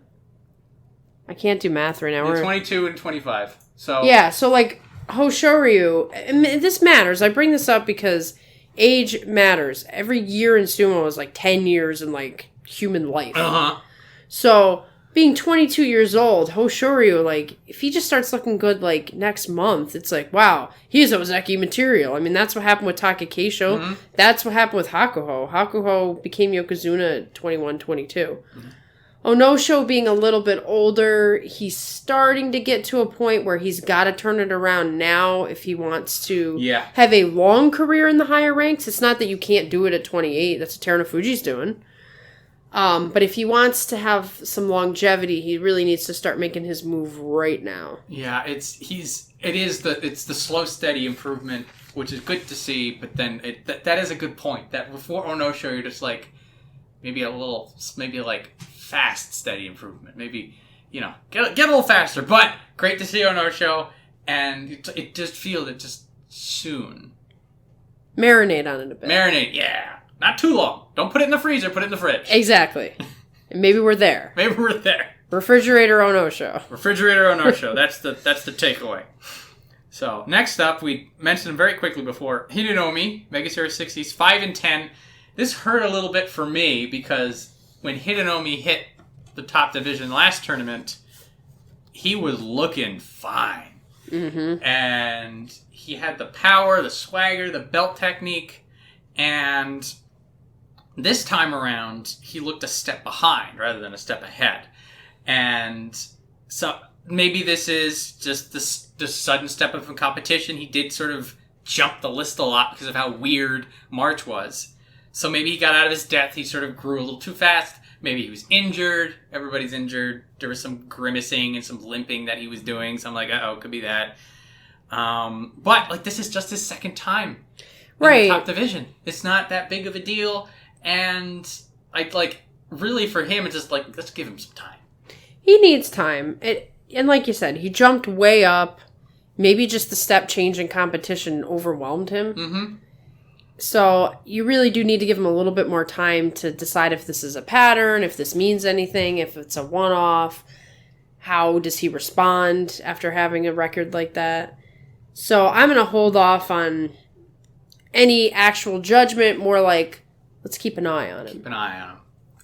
I can't do math right now. We're 22 and 25. So yeah, so like Hoshoryu, and this matters. I bring this up because age matters. Every year in sumo is like 10 years in like human life. Uh-huh. So, being 22 years old, Hoshoryu, like, if he just starts looking good, like, next month, it's like, wow, he's Ozeki material. I mean, that's what happened with Takakeisho. Mm-hmm. That's what happened with Hakuho. Hakuho became Yokozuna at 21, 22. Mm-hmm. Onosho being a little bit older, he's starting to get to a point where he's got to turn it around now if he wants to have a long career in the higher ranks. It's not that you can't do it at 28. That's what Terunofuji's doing. But if he wants to have some longevity, he really needs to start making his move right now. Yeah, it's the slow, steady improvement, which is good to see. But then that is a good point. That before Onosho, you're just like maybe like fast, steady improvement. Maybe get a little faster. But great to see Onosho, and it just feels it just soon. Marinate on it a bit. Marinate, yeah. Not too long. Don't put it in the freezer, put it in the fridge. Exactly. And maybe we're there. Refrigerator Onosho. That's the takeaway. So, next up, we mentioned him very quickly before. Hidenoumi, Mega Series 60s, 5 and 10. This hurt a little bit for me because when Hidenoumi hit the top division last tournament, he was looking fine. Mm-hmm. And he had the power, the swagger, the belt technique, and this time around, he looked a step behind rather than a step ahead. And so maybe this is just the sudden step up in competition. He did sort of jump the list a lot because of how weird March was. So maybe he got out of his depth. He sort of grew a little too fast. Maybe he was injured. Everybody's injured. There was some grimacing and some limping that he was doing. So I'm like, uh-oh, could be that. But this is just his second time in the top division. It's not that big of a deal. And really for him, it's just like, let's give him some time. He needs time. And like you said, he jumped way up. Maybe just the step change in competition overwhelmed him. Mm-hmm. So you really do need to give him a little bit more time to decide if this is a pattern, if this means anything, if it's a one-off. How does he respond after having a record like that? So I'm going to hold off on any actual judgment, more like, let's keep an eye on him. Keep an eye on him.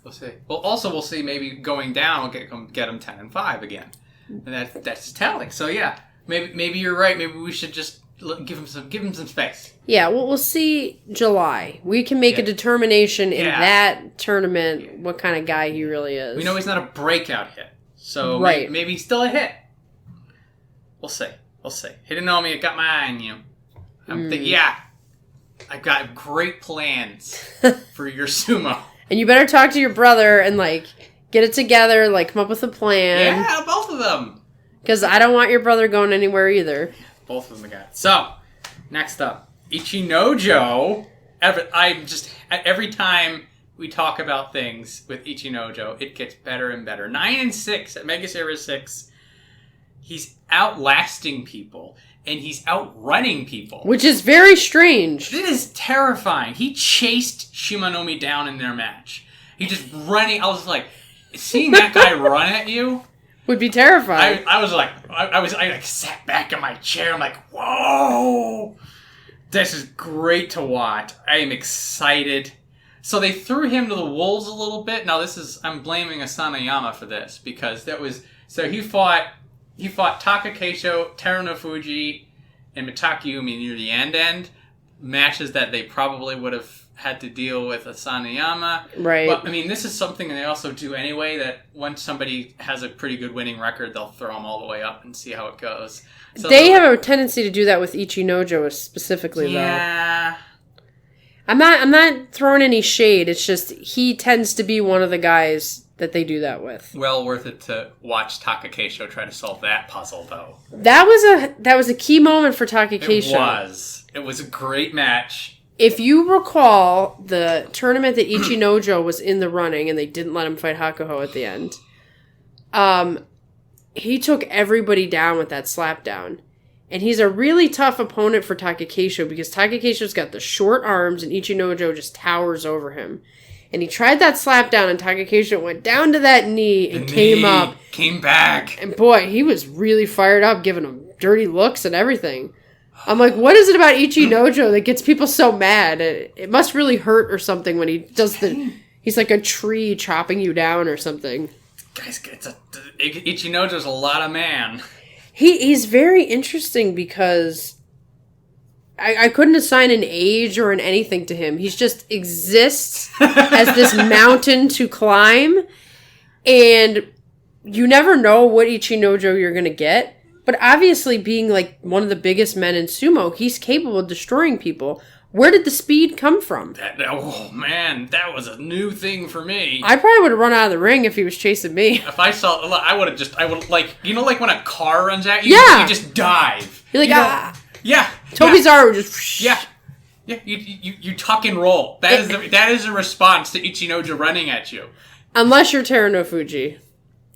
We'll see. Well, also we'll see maybe going down, we'll get him 10 and 5 again. And that's telling. So yeah, maybe you're right. Maybe we should just give him some space. Yeah, well, we'll see July. We can make a determination in that tournament what kind of guy he really is. We know he's not a breakout hit. So maybe he's still a hit. We'll see. Hidenoumi, I got my eye on you. I'm thinking, I've got great plans for your sumo. And you better talk to your brother and, get it together, come up with a plan. Yeah, both of them. Because I don't want your brother going anywhere either. Both of them got it. So, next up, Ichinojo. Every time we talk about things with Ichinojo, it gets better and better. 9 and 6 at Mega Series 6. He's outlasting people. And he's outrunning people. Which is very strange. It is terrifying. He chased Shimanoumi down in their match. He just running. I was like, seeing that guy run at you would be terrifying. I sat back in my chair. I'm like, whoa. This is great to watch. I am excited. So they threw him to the wolves a little bit. Now I'm blaming Asanoyama for this because he fought Takakeisho, Terunofuji, and Mitakeumi near the end. Matches that they probably would have had to deal with Asanoyama. Right. But, this is something they also do anyway, that once somebody has a pretty good winning record, they'll throw them all the way up and see how it goes. So they have a tendency to do that with Ichinojo specifically, though. Yeah. I'm not throwing any shade. It's just he tends to be one of the guys that they do that with. Well worth it to watch Takakeisho try to solve that puzzle, though. That was a key moment for Takakeisho. It was a great match. If you recall the tournament that Ichinojo was in the running and they didn't let him fight Hakuho at the end, he took everybody down with that slapdown. And he's a really tough opponent for Takakeisho because Takakeisho's got the short arms and Ichinojo just towers over him. And he tried that slap down, and Takakeisho went down to that knee and came up. Came back. And boy, he was really fired up, giving him dirty looks and everything. I'm like, what is it about Ichinojo that gets people so mad? It must really hurt or something when he does he's like a tree chopping you down or something. Guys, Ichinojo's a lot of man. He's very interesting because I couldn't assign an age or an anything to him. He just exists as this mountain to climb. And you never know what Ichinojo you're going to get. But obviously being one of the biggest men in sumo, he's capable of destroying people. Where did the speed come from? Oh, man, that was a new thing for me. I probably would have run out of the ring if he was chasing me. If I saw, I would have, like, you know, like when a car runs at you? Yeah. You just dive. You're like, ah. Yeah. Tobizaru just... Yeah. Yeah, you tuck and roll. That is a response to Ichinojo running at you. Unless you're Terunofuji.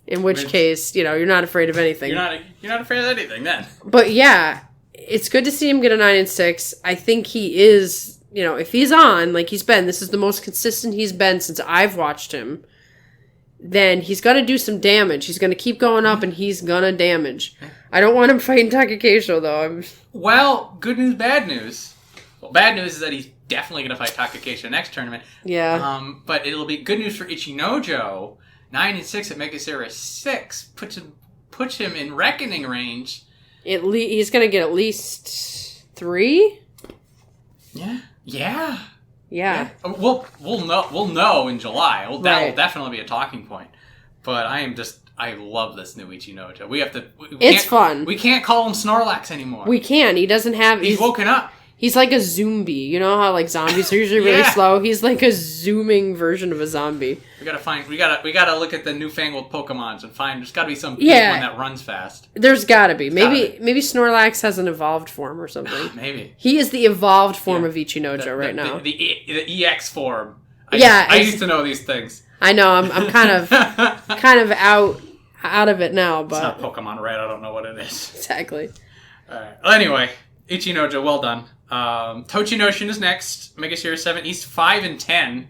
In which case, you're not afraid of anything. You're not afraid of anything then. But yeah, it's good to see him get a 9 and 6. I think he is, if he's on, like he's been, this is the most consistent he's been since I've watched him, then he's going to do some damage. He's going to keep going up and he's going to damage. I don't want him fighting Takakeisho, though. Well, good news, bad news. Well, bad news is that he's definitely going to fight Takakeisho next tournament. Yeah. But it'll be good news for Ichinojo. 9 and 6 at Mega Series 6 puts him in reckoning range. He's going to get at least 3? Yeah. Yeah. We'll know in July. That will definitely be a talking point. But I love this new Ichinojo. It's fun. We can't call him Snorlax anymore. We can. He doesn't have... He's woken up. He's like a zombie. You know how like zombies are usually really slow? He's like a zooming version of a zombie. We gotta look at the newfangled Pokemons and find there's gotta be some one that runs fast. There's gotta be. Maybe Snorlax has an evolved form or something. Maybe. He is the evolved form of Ichinojo right now. The EX form. I used to know these things. I know, I'm kind of out of it now, but it's not Pokemon Red, I don't know what it is. Exactly. Alright. Well, anyway, Ichinojo, well done. Tochinoshin is next. Mega Series 7. He's 5 and 10.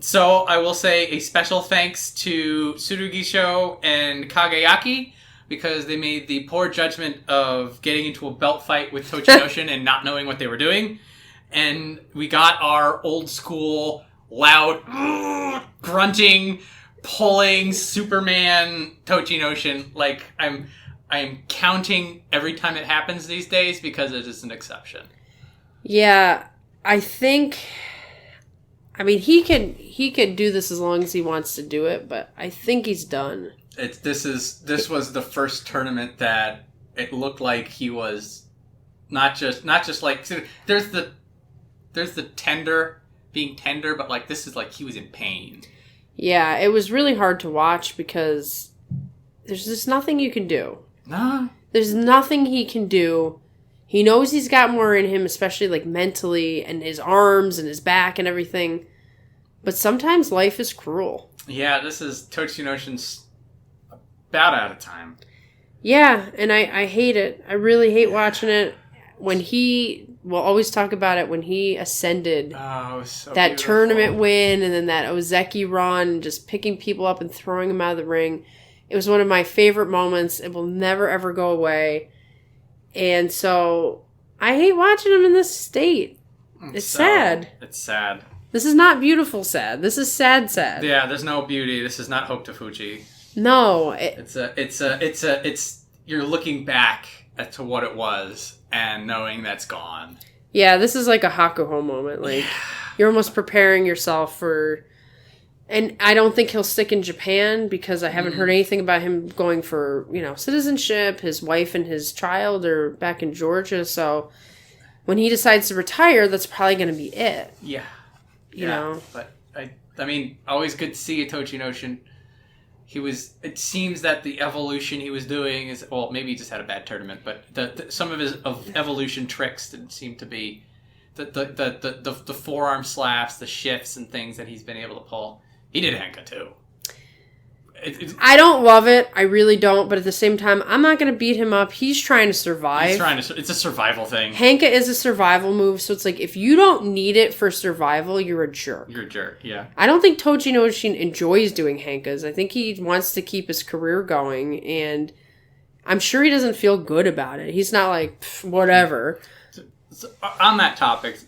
So I will say a special thanks to Tsurugisho and Kagayaki because they made the poor judgment of getting into a belt fight with Tochinoshin and not knowing what they were doing. And we got our old school, loud, grunting, pulling Superman Tochinoshin. Like, I'm counting every time it happens these days because it is an exception. Yeah, I think... I mean, he can do this as long as he wants to do it, but I think he's done. This was the first tournament that it looked like he was not just like... There's the tender, being tender, but like this is like he was in pain. Yeah, it was really hard to watch because there's just nothing you can do. Nah. There's nothing he can do. He knows he's got more in him, especially like mentally and his arms and his back and everything. But sometimes life is cruel. Yeah, this is Tochinoshin's about out of time. Yeah, and I hate it. I really hate watching it. When we'll always talk about it, when he ascended so that beautiful tournament win and then that Ozeki run, just picking people up and throwing them out of the ring. It was one of my favorite moments. It will never, ever go away. And so I hate watching him in this state. It's sad. It's sad. This is not beautiful sad. This is sad sad. Yeah, there's no beauty. This is not Hokutofuji. No. It's you're looking back to what it was and knowing that's gone. Yeah, this is like a Hakuho moment. Like, you're almost preparing yourself for... And I don't think he'll stick in Japan because I haven't heard anything about him going for, citizenship. His wife and his child are back in Georgia. So when he decides to retire, that's probably going to be it. Yeah. You know? But, I mean, always good to see a Tochinoshin. It seems that the evolution he was doing is, well, maybe he just had a bad tournament, but some of his evolution tricks didn't seem to be the forearm slaps, the shifts and things that he's been able to pull. He did Henka too. I don't love it. I really don't. But at the same time, I'm not going to beat him up. He's trying to survive. It's a survival thing. Henka is a survival move. So it's like, if you don't need it for survival, you're a jerk. You're a jerk, yeah. I don't think Tochinoshin enjoys doing Henkas. I think he wants to keep his career going. And I'm sure he doesn't feel good about it. He's not like, whatever. So on that topic...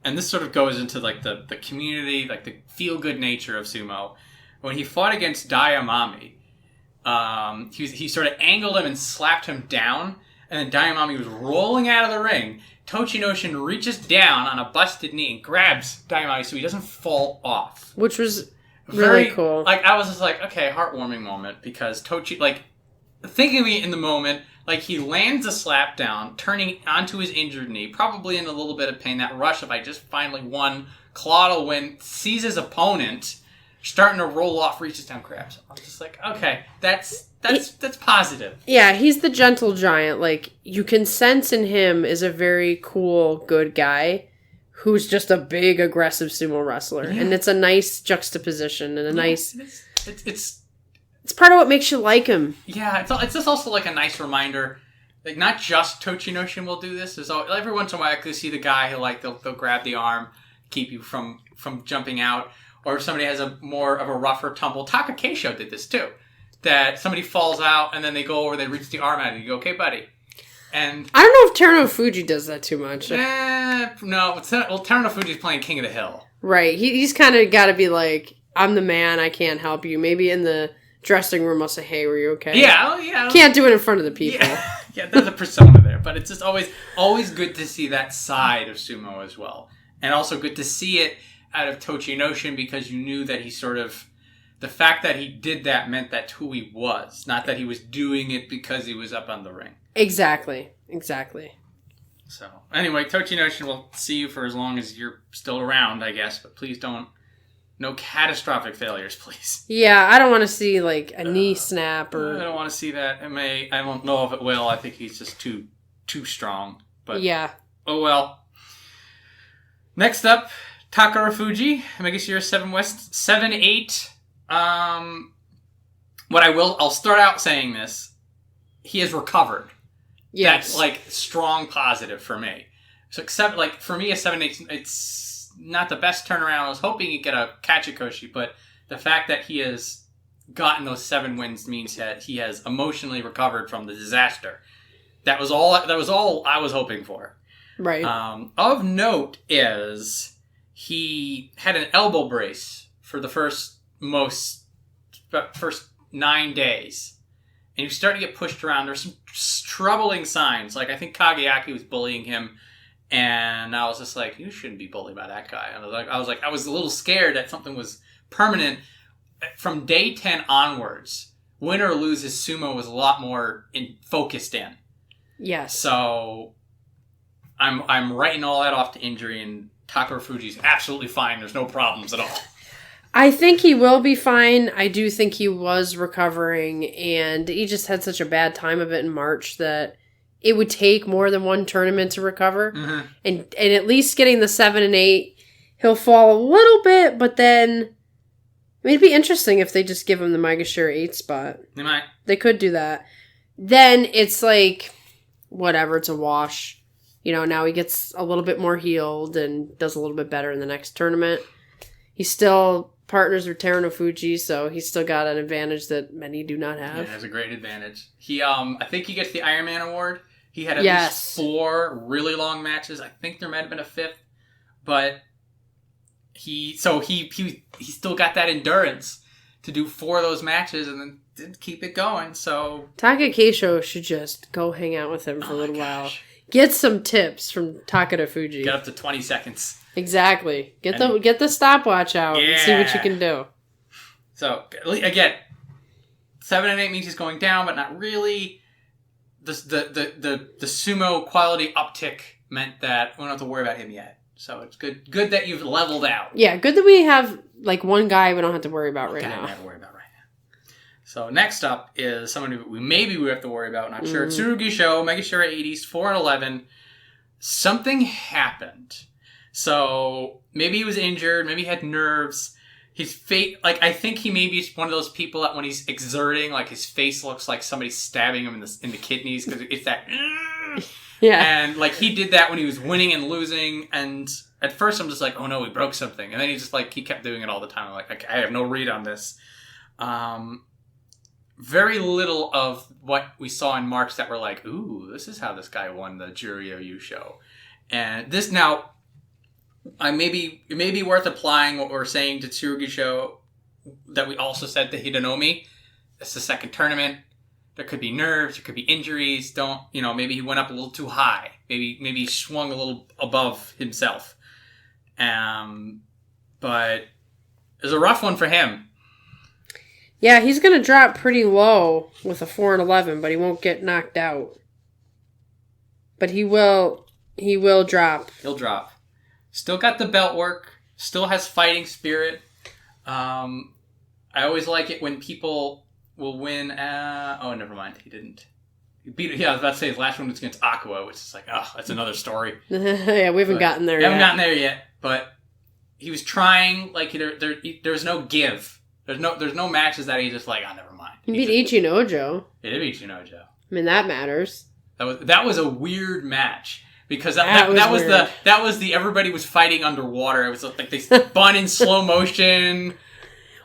and this sort of goes into like the community, like the feel-good nature of sumo. When he fought against Daieisho, he sort of angled him and slapped him down, and then Daieisho was rolling out of the ring. Tochinoshin reaches down on a busted knee and grabs Daieisho so he doesn't fall off. Which was really cool. Like, I was just like, okay, heartwarming moment, because thinking of me in the moment, Like, he lands a slap down, turning onto his injured knee, probably in a little bit of pain. That rush of, I just finally won, claw to win, sees his opponent starting to roll off, reaches down, grabs him. I'm just like, okay, that's positive. Yeah, he's the gentle giant. Like, you can sense in him is a very cool, good guy who's just a big, aggressive sumo wrestler. Yeah. And it's a nice juxtaposition and a nice... It's part of what makes you like him. Yeah, it's just also like a nice reminder. Like, not just Tochinoshin will do this. There's every once in a while I could see the guy who, like, they'll grab the arm, keep you from jumping out. Or if somebody has a more of a rougher tumble. Takakeisho did this too. That somebody falls out and then they go over, they reach the arm out and you go, okay, buddy. And I don't know if Terunofuji does that too much. No. Terunofuji's playing King of the Hill. Right. He's kind of got to be like, I'm the man, I can't help you. Maybe in the dressing room I'll say, hey, were you okay? Yeah. Can't do it in front of the people. Yeah, there's a persona there. But it's just always good to see that side of sumo as well. And also good to see it out of Tochinoshin because you knew that he sort of... The fact that he did that meant that's who he was. Not that he was doing it because he was up on the ring. Exactly. So, anyway, Tochinoshin will see you for as long as you're still around, I guess. But please don't... No catastrophic failures, please. Yeah, I don't want to see, like, a knee snap or... I don't want to see that. I don't know if it will. I think he's just too strong. But yeah. Oh, well. Next up, Takarafuji. Megashira 7 West. 7-8. I'll start out saying this. He has recovered. Yes. That's, like, strong positive for me. So, except, like, for me, a 7-8, it's not the best turnaround. I was hoping he'd get a Kachikoshi, but the fact that he has gotten those 7 wins means that he has emotionally recovered from the disaster. That was all I was hoping for. Right. Of note is he had an elbow brace for the first 9 days. And he was starting to get pushed around. There's some troubling signs. Like, I think Kagayaki was bullying him. And I was just like, you shouldn't be bullied by that guy. I was a little scared that something was permanent. From day 10 onwards, win or lose, his sumo was a lot more focused in. Yes. So I'm writing all that off to injury, and Takarafuji's absolutely fine. There's no problems at all. I think he will be fine. I do think he was recovering, and he just had such a bad time of it in March that it would take more than one tournament to recover. Mm-hmm. And at least getting the 7 and 8, he'll fall a little bit, but then... I mean, it'd be interesting if they just give him the Megashira 8 spot. They might. They could do that. Then it's like, whatever, it's a wash. You know, now he gets a little bit more healed and does a little bit better in the next tournament. He still partners with Terunofuji, so he's still got an advantage that many do not have. Yeah, has a great advantage. He, I think he gets the Iron Man award. He had at least 4 really long matches. I think there might have been a 5th, but he still got that endurance to do 4 of those matches and then did keep it going. So Takakeisho should just go hang out with him for a little while. Get some tips from Takarafuji. Get up to 20 seconds. Exactly. Get the stopwatch out and see what you can do. So again, 7 and 8 means he's going down, but not really. The sumo quality uptick meant that we don't have to worry about him yet. So it's good that you've leveled out. Yeah, good that we have like one guy we don't have to worry about right now. We have to worry about right now. So next up is someone who we have to worry about. Not sure. Tsurugisho, Megashira 80s, 4 and 11. Something happened. So maybe he was injured. Maybe he had nerves. His face, like, I think he maybe is one of those people that when he's exerting, like, his face looks like somebody's stabbing him in the kidneys because it's that. Yeah. And, like, he did that when he was winning and losing. And at first I'm just like, oh no, he broke something. And then he just, like, he kept doing it all the time. I'm like, I have no read on this. Very little of what we saw in March that were like, ooh, this is how this guy won the Juryo show. And this now, it may be worth applying what we're saying to Tsurugisho that we also said to Hidenoumi. It's the second tournament. There could be nerves. There could be injuries. Maybe he went up a little too high. Maybe he swung a little above himself. But it was a rough one for him. Yeah, he's going to drop pretty low with a 4-11, but he won't get knocked out. But he will drop. He'll drop. Still got the belt work. Still has fighting spirit. I always like it when people will win. Oh, never mind. He didn't. He beat. Yeah, I was about to say his last one was against Aqua, which is like, oh, that's another story. Yeah, we haven't gotten there yet. Haven't gotten there yet, but he was trying. Like there's no give. There's no matches that he just like, oh, never mind. He beat Ichinojo. He did beat Ichinojo. I mean, that matters. That was a weird match. Because that was the everybody was fighting underwater. It was like they spun in slow motion.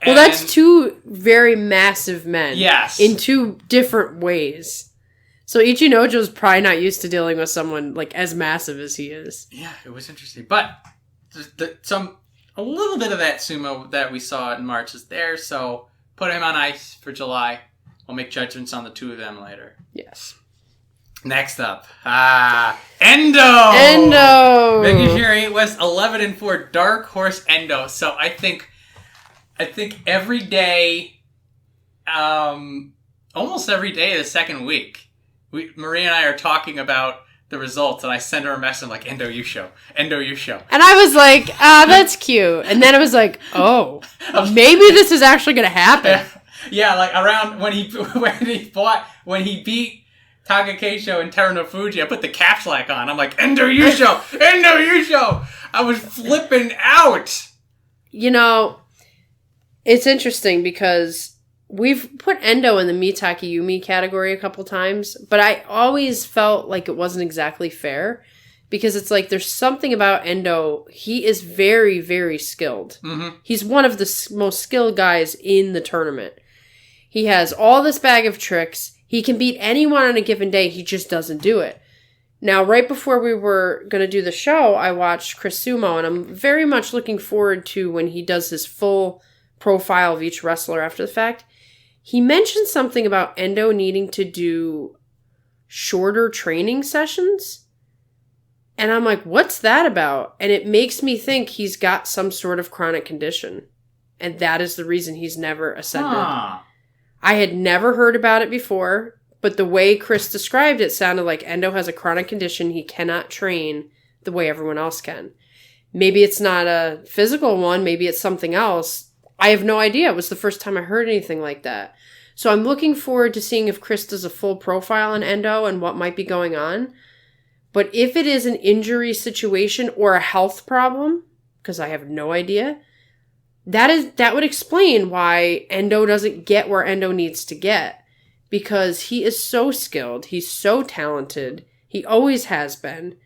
Well, that's two very massive men. Yes. In two different ways. So Ichinojo's probably not used to dealing with someone like as massive as he is. Yeah, it was interesting. But a little bit of that sumo that we saw in March is there. So put him on ice for July. We'll make judgments on the two of them later. Yes. Next up, Endo! Megashiri was 11-4, Dark Horse Endo. So I think every day, almost every day of the second week, Marie and I are talking about the results, and I send her a message I'm like, Endo, you show. Endo, you show. And I was like, that's cute. And then I was like, oh, maybe this is actually going to happen. Yeah, like around when he beat Takakeisho and Terunofuji, I put the caps lock on. I'm like, Endo Yusho! Endo Yusho! I was flipping out! You know, it's interesting because we've put Endo in the Mitakeumi category a couple times, but I always felt like it wasn't exactly fair because it's like there's something about Endo. He is very, very skilled. Mm-hmm. He's one of the most skilled guys in the tournament. He has all this bag of tricks. He can beat anyone on a given day. He just doesn't do it. Now, right before we were going to do the show, I watched Chris Sumo, and I'm very much looking forward to when he does his full profile of each wrestler after the fact. He mentioned something about Endo needing to do shorter training sessions. And I'm like, what's that about? And it makes me think he's got some sort of chronic condition. And that is the reason he's never ascended. Huh. I had never heard about it before, but the way Chris described it sounded like Endo has a chronic condition. He cannot train the way everyone else can. Maybe it's not a physical one. Maybe it's something else. I have no idea. It was the first time I heard anything like that. So I'm looking forward to seeing if Chris does a full profile on Endo and what might be going on. But if it is an injury situation or a health problem, because I have no idea, that would explain why Endo doesn't get where Endo needs to get. Because he is so skilled. He's so talented. He always has been.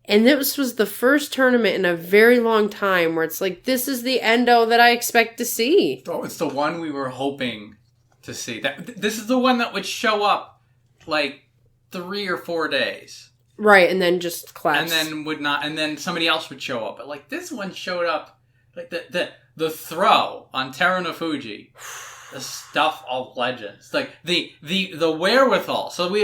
And this was the first tournament in a very long time where it's like, this is the Endo that I expect to see. Oh, it's the one we were hoping to see. This is the one that would show up like 3 or 4 days. Right, and then just collapse. And then would not, and then somebody else would show up. But like this one showed up, like the throw on Terunofuji. The stuff of legends, like the wherewithal. So you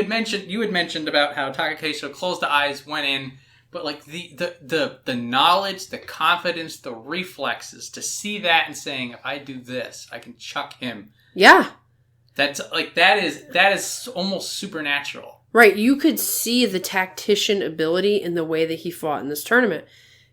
had mentioned about how Takakeisho closed the eyes, went in, but like the knowledge, the confidence, the reflexes to see that and saying, if I do this, I can chuck him. Yeah, that's like that is almost supernatural. Right, you could see the tactician ability in the way that he fought in this tournament.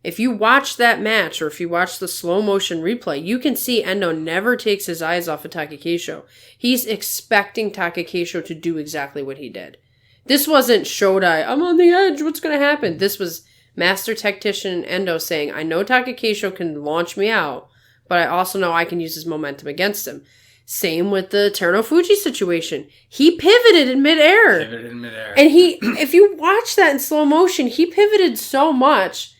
If you watch that match, or if you watch the slow motion replay, you can see Endo never takes his eyes off of Takakeisho. He's expecting Takakeisho to do exactly what he did. This wasn't Shodai, I'm on the edge, what's going to happen? This was Master Tactician Endo saying, I know Takakeisho can launch me out, but I also know I can use his momentum against him. Same with the Terunofuji situation. He pivoted in midair. And if you watch that in slow motion, he pivoted so much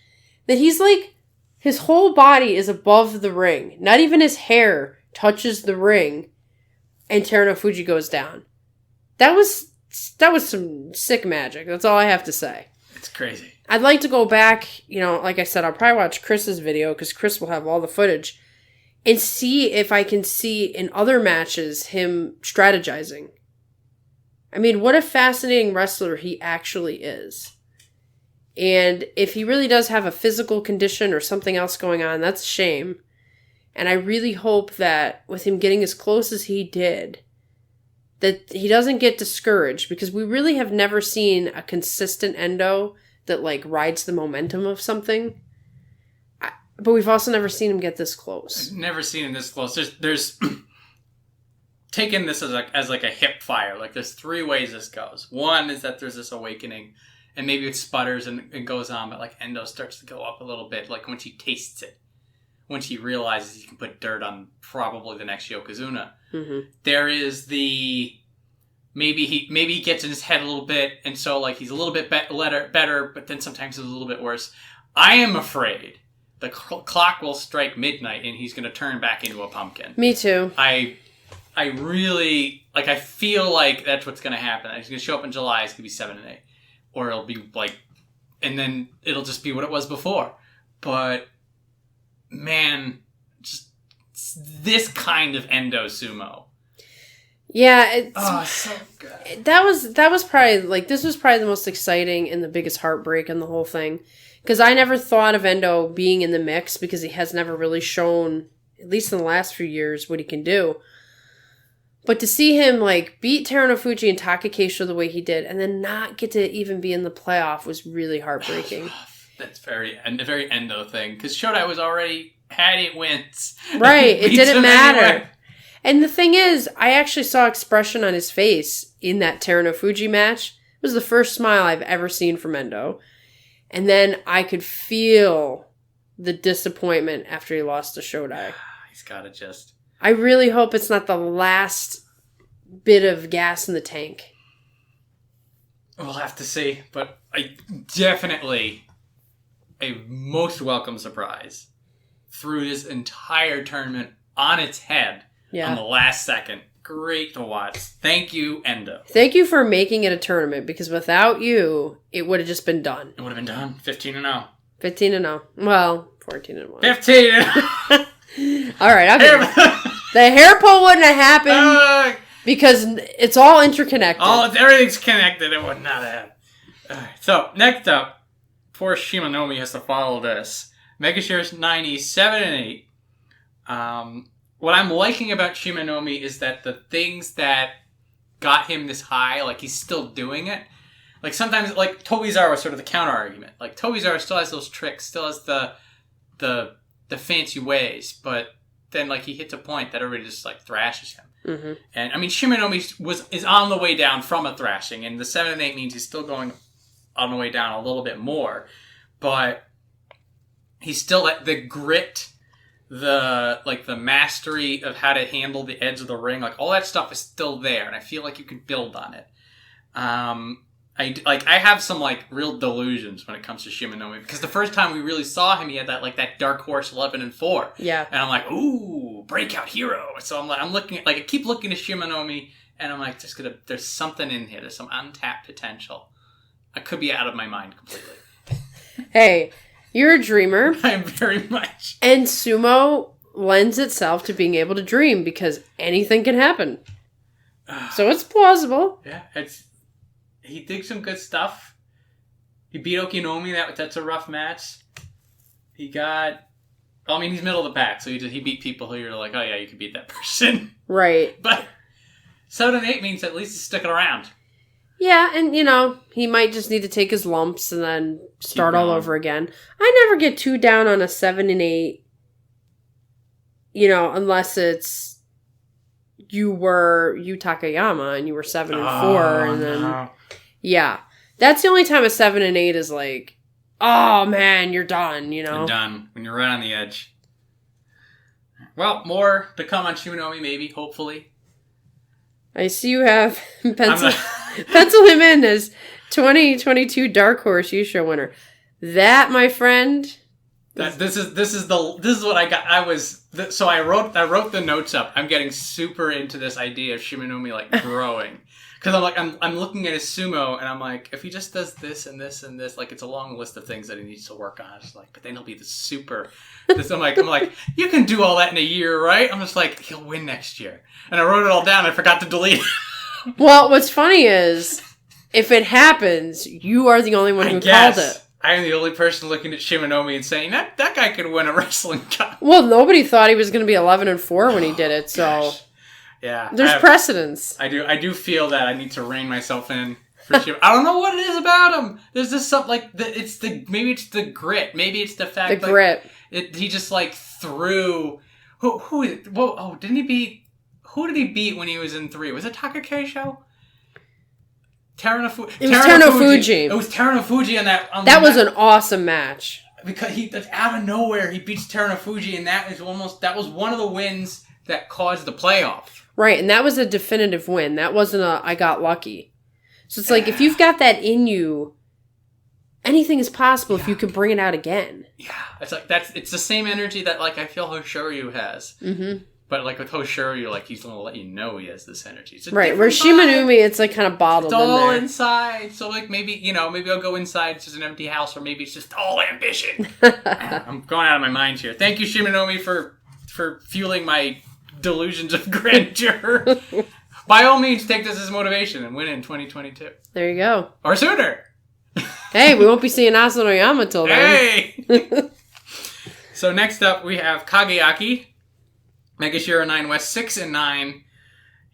that he's like, his whole body is above the ring. Not even his hair touches the ring. And Terunofuji goes down. That was some sick magic. That's all I have to say. It's crazy. I'd like to go back, like I said, I'll probably watch Chris's video because Chris will have all the footage and see if I can see in other matches him strategizing. I mean, what a fascinating wrestler he actually is. And if he really does have a physical condition or something else going on, that's a shame. And I really hope that with him getting as close as he did, that he doesn't get discouraged, because we really have never seen a consistent Endo that, like, rides the momentum of something. But we've also never seen him get this close. I've never seen him this close. There's taking this as like a hip fire. Like, there's 3 ways this goes. One is that there's this awakening, and maybe it sputters and it goes on, but, like, Endo starts to go up a little bit, like, when she tastes it. When she realizes he can put dirt on probably the next Yokozuna. Mm-hmm. There is the... Maybe he gets in his head a little bit, and so, like, he's a little bit better, but then sometimes he's a little bit worse. I am afraid the clock will strike midnight, and he's going to turn back into a pumpkin. Me too. I really... Like, I feel like that's what's going to happen. He's going to show up in July, it's going to be 7 and 8. Or it'll be, like... And then it'll just be what it was before. But... Man, just this kind of Endo sumo. Yeah, it's so good. That was probably, like, this was probably the most exciting and the biggest heartbreak in the whole thing. Because I never thought of Endo being in the mix, because he has never really shown, at least in the last few years, what he can do. But to see him, like, beat Terunofuji and Takakeisho the way he did, and then not get to even be in the playoff, was really heartbreaking. That's a very Endo thing, because Shodai was already had 8 wins. Right, it didn't matter. Anyway. And the thing is, I actually saw expression on his face in that Terunofuji match. It was the first smile I've ever seen from Endo. And then I could feel the disappointment after he lost to Shodai. He's gotta just... I really hope it's not the last bit of gas in the tank. We'll have to see, but I definitely... a most welcome surprise through this entire tournament on its head on the last second. Great to watch. Thank you, Endo. Thank you for making it a tournament, because without you, it would have just been done. It would have been done. 15-0. 15-0. Well, 14-1. 15-0. All right, the hair pull wouldn't have happened because it's all interconnected. Everything's connected. It would not have. All right, so, next up, poor Shimanoumi has to follow this. Megashares 90, 7 and 8. What I'm liking about Shimanoumi is that the things that got him this high, like, he's still doing it. Like, sometimes, like, Tobizaru was sort of the counter-argument. Like, Tobizaru still has those tricks, still has the fancy ways, but then, like, he hits a point that everybody just, like, thrashes him. Mm-hmm. And, I mean, Shimanoumi is on the way down from a thrashing, and the 7 and 8 means he's still going on the way down a little bit more, but he's still at the grit, the mastery of how to handle the edge of the ring, like, all that stuff is still there, and I feel like you can build on it. I have some, like, real delusions when it comes to Shimanoumi, because the first time we really saw him, he had that dark horse 11-4. Yeah. And I'm like, ooh, breakout hero. So I'm looking at, like, I keep looking at Shimanoumi, and I'm like, there's something in here. There's some untapped potential. I could be out of my mind completely. Hey, you're a dreamer. I am very much. And sumo lends itself to being able to dream, because anything can happen. So it's plausible. Yeah, he did some good stuff. He beat Okinomi. That's a rough match. He's middle of the pack, so he beat people who you're like, oh yeah, you could beat that person. Right. But 7 and 8 means at least he's sticking around. Yeah, and, he might just need to take his lumps and then start all over again. I never get too down on a 7 and 8, unless it's you Takayama and you were 7 and 4, and then... No. Yeah. That's the only time a 7 and 8 is like, oh man, you're done, You're done. When you're right on the edge. Well, more to come on Shimanoumi, maybe, hopefully. I see you have pencil him in as 2022 Dark Horse Yusho winner. That, my friend. This is what I got. I wrote the notes up. I'm getting super into this idea of Shimanoumi, like, growing. Because I'm looking at his sumo, and I'm like, if he just does this and this and this, like, it's a long list of things that he needs to work on. It's like, but then he'll be I'm like, you can do all that in a year, right? I'm just like, he'll win next year. And I wrote it all down. I forgot to delete it. Well, what's funny is, if it happens, you are the only one who called it. I am the only person looking at Shimanoumi and saying, that guy could win a wrestling cup. Well, nobody thought he was going to be 11-4 when he did it, so... Gosh. Yeah. There's precedence. I do feel that I need to rein myself in for Shimanoumi. I don't know what it is about him. There's just something like... maybe it's the grit. Maybe it's the fact the grit. He just like threw... didn't he beat... Who did he beat when he was in 3? Was it Takakeisho? Terunofuji. It was Terunofuji. It was Terunofuji on that. That was an awesome match. Because out of nowhere he beats Terunofuji, and that was one of the wins that caused the playoff. Right, and that was a definitive win. That wasn't I got lucky. So it's like if you've got that in you, anything is possible if you could bring it out again. Yeah, it's the same energy that like I feel Hoshoryu has. Mm-hmm. But like with Hoshoryu, like he's gonna let you know he has this energy. It's right, where Shimanoumi, it's like kind of bottled in there. It's all inside. So like maybe I'll go inside, it's just an empty house, or maybe it's just all ambition. I'm going out of my mind here. Thank you, Shimanoumi, for fueling my delusions of grandeur. By all means, take this as motivation and win it in 2022. There you go. Or sooner. Hey, we won't be seeing Asanoyama till then. Hey! So next up, we have Kagayaki. Megashira 9 West 6 and 9.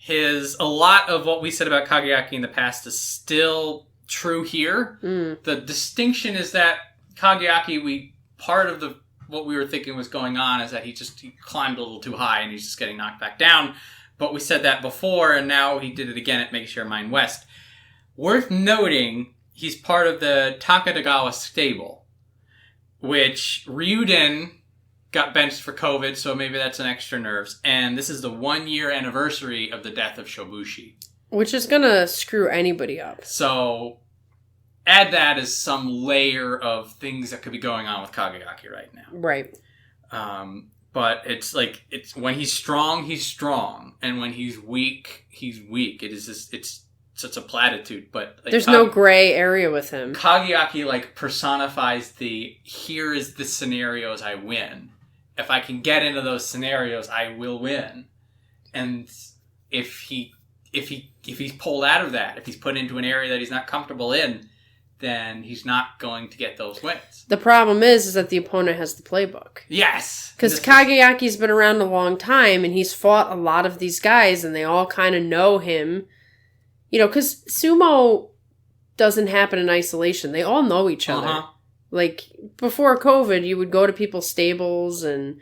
A lot of what we said about Kagayaki in the past is still true here. The distinction is that Kagayaki, part of what we were thinking was going on is that he climbed a little too high and he's just getting knocked back down. But we said that before, and now he did it again at Megashira 9 West. Worth noting, he's part of the Takadagawa stable, which Ryuden got benched for COVID, so maybe that's an extra nerves. And this is the 1-year anniversary of the death of Shobushi. Which is going to screw anybody up. So add that as some layer of things that could be going on with Kagayaki right now. Right. But it's when he's strong, he's strong. And when he's weak, he's weak. It's such a platitude, but there's no gray area with him. Kagayaki personifies here is the scenarios I win. If I can get into those scenarios, I will win. And if he's pulled out of that, if he's put into an area that he's not comfortable in, then he's not going to get those wins. The problem is that the opponent has the playbook. Yes! Because Kagayaki's been around a long time, and he's fought a lot of these guys, and they all kind of know him. Because sumo doesn't happen in isolation. They all know each other. Uh-huh. Before COVID, you would go to people's stables and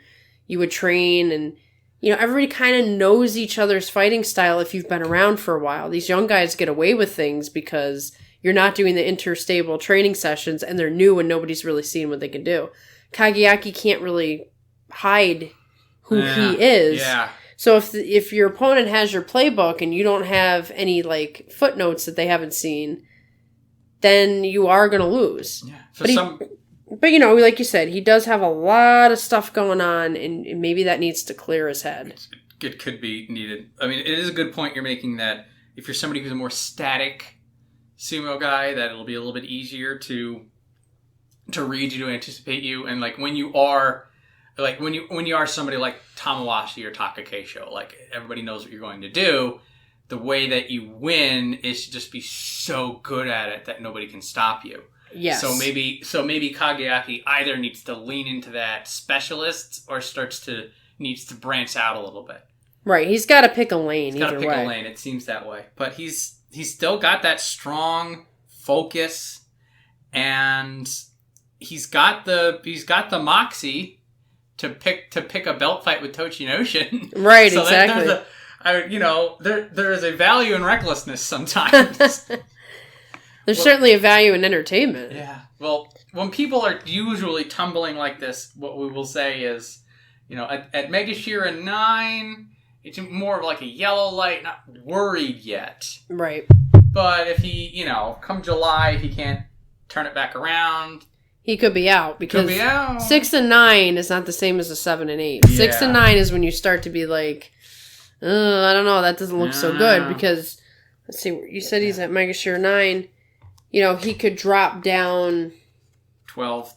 you would train and, everybody kind of knows each other's fighting style if you've been around for a while. These young guys get away with things because you're not doing the inter-stable training sessions and they're new and nobody's really seeing what they can do. Kagayaki can't really hide who he is. Yeah. So if your opponent has your playbook and you don't have any footnotes that they haven't seen, then you are going to lose. Yeah. But like you said, he does have a lot of stuff going on, and maybe that needs to clear his head. It could be needed. I mean, it is a good point you're making that if you're somebody who's a more static sumo guy, that it'll be a little bit easier to read you, to anticipate you, and when you are somebody like Tamawashi or Takakeisho, everybody knows what you're going to do. The way that you win is to just be so good at it that nobody can stop you. Yes. So maybe Kagayaki either needs to lean into that specialist or needs to branch out a little bit. Right. He's got to pick a lane. He's got to pick a lane. It seems that way. But he's still got that strong focus, and he's got the moxie to pick a belt fight with Tochinoshin. Right. So exactly. There is a value in recklessness sometimes. There's certainly a value in entertainment. Yeah. Well, when people are usually tumbling like this, what we will say is, at Megashira 9, it's more of a yellow light, not worried yet. Right. But if he, come July, if he can't turn it back around, he could be out. Because 6 and 9 is not the same as a 7 and 8. Yeah. 6 and 9 is when you start to be I don't know, that doesn't look so good because, let's see, you said he's at Megashira 9. He could drop down 12.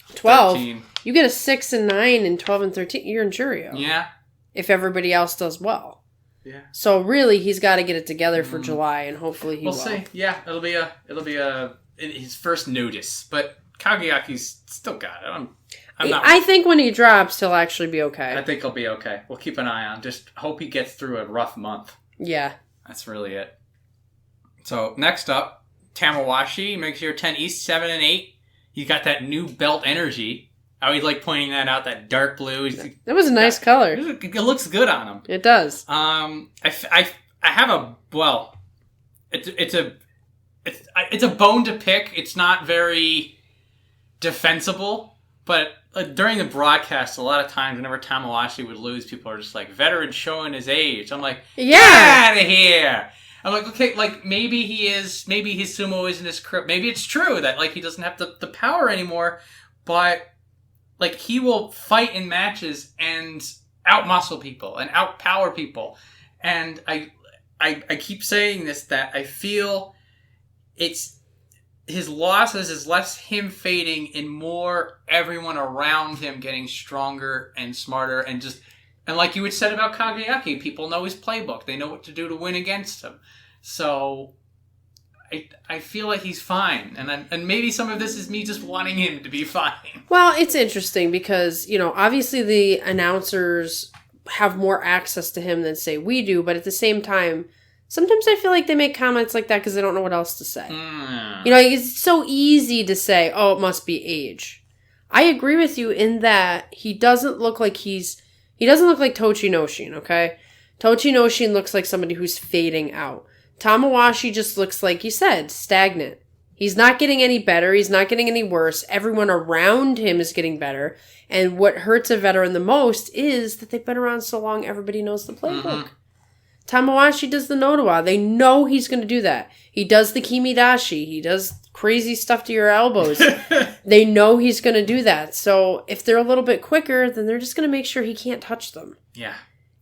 13. You get a 6 and 9 and 12 and 13, you're in Juryo. Yeah. If everybody else does well. Yeah. So really, he's got to get it together for July, and hopefully he will. We'll see. Yeah, it'll be his first notice. But Kagayaki's still got it. I'm not. I think when he drops, he'll actually be okay. I think he'll be okay. We'll keep an eye on. Just hope he gets through a rough month. Yeah. That's really it. So, next up, Tamawashi makes your 10 East, 7 and 8. He's got that new belt energy. I always like pointing that out, that dark blue. That was a nice color. It looks good on him. It does. I have a, well, it's a bone to pick. It's not very defensible, but during the broadcast, a lot of times whenever Tamawashi would lose, people are just like, veteran showing his age. I'm like, yeah, get out of here. I'm like, okay, like maybe his sumo isn't as correct. Maybe it's true that like he doesn't have the power anymore, but like he will fight in matches and outmuscle people and outpower people. And I keep saying this, that I feel it's his losses is less him fading and more everyone around him getting stronger and smarter and like you had said about Kagayaki, people know his playbook. They know what to do to win against him. So I feel like he's fine. And maybe some of this is me just wanting him to be fine. Well, it's interesting because, obviously the announcers have more access to him than, say, we do. But at the same time, sometimes I feel like they make comments like that because they don't know what else to say. It's so easy to say, oh, it must be age. I agree with you in that he doesn't look like Tochinoshin, okay? Tochinoshin looks like somebody who's fading out. Tamawashi just looks like you said, stagnant. He's not getting any better. He's not getting any worse. Everyone around him is getting better. And what hurts a veteran the most is that they've been around so long, everybody knows the playbook. Mm-hmm. Tamawashi does the Nodowa. They know he's going to do that. He does the Kimidashi. He does crazy stuff to your elbows. They know he's going to do that. So if they're a little bit quicker, then they're just going to make sure he can't touch them. Yeah.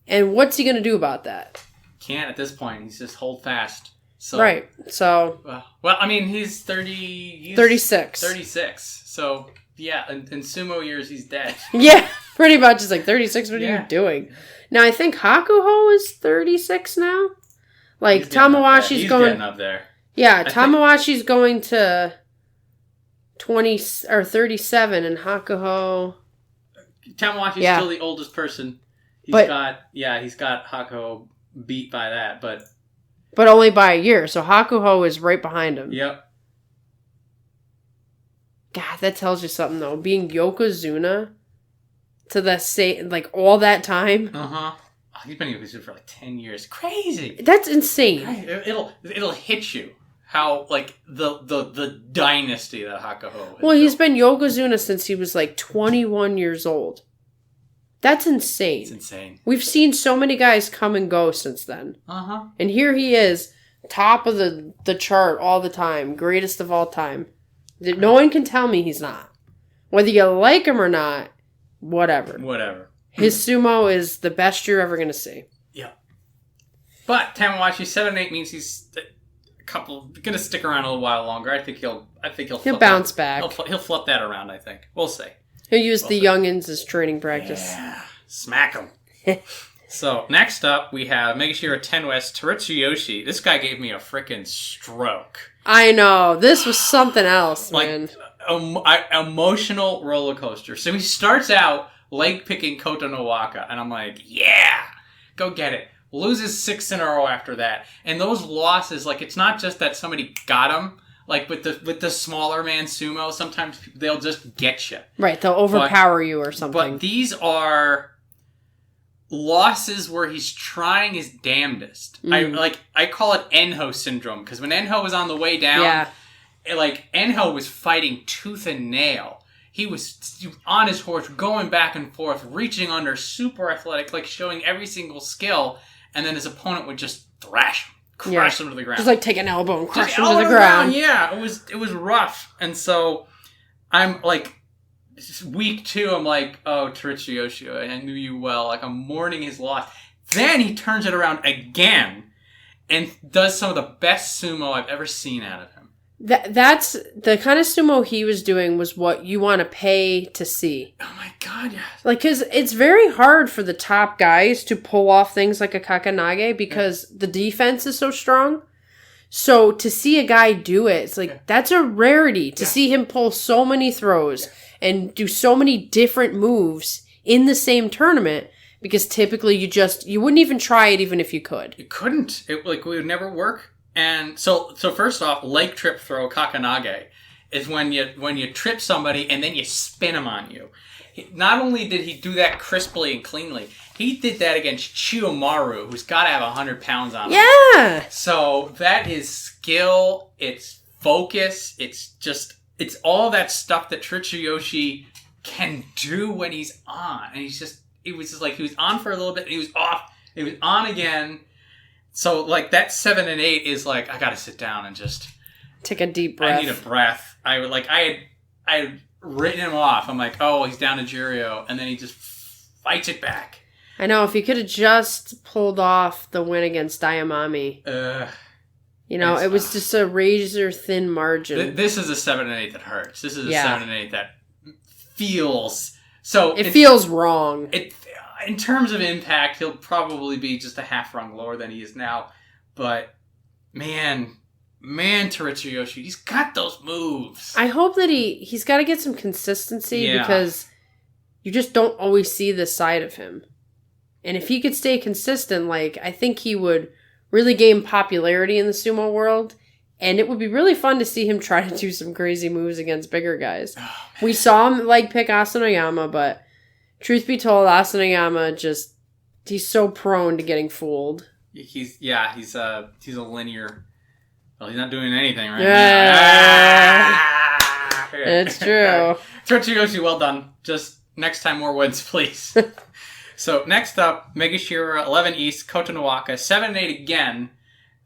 And what's he going to do about that? Can't at this point. He's just hold fast. So, right. So. Well, I mean, he's 30. 36. 36. So, yeah, in sumo years, he's dead. Yeah, pretty much. It's like 36. What are you doing? Now, I think Hakuho is 36 now. Like, Tamawashi's going. He's getting up there. Yeah, Tamawashi's going to 20 or 37, and Hakuho. Tamawashi's still the oldest person. He's got Hakuho beat by that, but only by a year. So Hakuho is right behind him. Yep. God, that tells you something though. Being Yokozuna to the same, like all that time. Oh, he's been Yokozuna for like 10 years. Crazy. That's insane. It'll hit you how like the dynasty that Hakuho. Well, he's been Yokozuna since he was like 21 years old. That's insane. It's insane. We've seen so many guys come and go since then. And here he is, top of the chart all the time, greatest of all time. No one can tell me he's not. Whether you like him or not, whatever. His sumo is the best you're ever going to see. Yeah. But Tamawashi 7-8 means he's going to stick around a little while longer. I think he'll bounce back. He'll flip that around, I think. We'll see. He'll use the youngins as training practice. Yeah. Smack him. So, next up, we have Megashira 10 West, Terutsuyoshi. This guy gave me a freaking stroke. I know. This was something else, man. Emotional roller coaster. So he starts out leg picking Kotonowaka, and I'm like, yeah, go get it. Loses 6 in a row after that. And those losses, like, it's not just that somebody got him. Like, with the smaller man sumo, sometimes they'll just get you. Right, they'll overpower you or something. But these are losses where he's trying his damnedest. I call it Enho syndrome, because when Enho was on the way down, Enho was fighting tooth and nail. He was on his horse, going back and forth, reaching under, super athletic, like showing every single skill, and then his opponent would just thrash him. Crash him to the ground. Just like take an elbow and crush him to the ground. Yeah, it was rough. And so I'm like, week 2, I'm like, oh, Terutsuyoshi, I knew you well. Like, I'm mourning his loss. Then he turns it around again and does some of the best sumo I've ever seen out of him. That's the kind of sumo he was doing was what you want to pay to see. Oh my god, yes. Like, because it's very hard for the top guys to pull off things like a Kakanage because the defense is so strong. So to see a guy do it, it's like, that's a rarity. To see him pull so many throws and do so many different moves in the same tournament, because typically you wouldn't even try it even if you could. You couldn't. It would never work. And so first off, leg trip throw, kakanage, is when you trip somebody and then you spin them on you. Not only did he do that crisply and cleanly, he did that against Chiyomaru, who's got to have 100 pounds on him. Yeah! So that is skill, it's focus, it's all that stuff that Terutsuyoshi can do when he's on. And it was just like he was on for a little bit, and he was off, and he was on again. So like that 7 and 8 is like, I got to sit down and just take a deep breath. I need a breath. I had written him off. I'm like, oh, he's down to Juryo, and then he just fights it back. I know, if he could have just pulled off the win against Daimami. It was just a razor-thin margin. This is a 7 and 8 that hurts. This is a 7 and 8 that feels... So it feels wrong. In terms of impact, he'll probably be just a half rung lower than he is now. But, man, Terutsuyoshi, he's got those moves. I hope that he's got to get some consistency, because you just don't always see this side of him. And if he could stay consistent, I think he would really gain popularity in the sumo world. And it would be really fun to see him try to do some crazy moves against bigger guys. Oh, we saw him pick Asanoyama, but truth be told, Asanoyama he's so prone to getting fooled. He's a linear. Well, he's not doing anything right now. It's true. Terutsuyoshi, well done. Just next time more wins, please. So next up, Megashira 11 East, Kotonowaka 7 and 8 again.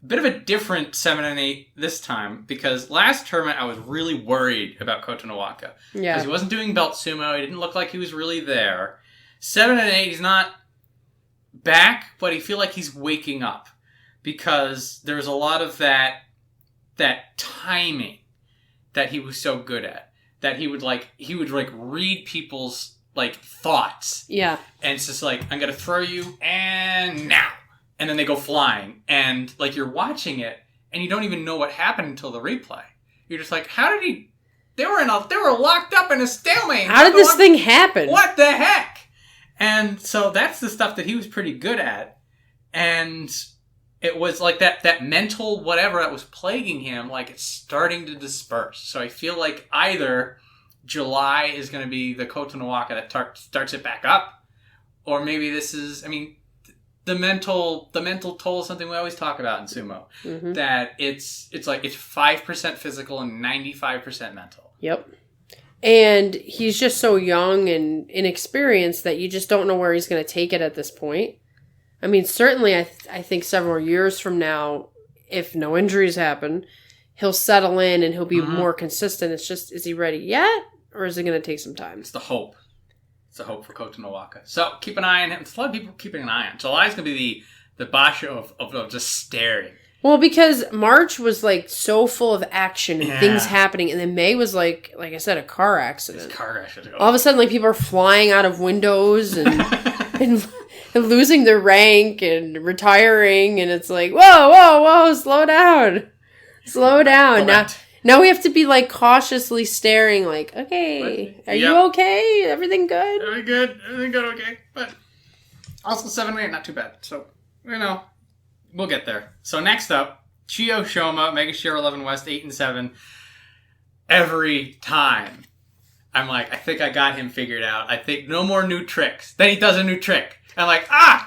A bit of a different 7 and 8 this time, because last tournament I was really worried about Kotonowaka. Yeah. Because he wasn't doing belt sumo. He didn't look like he was really there. 7 and 8, he's not back, but I feel like he's waking up, because there's a lot of that timing that he was so good at. That he would read people's thoughts. Yeah. And it's just like, I'm going to throw you, and now. And then they go flying. And, you're watching it, and you don't even know what happened until the replay. You're just like, how did he... They were locked up in a stalemate. How did this thing happen? What the heck? And so that's the stuff that he was pretty good at. And it was that mental whatever that was plaguing him, it's starting to disperse. So I feel like either July is going to be the Kotonowaka that starts it back up, or maybe this is, the mental toll is something we always talk about in sumo. Mm-hmm. That it's 5% physical and 95% mental. Yep. And he's just so young and inexperienced that you just don't know where he's going to take it at this point. Certainly I think several years from now, if no injuries happen, he'll settle in and he'll be more consistent. It's just, is he ready yet? Or is it going to take some time? It's the hope. It's a hope for Kotonowaka. So keep an eye on him. There's a lot of people keeping an eye on. July's going to be the basho of just staring. Well, because March was so full of action and things happening, and then May was like I said, a car accident. It's a car accident. All of a sudden, people are flying out of windows and and losing their rank and retiring, and it's like, whoa, slow down. Now we have to be cautiously staring, okay, are you okay? Everything good? Everything good, okay. But also 7 and 8, not too bad. So, we'll get there. So next up, Chiyo Shoma, Megashira 11 West, 8 and 7. Every time, I'm I think I got him figured out. I think no more new tricks. Then he does a new trick. I'm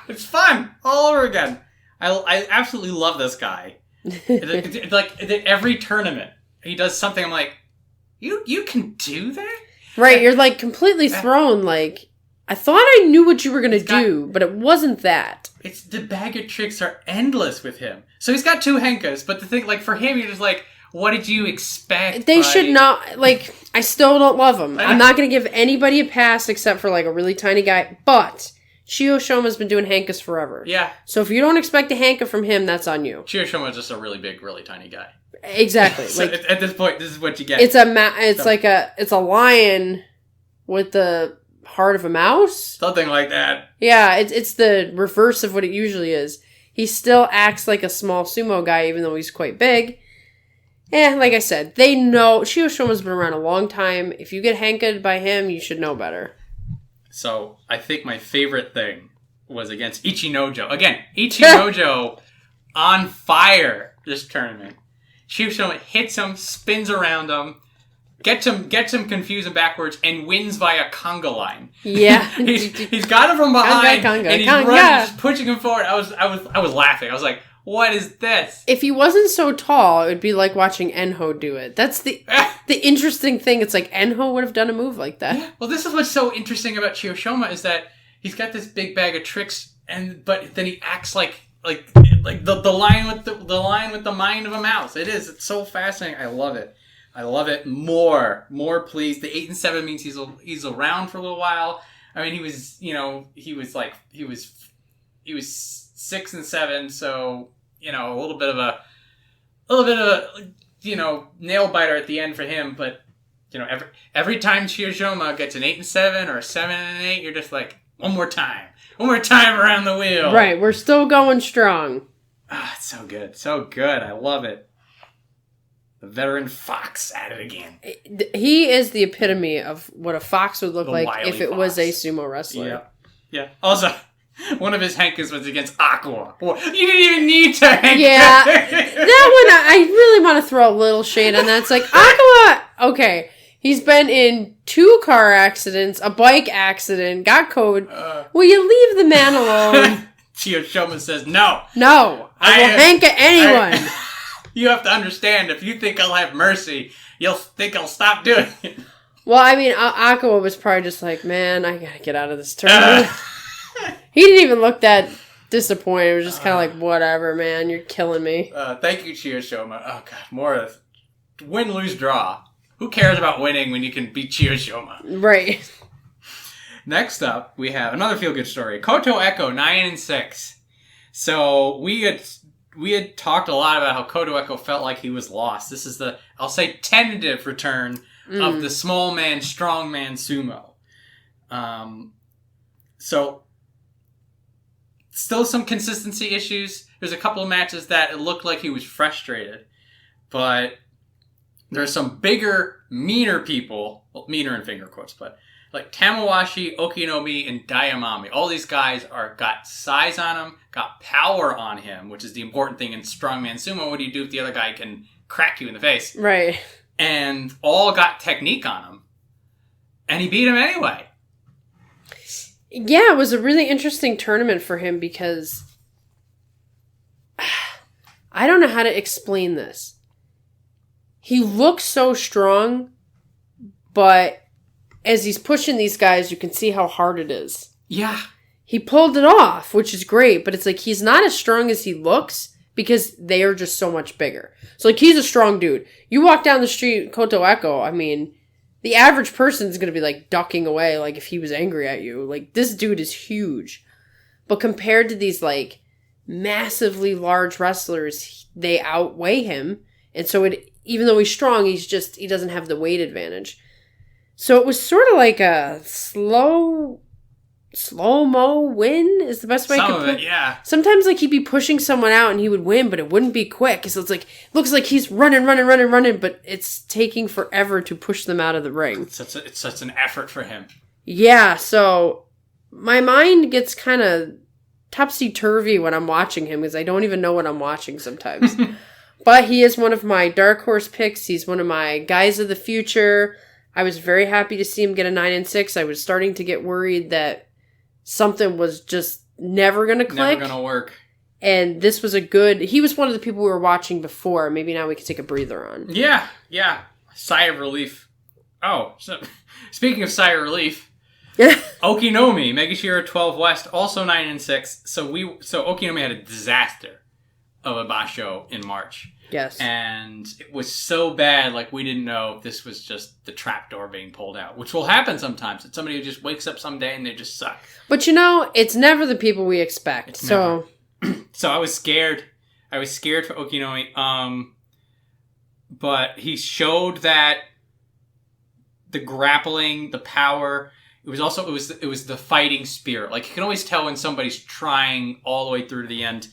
it's fun all over again. I absolutely love this guy. It's every tournament. He does something, I'm you can do that? Right, you're completely thrown, I thought I knew what you were going to do, but it wasn't that. It's the bag of tricks are endless with him. So he's got 2 henkas, but the thing, for him, you're just what did you expect? They should not, I still don't love him. I'm not going to give anybody a pass except for, a really tiny guy, but Chiyo Shoma's been doing henkas forever. Yeah. So if you don't expect a henka from him, that's on you. Chiyo Shoma's just a really big, really tiny guy. Exactly. So at this point, this is what you get. It's a lion with the heart of a mouse. Something like that. Yeah, it's the reverse of what it usually is. He still acts like a small sumo guy, even though he's quite big. Like I said, they know Chiyoshoma's been around a long time. If you get hanked by him, you should know better. So, I think my favorite thing was against Ichinojo. Again, Ichinojo on fire this tournament. Chiyoshoma hits him, spins around him, gets him confused and backwards, and wins via conga line. Yeah. he's got him from behind, and he's running, just pushing him forward. I was laughing. I was like, what is this? If he wasn't so tall, it would be like watching Enho do it. That's the interesting thing. It's like Enho would have done a move like that. Yeah. Well, this is what's so interesting about Chiyoshoma is that he's got this big bag of tricks, but then he acts like the line with the mind of a mouse. It's so fascinating. I love it. More please. The 8 and 7 means he's around for a little while. I mean, he was 6 and 7, so a little bit of a nail biter at the end for him. But every time Chiyoshoma gets an 8 and 7 or a 7 and 8, you're just like, one more time around the wheel. Right, we're still going strong. It's so good. I love it. The veteran fox at it again. He is the epitome of what a fox would look like if it was a sumo wrestler. Yeah. Yeah. Also, one of his hankas was against Aqua. You didn't even need to hank. Yeah. That one, I really want to throw a little shade on that. It's like, Aqua, okay, he's been in 2 car accidents, a bike accident, got COVID. Will you leave the man alone? Chiyoshoma says, no. No. I will hank at anyone. You have to understand, if you think I'll have mercy, you'll think I'll stop doing it. Well, I mean, Aqua was probably just like, man, I gotta get out of this tournament. He didn't even look that disappointed. It was just kind of like, whatever, man, you're killing me. Thank you, Chiyoshoma. Oh, God, more of win, lose, draw. Who cares about winning when you can beat Chiyoshoma? Right. Next up, we have another feel-good story. Kotonowaka, 9 and 6. So, we had talked a lot about how Kotonowaka felt like he was lost. This is the, I'll say, tentative return of the small man, strong man sumo. So, still some consistency issues. There's a couple of matches that it looked like he was frustrated. But there's some bigger, meaner people, well, meaner in finger quotes, but like Tamawashi, Okinomi, and Daieisho. All these guys got size on them, got power on him, which is the important thing in strongman sumo. What do you do if the other guy can crack you in the face? Right. And all got technique on him. And he beat him anyway. Yeah, it was a really interesting tournament for him because I don't know how to explain this. He looks so strong, but as he's pushing these guys, you can see how hard it is. Yeah. He pulled it off, which is great, but it's like he's not as strong as he looks because they are just so much bigger. So, like, he's a strong dude. You walk down the street, Kotonowaka, I mean, the average person is going to be, like, ducking away, like, if he was angry at you. Like, this dude is huge. But compared to these, like, massively large wrestlers, they outweigh him. And so, even though he's strong, he doesn't have the weight advantage. So it was sort of like a slow-mo win is the best way I could put it. Yeah. Sometimes like he'd be pushing someone out and he would win, but it wouldn't be quick. So it's like, looks like he's running, but it's taking forever to push them out of the ring. It's such an effort for him. Yeah, so my mind gets kind of topsy-turvy when I'm watching him because I don't even know what I'm watching sometimes. But he is one of my dark horse picks. He's one of my guys of the future. I was very happy to see him get a 9 and 6. I was starting to get worried that something was just never going to click. Never going to work. And this was he was one of the people we were watching before. Maybe now we can take a breather on. Yeah. Sigh of relief. Oh, so speaking of sigh of relief, Okinomi, Megashira 12 West, also 9 and 6. So Okinomi had a disaster of a basho in March. Yes. And it was so bad, like, we didn't know if this was just the trapdoor being pulled out, which will happen sometimes. It's somebody who just wakes up someday and they just suck. But, it's never the people we expect. So I was scared. I was scared for Okinomi. But he showed that the grappling, the power, it was the fighting spirit. Like, you can always tell when somebody's trying all the way through to the end.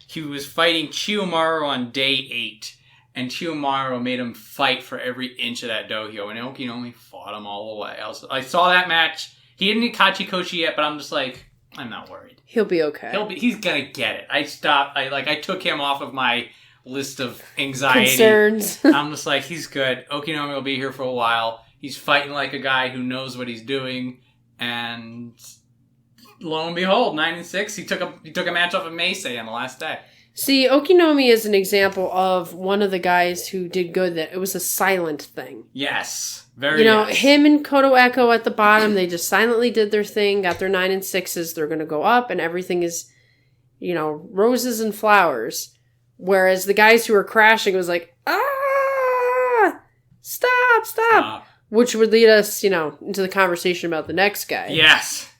he was fighting Chiyomaru on day 8. And Chiyomaru made him fight for every inch of that dohyo. And Okinomi fought him all the way. I saw that match. He didn't get Kachikoshi yet, but I'm just like, I'm not worried. He'll be okay. He's gonna get it. I took him off of my list of anxiety concerns. I'm just like, he's good. Okinomi will be here for a while. He's fighting like a guy who knows what he's doing, and lo and behold, 9-6, he took a match off of Meisei on the last day. See, Okinomi is an example of one of the guys who did good. That it was a silent thing. Yes, very. Yes. Him and Kotonowaka at the bottom, they just silently did their thing, got their 9 and 6s. They're going to go up, and everything is, roses and flowers. Whereas the guys who were crashing was like, stop. Which would lead us, into the conversation about the next guy. Yes,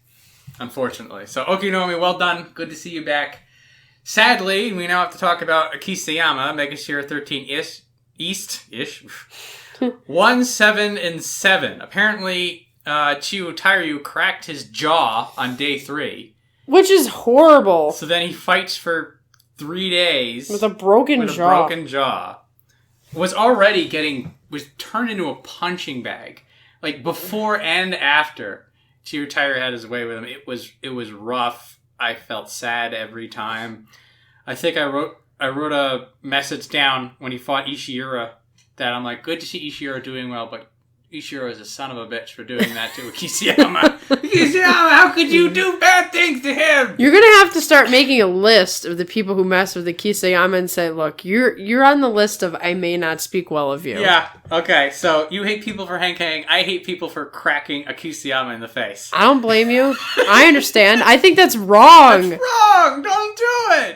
unfortunately. So Okinomi, well done. Good to see you back. Sadly, we now have to talk about Akisayama, Megashira 13-ish, East-ish. 1-7-7. Apparently, Chiyotairyu cracked his jaw on day 3. Which is horrible. So then he fights for 3 days. With a broken jaw. Was turned into a punching bag. Like, before and after Chiyotairyu had his way with him, it was rough. I felt sad every time. I think I wrote a message down when he fought Ishiura that I'm like, good to see Ishiura doing well, but Ishiura is a son of a bitch for doing that to Akisayama. Akisayama, how could you do bad things to him? You're gonna have to start making a list of the people who mess with Akisayama and say, look, you're on the list of I may not speak well of you. Yeah, okay, so you hate people for hank-hang, I hate people for cracking Akisayama in the face. I don't blame you. I understand. I think that's wrong. That's wrong! Don't do it!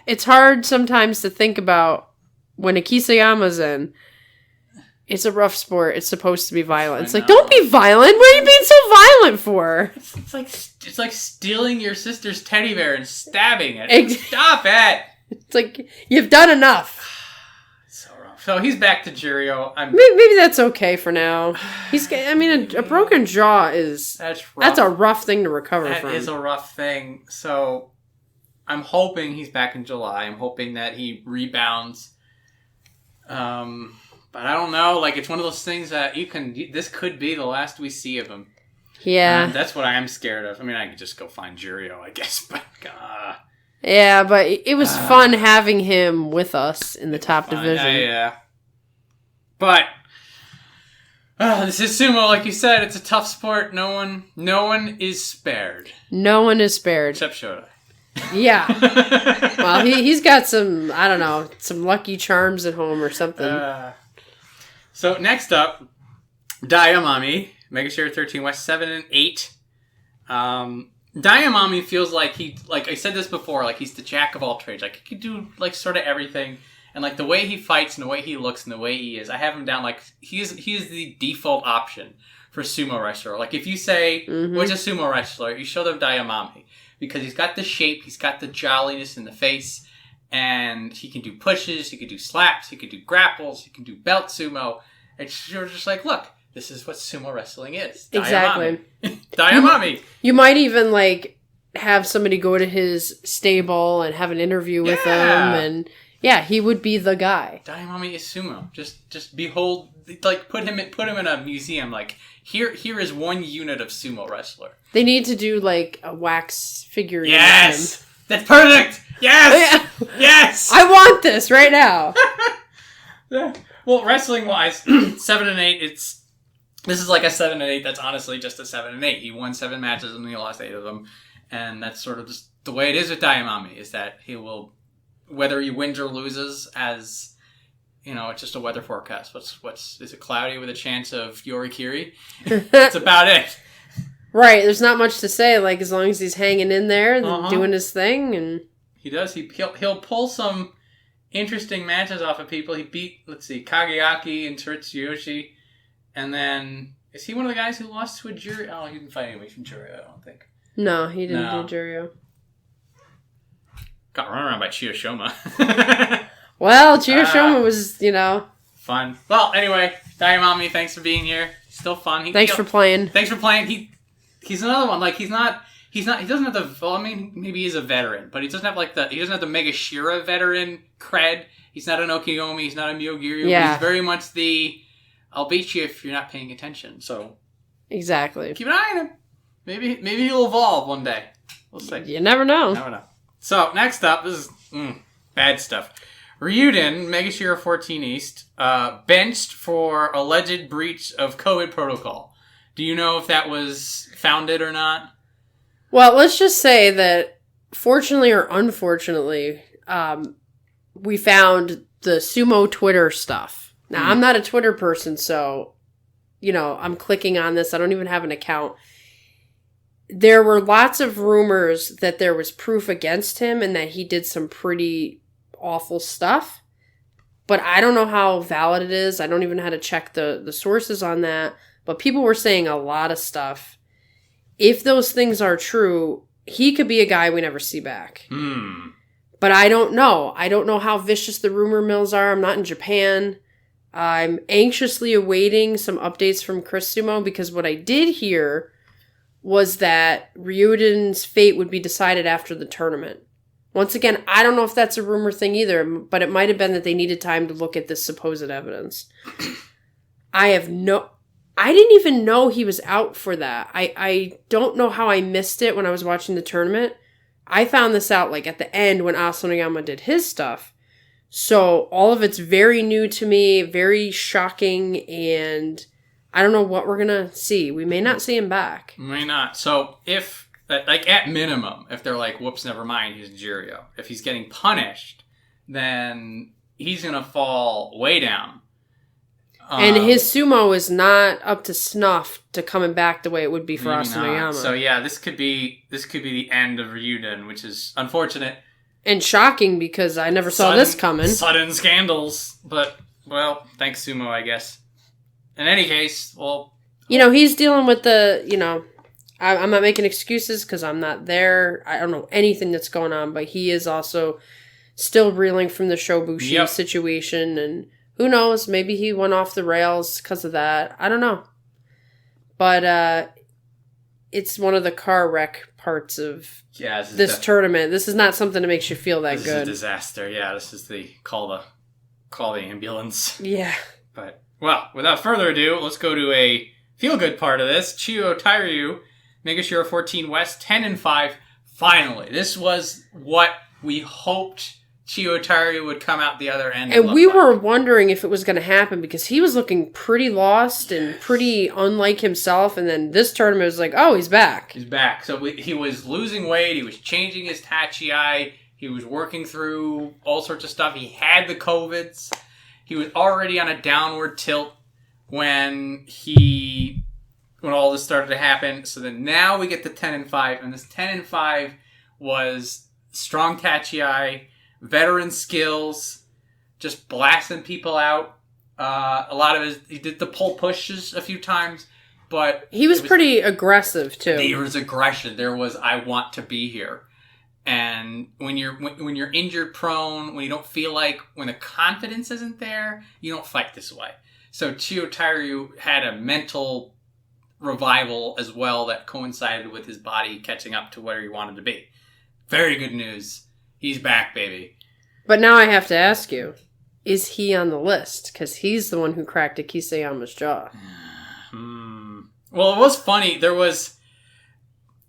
It's hard sometimes to think about when Akisayama's in. It's a rough sport. It's supposed to be violent. It's like, don't be violent. What are you being so violent for? It's like stealing your sister's teddy bear and stabbing it. Stop it! It's like, you've done enough. So rough. So he's back to Juryo. Maybe that's okay for now. A broken jaw is... That's a rough thing to recover from. That is a rough thing. So I'm hoping he's back in July. I'm hoping that he rebounds. But I don't know, it's one of those things that this could be the last we see of him. Yeah. That's what I am scared of. I could just go find Juryo, I guess, but... Yeah, but it was fun having him with us in the top division. Yeah. But, this is sumo, like you said, it's a tough sport. No one is spared. No one is spared. Except Shodai. Yeah. Well, he's got some, I don't know, some lucky charms at home or something. So next up, Daieisho, Megashira 13 West 7-8. Daieisho feels like I said this before, he's the jack of all trades. He could do sort of everything, and the way he fights and the way he looks and the way he is, I have him down he is the default option for sumo wrestler. If you say what's a sumo wrestler, you show them Daieisho because he's got the shape, he's got the jolliness in the face. And he can do pushes, he can do slaps, he can do grapples, he can do belt sumo. It's just look, this is what sumo wrestling is. Exactly. Daieisho. You might even, have somebody go to his stable and have an interview with him. And, yeah, he would be the guy. Daieisho is sumo. Just behold, put him in a museum. Here is one unit of sumo wrestler. They need to do, a wax figurine. Yes! That's perfect! Yes! Yes! I want this right now. Well, wrestling-wise, 7-8, this is like a 7-8 that's honestly just a 7-8. He won 7 matches and he lost 8 of them. And that's sort of just the way it is with Daieisho, is that he will, whether he wins or loses, as, it's just a weather forecast. Is it cloudy with a chance of Yorikiri? That's about it. Right, there's not much to say, as long as he's hanging in there and doing his thing. And he does. He'll pull some interesting matches off of people. He beat, Kagayaki and Terutsuyoshi. And then, is he one of the guys who lost to a jury? Oh, he didn't fight anybody from jury, I don't think. No, he didn't do Juryo. Got run around by Chiyoshoma. Well, Chiyoshoma was, Fun. Well, anyway, Daieisho, thanks for being here. Still fun. Thanks for playing. Thanks for playing. He's another one. He's not. He doesn't have the. Well, I mean, maybe he's a veteran, but he doesn't have like the. He doesn't have the Megashira veteran cred. He's not an Okiomi. He's not a Myogiryu. Yeah. He's very much the. I'll beat you if you're not paying attention. So. Exactly. Keep an eye on him. Maybe he'll evolve one day. We'll see. You never know. Never know. So next up, this is bad stuff. Ryuden, Megashira 14 East, benched for alleged breach of COVID protocol. Do you know if that was founded or not? Well, let's just say that, fortunately or unfortunately, we found the Sumo Twitter stuff. Now, I'm not a Twitter person, so, I'm clicking on this. I don't even have an account. There were lots of rumors that there was proof against him and that he did some pretty awful stuff. But I don't know how valid it is. I don't even know how to check the sources on that. But people were saying a lot of stuff. If those things are true, he could be a guy we never see back. But I don't know. I don't know how vicious the rumor mills are. I'm not in Japan. I'm anxiously awaiting some updates from Chris Sumo because what I did hear was that Ryuden's fate would be decided after the tournament. Once again, I don't know if that's a rumor thing either, but it might have been that they needed time to look at this supposed evidence. I didn't even know he was out for that. I don't know how I missed it when I was watching the tournament. I found this out at the end when Asanoyama did his stuff. So all of it's very new to me, very shocking, and I don't know what we're going to see. We may not see him back. May not. So if, at minimum, if they're like, whoops, never mind, he's Jiryo. If he's getting punished, then he's going to fall way down. And his sumo is not up to snuff to coming back the way it would be for Asanoyama. So yeah, this could be the end of Ryuden, which is unfortunate. And shocking because I never saw this coming. Sudden scandals. But, well, thanks Sumo, I guess. In any case, well... he's dealing with the, I'm not making excuses because I'm not there. I don't know anything that's going on, but he is also still reeling from the Shobushi situation. And who knows, maybe he went off the rails because of that. I don't know. But it's one of the car wreck parts of this tournament. This is not something that makes you feel that good. This is a disaster. Yeah, this is the call the ambulance. Yeah. But, well, without further ado, let's go to a feel-good part of this. Chiyotairyu, Megashira 14 West, 10-5. Finally, this was what we hoped Chiyotairyu would come out the other end. And we were wondering if it was going to happen because he was looking pretty lost and pretty unlike himself. And then this tournament was like, oh, he's back. He's back. So he was losing weight. He was changing his Tachi. He was working through all sorts of stuff. He had the COVIDs. He was already on a downward tilt when all this started to happen. So then now we get to 10-5. And this 10-5 was strong Tachi, veteran skills, just blasting people out. A lot of he did the pull pushes a few times, but he was pretty aggressive too. There was aggression. There was, I want to be here. And when you're injured prone, when you don't feel like, when the confidence isn't there, you don't fight this way. So Chiyotairyu had a mental revival as well that coincided with his body catching up to where he wanted to be. Very good news. He's back, baby. But now I have to ask you, is he on the list? Because he's the one who cracked Akiseyama's jaw. Well, it was funny.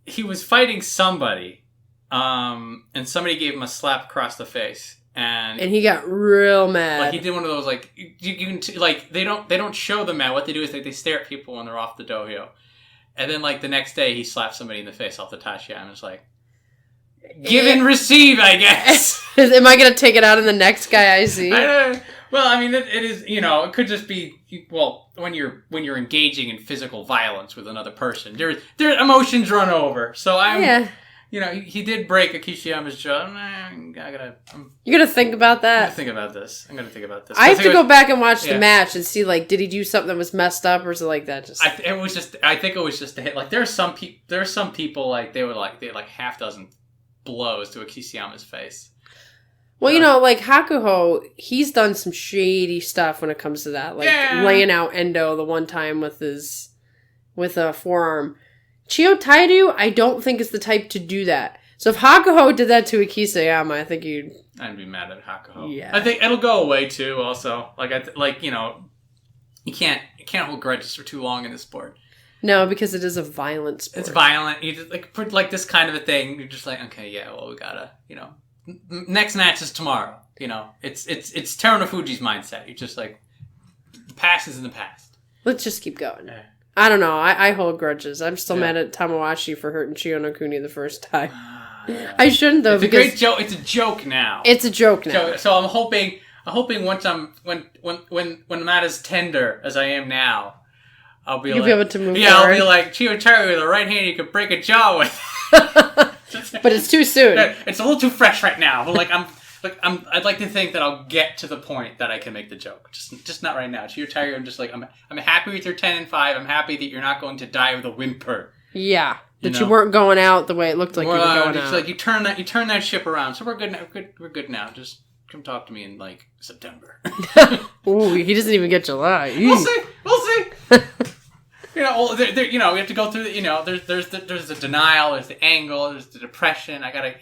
He was fighting somebody, and somebody gave him a slap across the face. And he got real mad. Like, he did one of those, like, you can they don't show them mad. What they do is they stare at people when they're off the dohyo. And then, like, the next day, he slapped somebody in the face off the Tachi, and it's like, give and receive, I guess. Am I going to take it out on the next guy I see? Well, I mean, it is, it could just be, when you're engaging in physical violence with another person, their emotions run over. So he did break Akishiyama's jaw. You're going to think about that? I'm going to think about this. I have to go back and watch the match and see, like, did he do something that was messed up or is it like that? I think it was just a hit. Like, there are some people, like, they had like half dozen blows to Akishiyama's face. Well, like Hakuho, he's done some shady stuff when it comes to that. Like laying out Endo the one time with a forearm. Chiyotairu, I don't think is the type to do that. So if Hakuho did that to Ikisayama, I think you'd... I'd be mad at Hakuho. Yeah. I think it'll go away too. Also, you can't hold grudges for too long in this sport. No, because it is a violent sport. It's violent. You just put this kind of a thing. You're just like, okay, yeah, well, we gotta, next match is tomorrow. It's Terunofuji's mindset. You're just like, the past is in the past. Let's just keep going. Yeah. I don't know. I hold grudges. I'm still mad at Tamawashi for hurting Chiyonokuni the first time. Yeah. I shouldn't though. It's a great joke. It's a joke now. It's a joke now. So I'm hoping once when I'm not as tender as I am now, You'll be able to move forward. I'll be like, Chiyotairu with a right hand you could break a jaw with. But it's too soon. It's a little too fresh right now. But I'd like to think that I'll get to the point that I can make the joke. Just not right now. Chiyotairu, I'm just like, I'm happy with your 10-5. I'm happy that you're not going to die with a whimper. Yeah. You weren't going out the way it looked like you were going out. Like you turn that ship around. So we're good now. We're good now. Just come talk to me in September. Ooh, he doesn't even get July. We'll see. We have to go through there's the denial, there's the angle, there's the depression. I gotta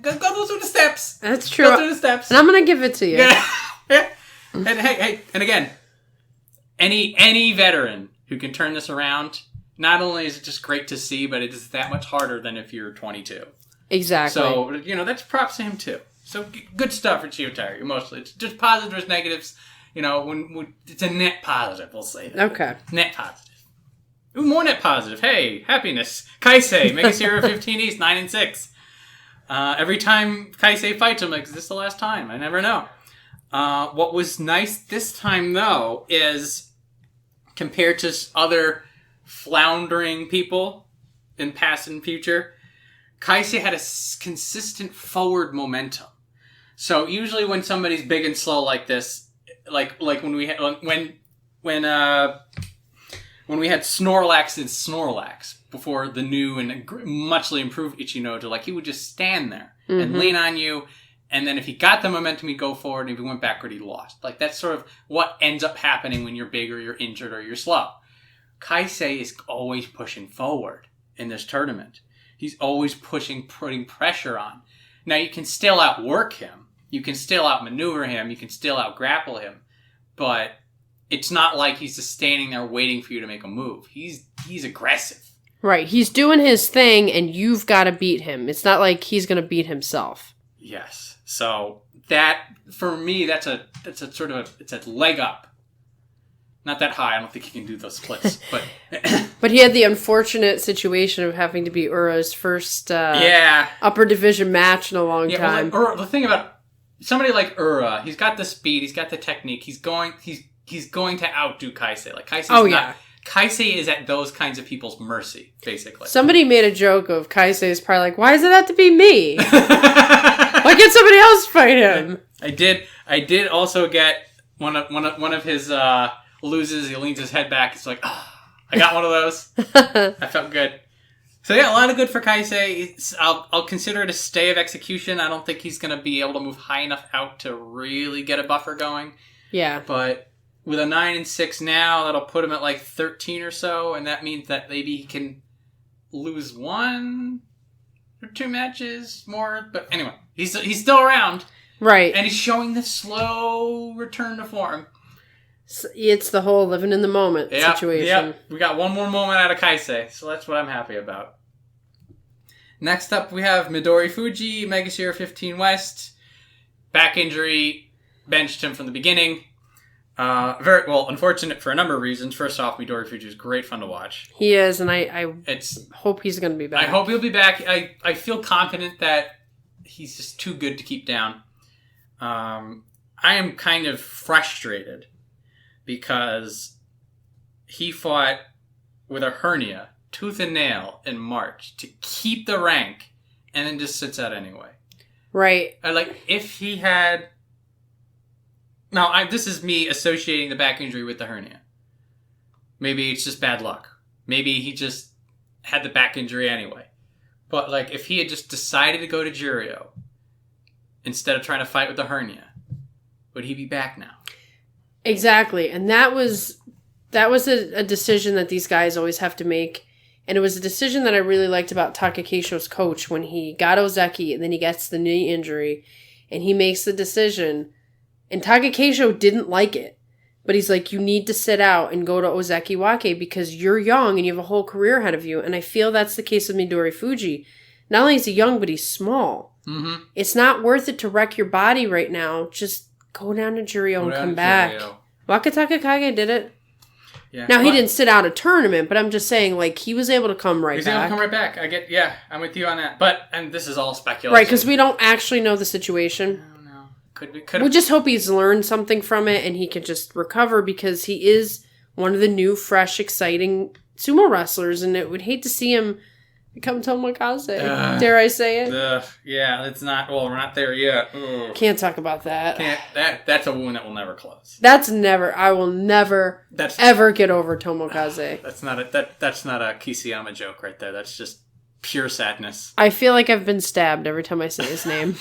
go through the steps. That's true. Go through the steps. And I'm gonna give it to you. Yeah. And hey, and again, any veteran who can turn this around, not only is it just great to see, but it is that much harder than if you're 22. Exactly. So, that's props to him too. So good stuff for Chiyotairu, mostly. It's just positives, negatives. When it's a net positive, we'll say that. Okay. Net positive. Ooh, more net positive. Hey, happiness. Kaisei, Mega Sierra 15 East, 9-6. Every time Kaisei fights him, like, is this the last time? I never know. What was nice this time, though, is compared to other floundering people in past and future, Kaisei had a consistent forward momentum. So usually when somebody's big and slow like this, like when we had Snorlax and Snorlax before the new and muchly improved Ichinojo, he would just stand there and lean on you, and then if he got the momentum, he'd go forward, and if he went backward, he lost. That's sort of what ends up happening when you're big or you're injured or you're slow. Kaisei is always pushing forward in this tournament. He's always putting pressure on. Now, you can still outwork him. You can still outmaneuver him. You can still outgrapple him. But it's not like he's just standing there waiting for you to make a move. He's aggressive. Right. He's doing his thing, and you've got to beat him. It's not like he's going to beat himself. Yes. So that, for me, it's a leg up. Not that high. I don't think he can do those splits. But but he had the unfortunate situation of having to be Ura's first upper division match in a long time. Well, the thing about somebody like Ura, he's got the speed, he's got the technique, he's going to outdo Kaisei. Kaisei is at those kinds of people's mercy, basically. Somebody made a joke of Kaisei's probably like, why does it have to be me? Why can't somebody else fight him? I did also get one of his loses. He leans his head back. It's like, I got one of those. I felt good. So yeah, a lot of good for Kaisei. I'll consider it a stay of execution. I don't think he's going to be able to move high enough out to really get a buffer going. Yeah. But with a 9-6 now, that'll put him at 13 or so, and that means that maybe he can lose 1 or 2 matches more. But anyway, he's still around. Right. And he's showing the slow return to form. It's the whole living in the moment situation. Yep. We got one more moment out of Kaisei, so that's what I'm happy about. Next up, we have Midori Fuji, Mega Sierra 15 West. Back injury, benched him from the beginning. Very well, unfortunate for a number of reasons. First off, Midori Fuji is great fun to watch. He is, and I hope he's going to be back. I hope he'll be back. I feel confident that he's just too good to keep down. I am kind of frustrated because he fought with a hernia, tooth and nail, in March to keep the rank, and then just sits out anyway. Right. If he had... Now, this is me associating the back injury with the hernia. Maybe it's just bad luck. Maybe he just had the back injury anyway. But, if he had just decided to go to Juryo instead of trying to fight with the hernia, would he be back now? Exactly. And that was a decision that these guys always have to make. And it was a decision that I really liked about Takakeisho's coach when he got Ozeki and then he gets the knee injury and he makes the decision. And Takakeisho didn't like it. But he's like, you need to sit out and go to Ozeki Wake because you're young and you have a whole career ahead of you. And I feel that's the case with Midorifuji. Not only is he young, but he's small. Mm-hmm. It's not worth it to wreck your body right now. Just go down to Juryo and come back. Wakatakakage did it. Yeah. Now, he didn't sit out a tournament, but I'm just saying, like, he was able to come right back. He's able to come right back. I'm with you on that. But, and this is all speculation. Right, because we don't actually know the situation. No. We just hope he's learned something from it and he can just recover because he is one of the new, fresh, exciting sumo wrestlers, and it would hate to see him become Tomokaze. Dare I say it? Yeah, it's not. Well, we're not there yet. Ugh. Can't talk about that. That's a wound that will never close. I will never ever get over Tomokaze. That's not a Kisiyama joke right there. That's just pure sadness. I feel like I've been stabbed every time I say his name.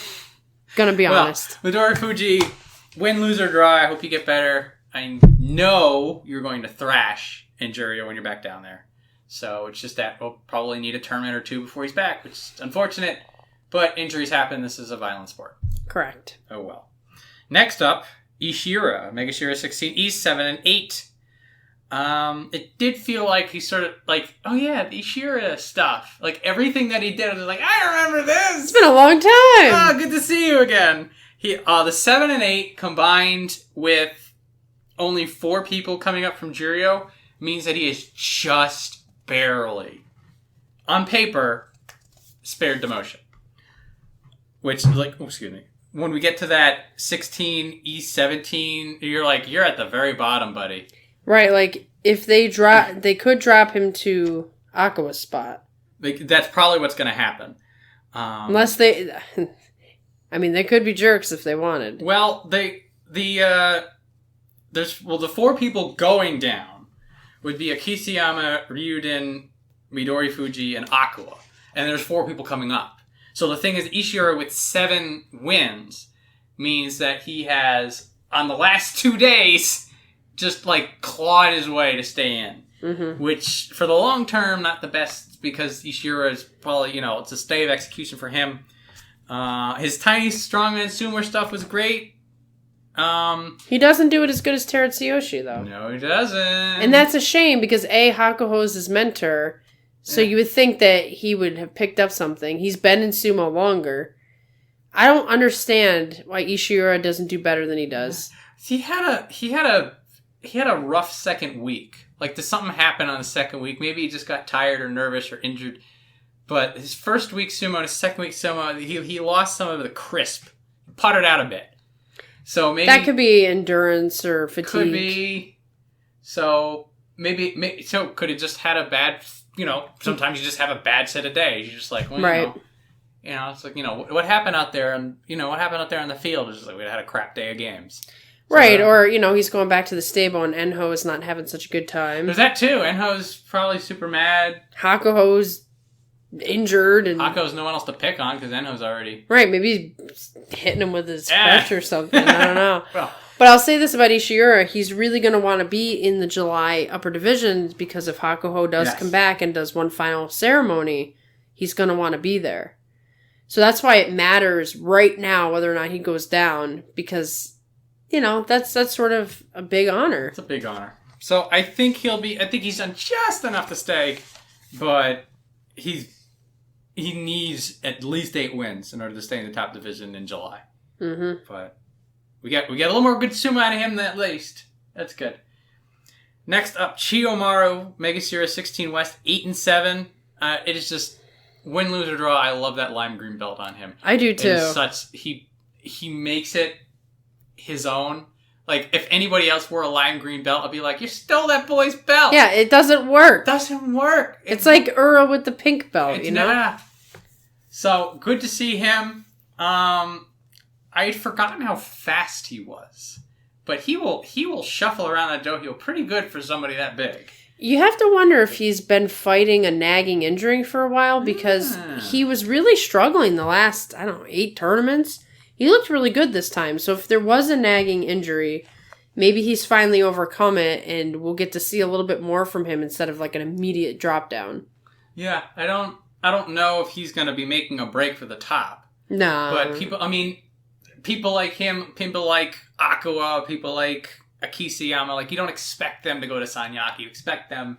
Gonna be honest. Midorifuji, win, lose, or draw. I hope you get better. I know you're going to thrash in Juryo when you're back down there. So it's just that we'll probably need a tournament or two before he's back, which is unfortunate. But injuries happen. This is a violent sport. Correct. Oh, well. Next up, Ishira. Megashira 16, East 7 and 8. It did feel like he sort of like, oh yeah, the Ishira stuff. Like everything that he did, I was like, I remember this. It's been a long time. Oh, good to see you again. The 7 and 8 combined with only 4 people coming up from Juryo means that he is just barely, on paper, spared demotion. Which, excuse me. When we get to that 16, E17, you're at the very bottom, buddy. Right, like, if they could drop him to Aqua's spot. That's probably what's going to happen. Unless they could be jerks if they wanted. Well, the 4 people going down would be Kisiyama, Ryuden, Midorifuji, and Aqua. And there's 4 people coming up. So the thing is, Ishira with 7 wins means that he has, on the last 2 days, just clawed his way to stay in. Mm-hmm. Which, for the long term, not the best, because Ishira is probably, it's a stay of execution for him. His tiny strongman sumo stuff was great. He doesn't do it as good as Terutsuyoshi, though. No, he doesn't. And that's a shame, because Hakuho is his mentor, so you would think that he would have picked up something. He's been in sumo longer. I don't understand why Ishira doesn't do better than he does. He had a rough second week. Did something happen on the second week? Maybe he just got tired or nervous or injured. But his first week sumo and his second week sumo, he lost some of the crisp. Puttered out a bit. So maybe that could be endurance or fatigue. Could be. So maybe so could have just had a bad, sometimes you just have a bad set of days. You're just like, well, right. It's like, what happened out there and what happened out there on the field is just like we had a crap day of games. So, right, or he's going back to the stable and Enho is not having such a good time. There's that too. Enho's probably super mad. Hakuho's injured and Hakuho's no one else to pick on because Enho's already maybe he's hitting him with his crutch or something. I don't know. Well, but I'll say this about Ishira, he's really going to want to be in the July upper divisions because if Hakuho does come back and does one final ceremony, he's going to want to be there. So that's why it matters right now whether or not he goes down because that's sort of a big honor. It's a big honor. So I think he's done just enough to stay, but he needs at least 8 wins in order to stay in the top division in July. Mm-hmm. But we get a little more good sumo out of him than at least. That's good. Next up, Chiyomaru, Megashira 16 West, 8 and 7. It is just win, lose, or draw. I love that lime green belt on him. I do too. He makes it his own. If anybody else wore a lime green belt, I'd be like, you stole that boy's belt. Yeah, it doesn't work. It's like Ura with the pink belt, Yeah. So, good to see him. I had forgotten how fast he was. But he will shuffle around that dohyo pretty good for somebody that big. You have to wonder if he's been fighting a nagging injury for a while because he was really struggling the last, 8 tournaments. He looked really good this time. So if there was a nagging injury, maybe he's finally overcome it and we'll get to see a little bit more from him instead of an immediate drop down. Yeah, I don't know if he's going to be making a break for the top. No. But people like him, people like Aqua, people like Akisayama, like, you don't expect them to go to Sanyaki. You expect them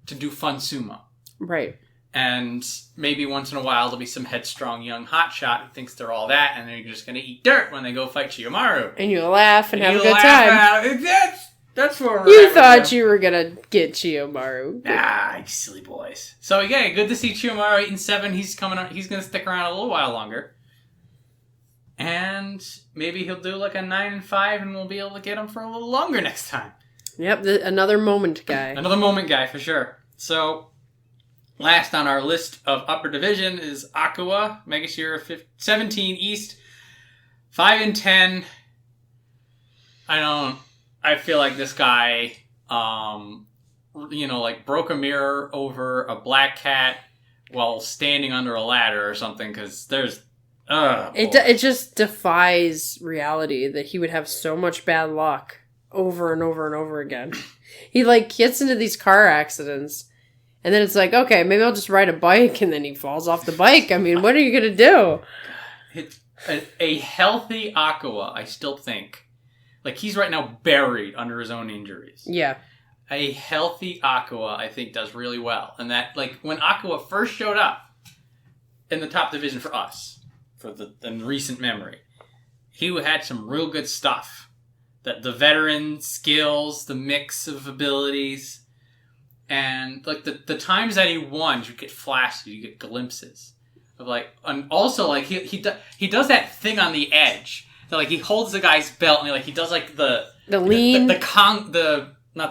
to do fun sumo. Right. And maybe once in a while there'll be some headstrong young hotshot who thinks they're all that, and they're just going to eat dirt when they go fight Chiyomaru. And you'll laugh and have a good time. That's what you thought you were going to get Chiyomaru. Ah, you silly boys. So, yeah, good to see Chiyomaru 8-7. He's coming on. He's going to stick around a little while longer. And maybe he'll do like a 9-5, and we'll be able to get him for a little longer next time. Yep, another moment guy. Another moment guy, for sure. So, last on our list of upper division is Aqua, Megashira 17 East, 5-10. I feel like this guy, like broke a mirror over a black cat while standing under a ladder or something, because there's... It just defies reality that he would have so much bad luck over and over and over again. He, gets into these car accidents, and then it's like, okay, maybe I'll just ride a bike, and then he falls off the bike. I mean, what are you going to do? A healthy Aqua, I still think, he's right now buried under his own injuries. Yeah. A healthy Aqua, I think, does really well. And that, when Aqua first showed up in the top division for us, in recent memory, he had some real good stuff. That the veteran skills, the mix of abilities, and the times that he won, you get flashes, you get glimpses of and also he does that thing on the edge. So he holds the guy's belt and he does the lean, not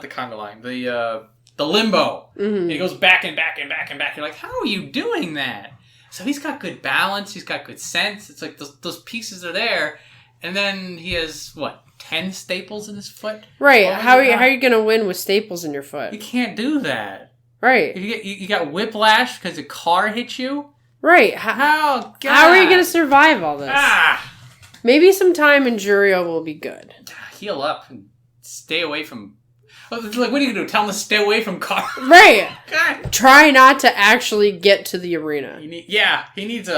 the conga line, the limbo. Mm-hmm. And he goes back and back and back and back. You're like, how are you doing that? So he's got good balance. He's got good sense. It's those pieces are there, and then he has 10 staples in his foot. Right? How are you going to win with staples in your foot? You can't do that. Right? You got whiplash because a car hit you. Right? How are you going to survive all this? Maybe some time in Juryo will be good. Heal up and stay away from... what are you going to do? Tell him to stay away from cars? Right. God. Try not to actually get to the arena. He needs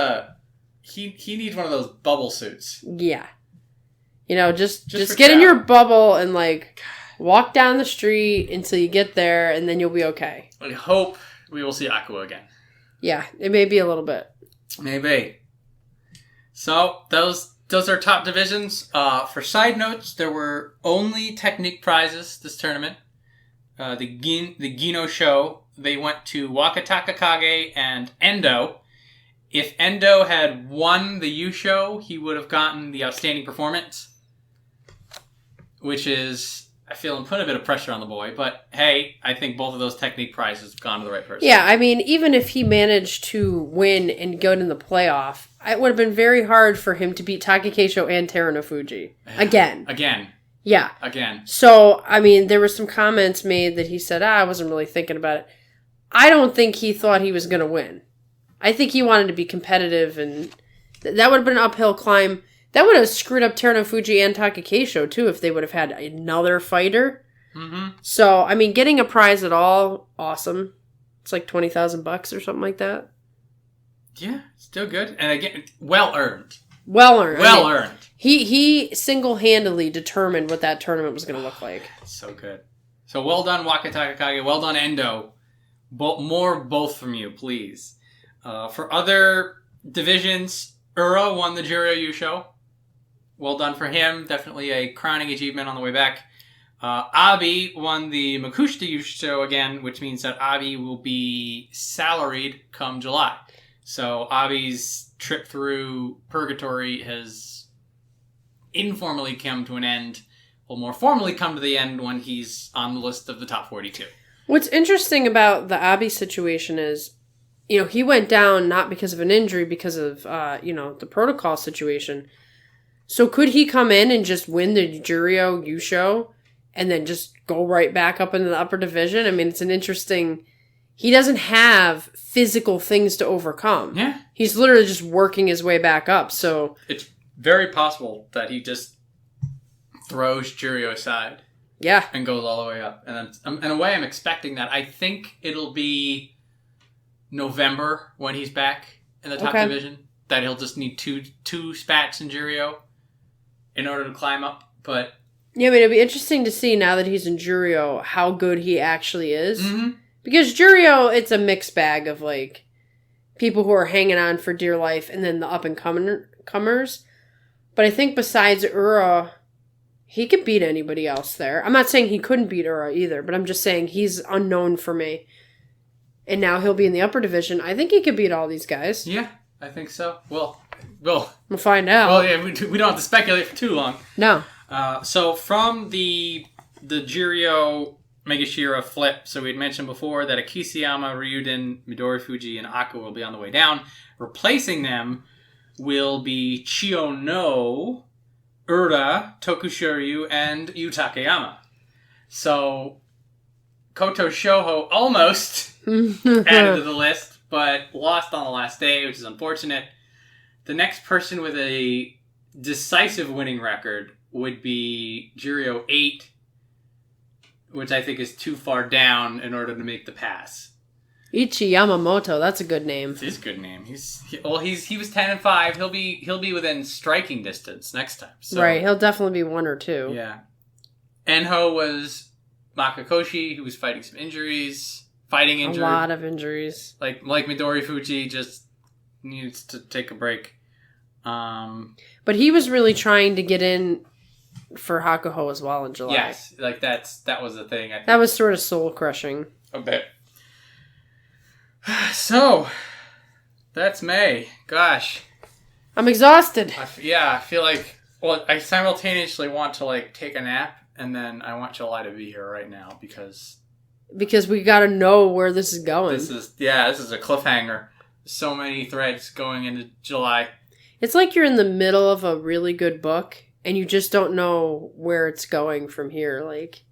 he needs one of those bubble suits. Yeah. Just get in your bubble and walk down the street until you get there, and then you'll be okay. I hope we will see Aqua again. Yeah, it may be a little bit. Maybe. So those are top divisions. For side notes, there were only technique prizes this tournament. The Gino show, they went to Wakatakakage and Endo. If Endo had won the Yusho, he would have gotten the outstanding performance, which is, I feel I'm putting a bit of pressure on the boy, but hey, I think both of those technique prizes have gone to the right person. Yeah, I mean, even if he managed to win and go in the playoff, it would have been very hard for him to beat Takakeisho and Terunofuji. Again. Yeah. Again. So, I mean, there were some comments made that he said, I wasn't really thinking about it. I don't think he thought he was going to win. I think he wanted to be competitive, and that would have been an uphill climb. That would have screwed up Terunofuji and Takakeisho, too, if they would have had another fighter. Mm-hmm. So, I mean, getting a prize at all, awesome. It's like $20,000 or something like that. Yeah, still good. And again, well earned. Well earned. Well earned. He single-handedly determined what that tournament was going to look like. So good. So well done, Wakatakakage. Well done, Endo. Both from you, please. For other divisions, Ura won the Juryo Yusho. Well done for him. Definitely a crowning achievement on the way back. Abi won the Makushita Yusho again, which means that Abi will be salaried come July. So Abi's trip through purgatory has informally come to an end. Will more formally come to the end when he's on the list of the top 42. What's interesting about the Abi situation is, he went down not because of an injury, because of, the protocol situation. So could he come in and just win the Juryo Yusho and then just go right back up into the upper division? I mean, it's an interesting... He doesn't have physical things to overcome. Yeah. He's literally just working his way back up, so... It's very possible that he just throws Juryo aside. Yeah. And goes all the way up. And then, in a way, I'm expecting that. I think it'll be November when he's back in the top division. That he'll just need two spats in Juryo in order to climb up. But yeah, I mean, it'd be interesting to see now that he's in Juryo how good he actually is. Mm-hmm. Because Juryo, it's a mixed bag of like people who are hanging on for dear life and then the up and comers. But I think besides Ura, he could beat anybody else there. I'm not saying he couldn't beat Ura either, but I'm just saying he's unknown for me. And now he'll be in the upper division. I think he could beat all these guys. Yeah, I think so. We'll find out. Well, yeah, we don't have to speculate for too long. No. So from the Juryo Megashira flip, so we had mentioned before that Akisayama, Ryuden, Midorifuji, and Aku will be on the way down. Replacing them will be Chiyono, Ura, Tokushoryu, and Yu Takayama. So Koto Shoho almost added to the list, but lost on the last day, which is unfortunate. The next person with a decisive winning record would be Juryo 8, which I think is too far down in order to make the pass. Ichi Yamamoto, that's a good name. It is a good name. He was 10-5. He'll be within striking distance next time. So, right, he'll definitely be 1 or 2. Yeah. Enho was Makakoshi, who was fighting some injuries. A lot of injuries. Like Midorifuji just needs to take a break. But he was really trying to get in for Hakuho as well in July. Yes, like that was the thing. I think. That was sort of soul crushing. A bit. So, that's May. Gosh. I'm exhausted. I feel like, well, I simultaneously want to like take a nap, and then I want July to be here right now because we got to know where this is going. This is a cliffhanger. So many threads going into July. It's like you're in the middle of a really good book and you just don't know where it's going from here. Like,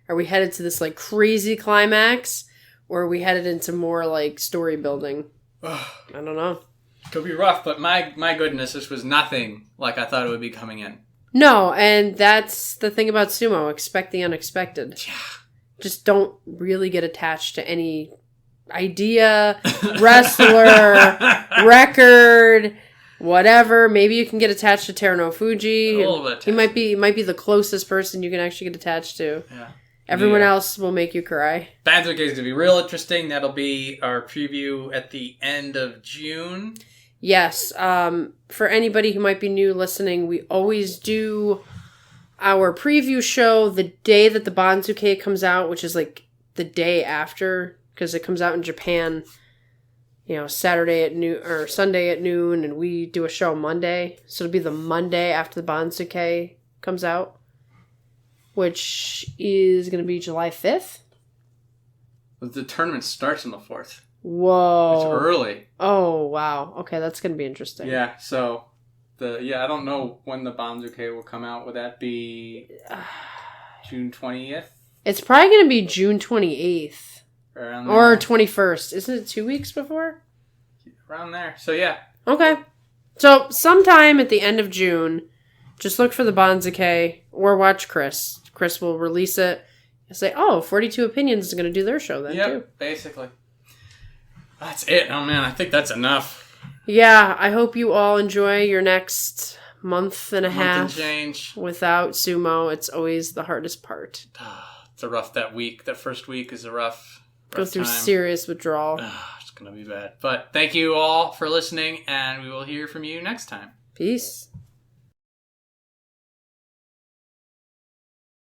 are we headed to this like crazy climax or are we headed into more like story building? I don't know. Could be rough, but my goodness, this was nothing like I thought it would be coming in. No, and that's the thing about sumo. Expect the unexpected. Yeah. Just don't really get attached to any idea, wrestler, record, whatever. Maybe you can get attached to Terunofuji. A little bit. He might be the closest person you can actually get attached to. Yeah. Everyone else will make you cry. Banzuke is going to be real interesting. That'll be our preview at the end of June. Yes. For anybody who might be new listening, we always do our preview show the day that the Banzuke comes out, which is like the day after, because it comes out in Japan, Saturday at noon or Sunday at noon, and we do a show Monday. So it'll be the Monday after the Banzuke comes out, which is going to be July 5th. The tournament starts on the 4th. Whoa. It's early. Oh, wow. Okay, that's going to be interesting. Yeah, so I don't know when the Banzuke will come out. Would that be June 20th? It's probably going to be June 28th. Around there. Or 21st. Isn't it 2 weeks before? Around there. So, yeah. Okay. So, sometime at the end of June, just look for the Banzuke or watch Chris. Chris will release it and say, 42 Opinions is going to do their show then, too. Basically. That's it. Oh, man, I think that's enough. Yeah, I hope you all enjoy your next month and a half. And change. Without sumo. It's always the hardest part. It's a rough, that first week is a rough Go through time. serious withdrawal. It's going to be bad. But thank you all for listening, and we will hear from you next time. Peace.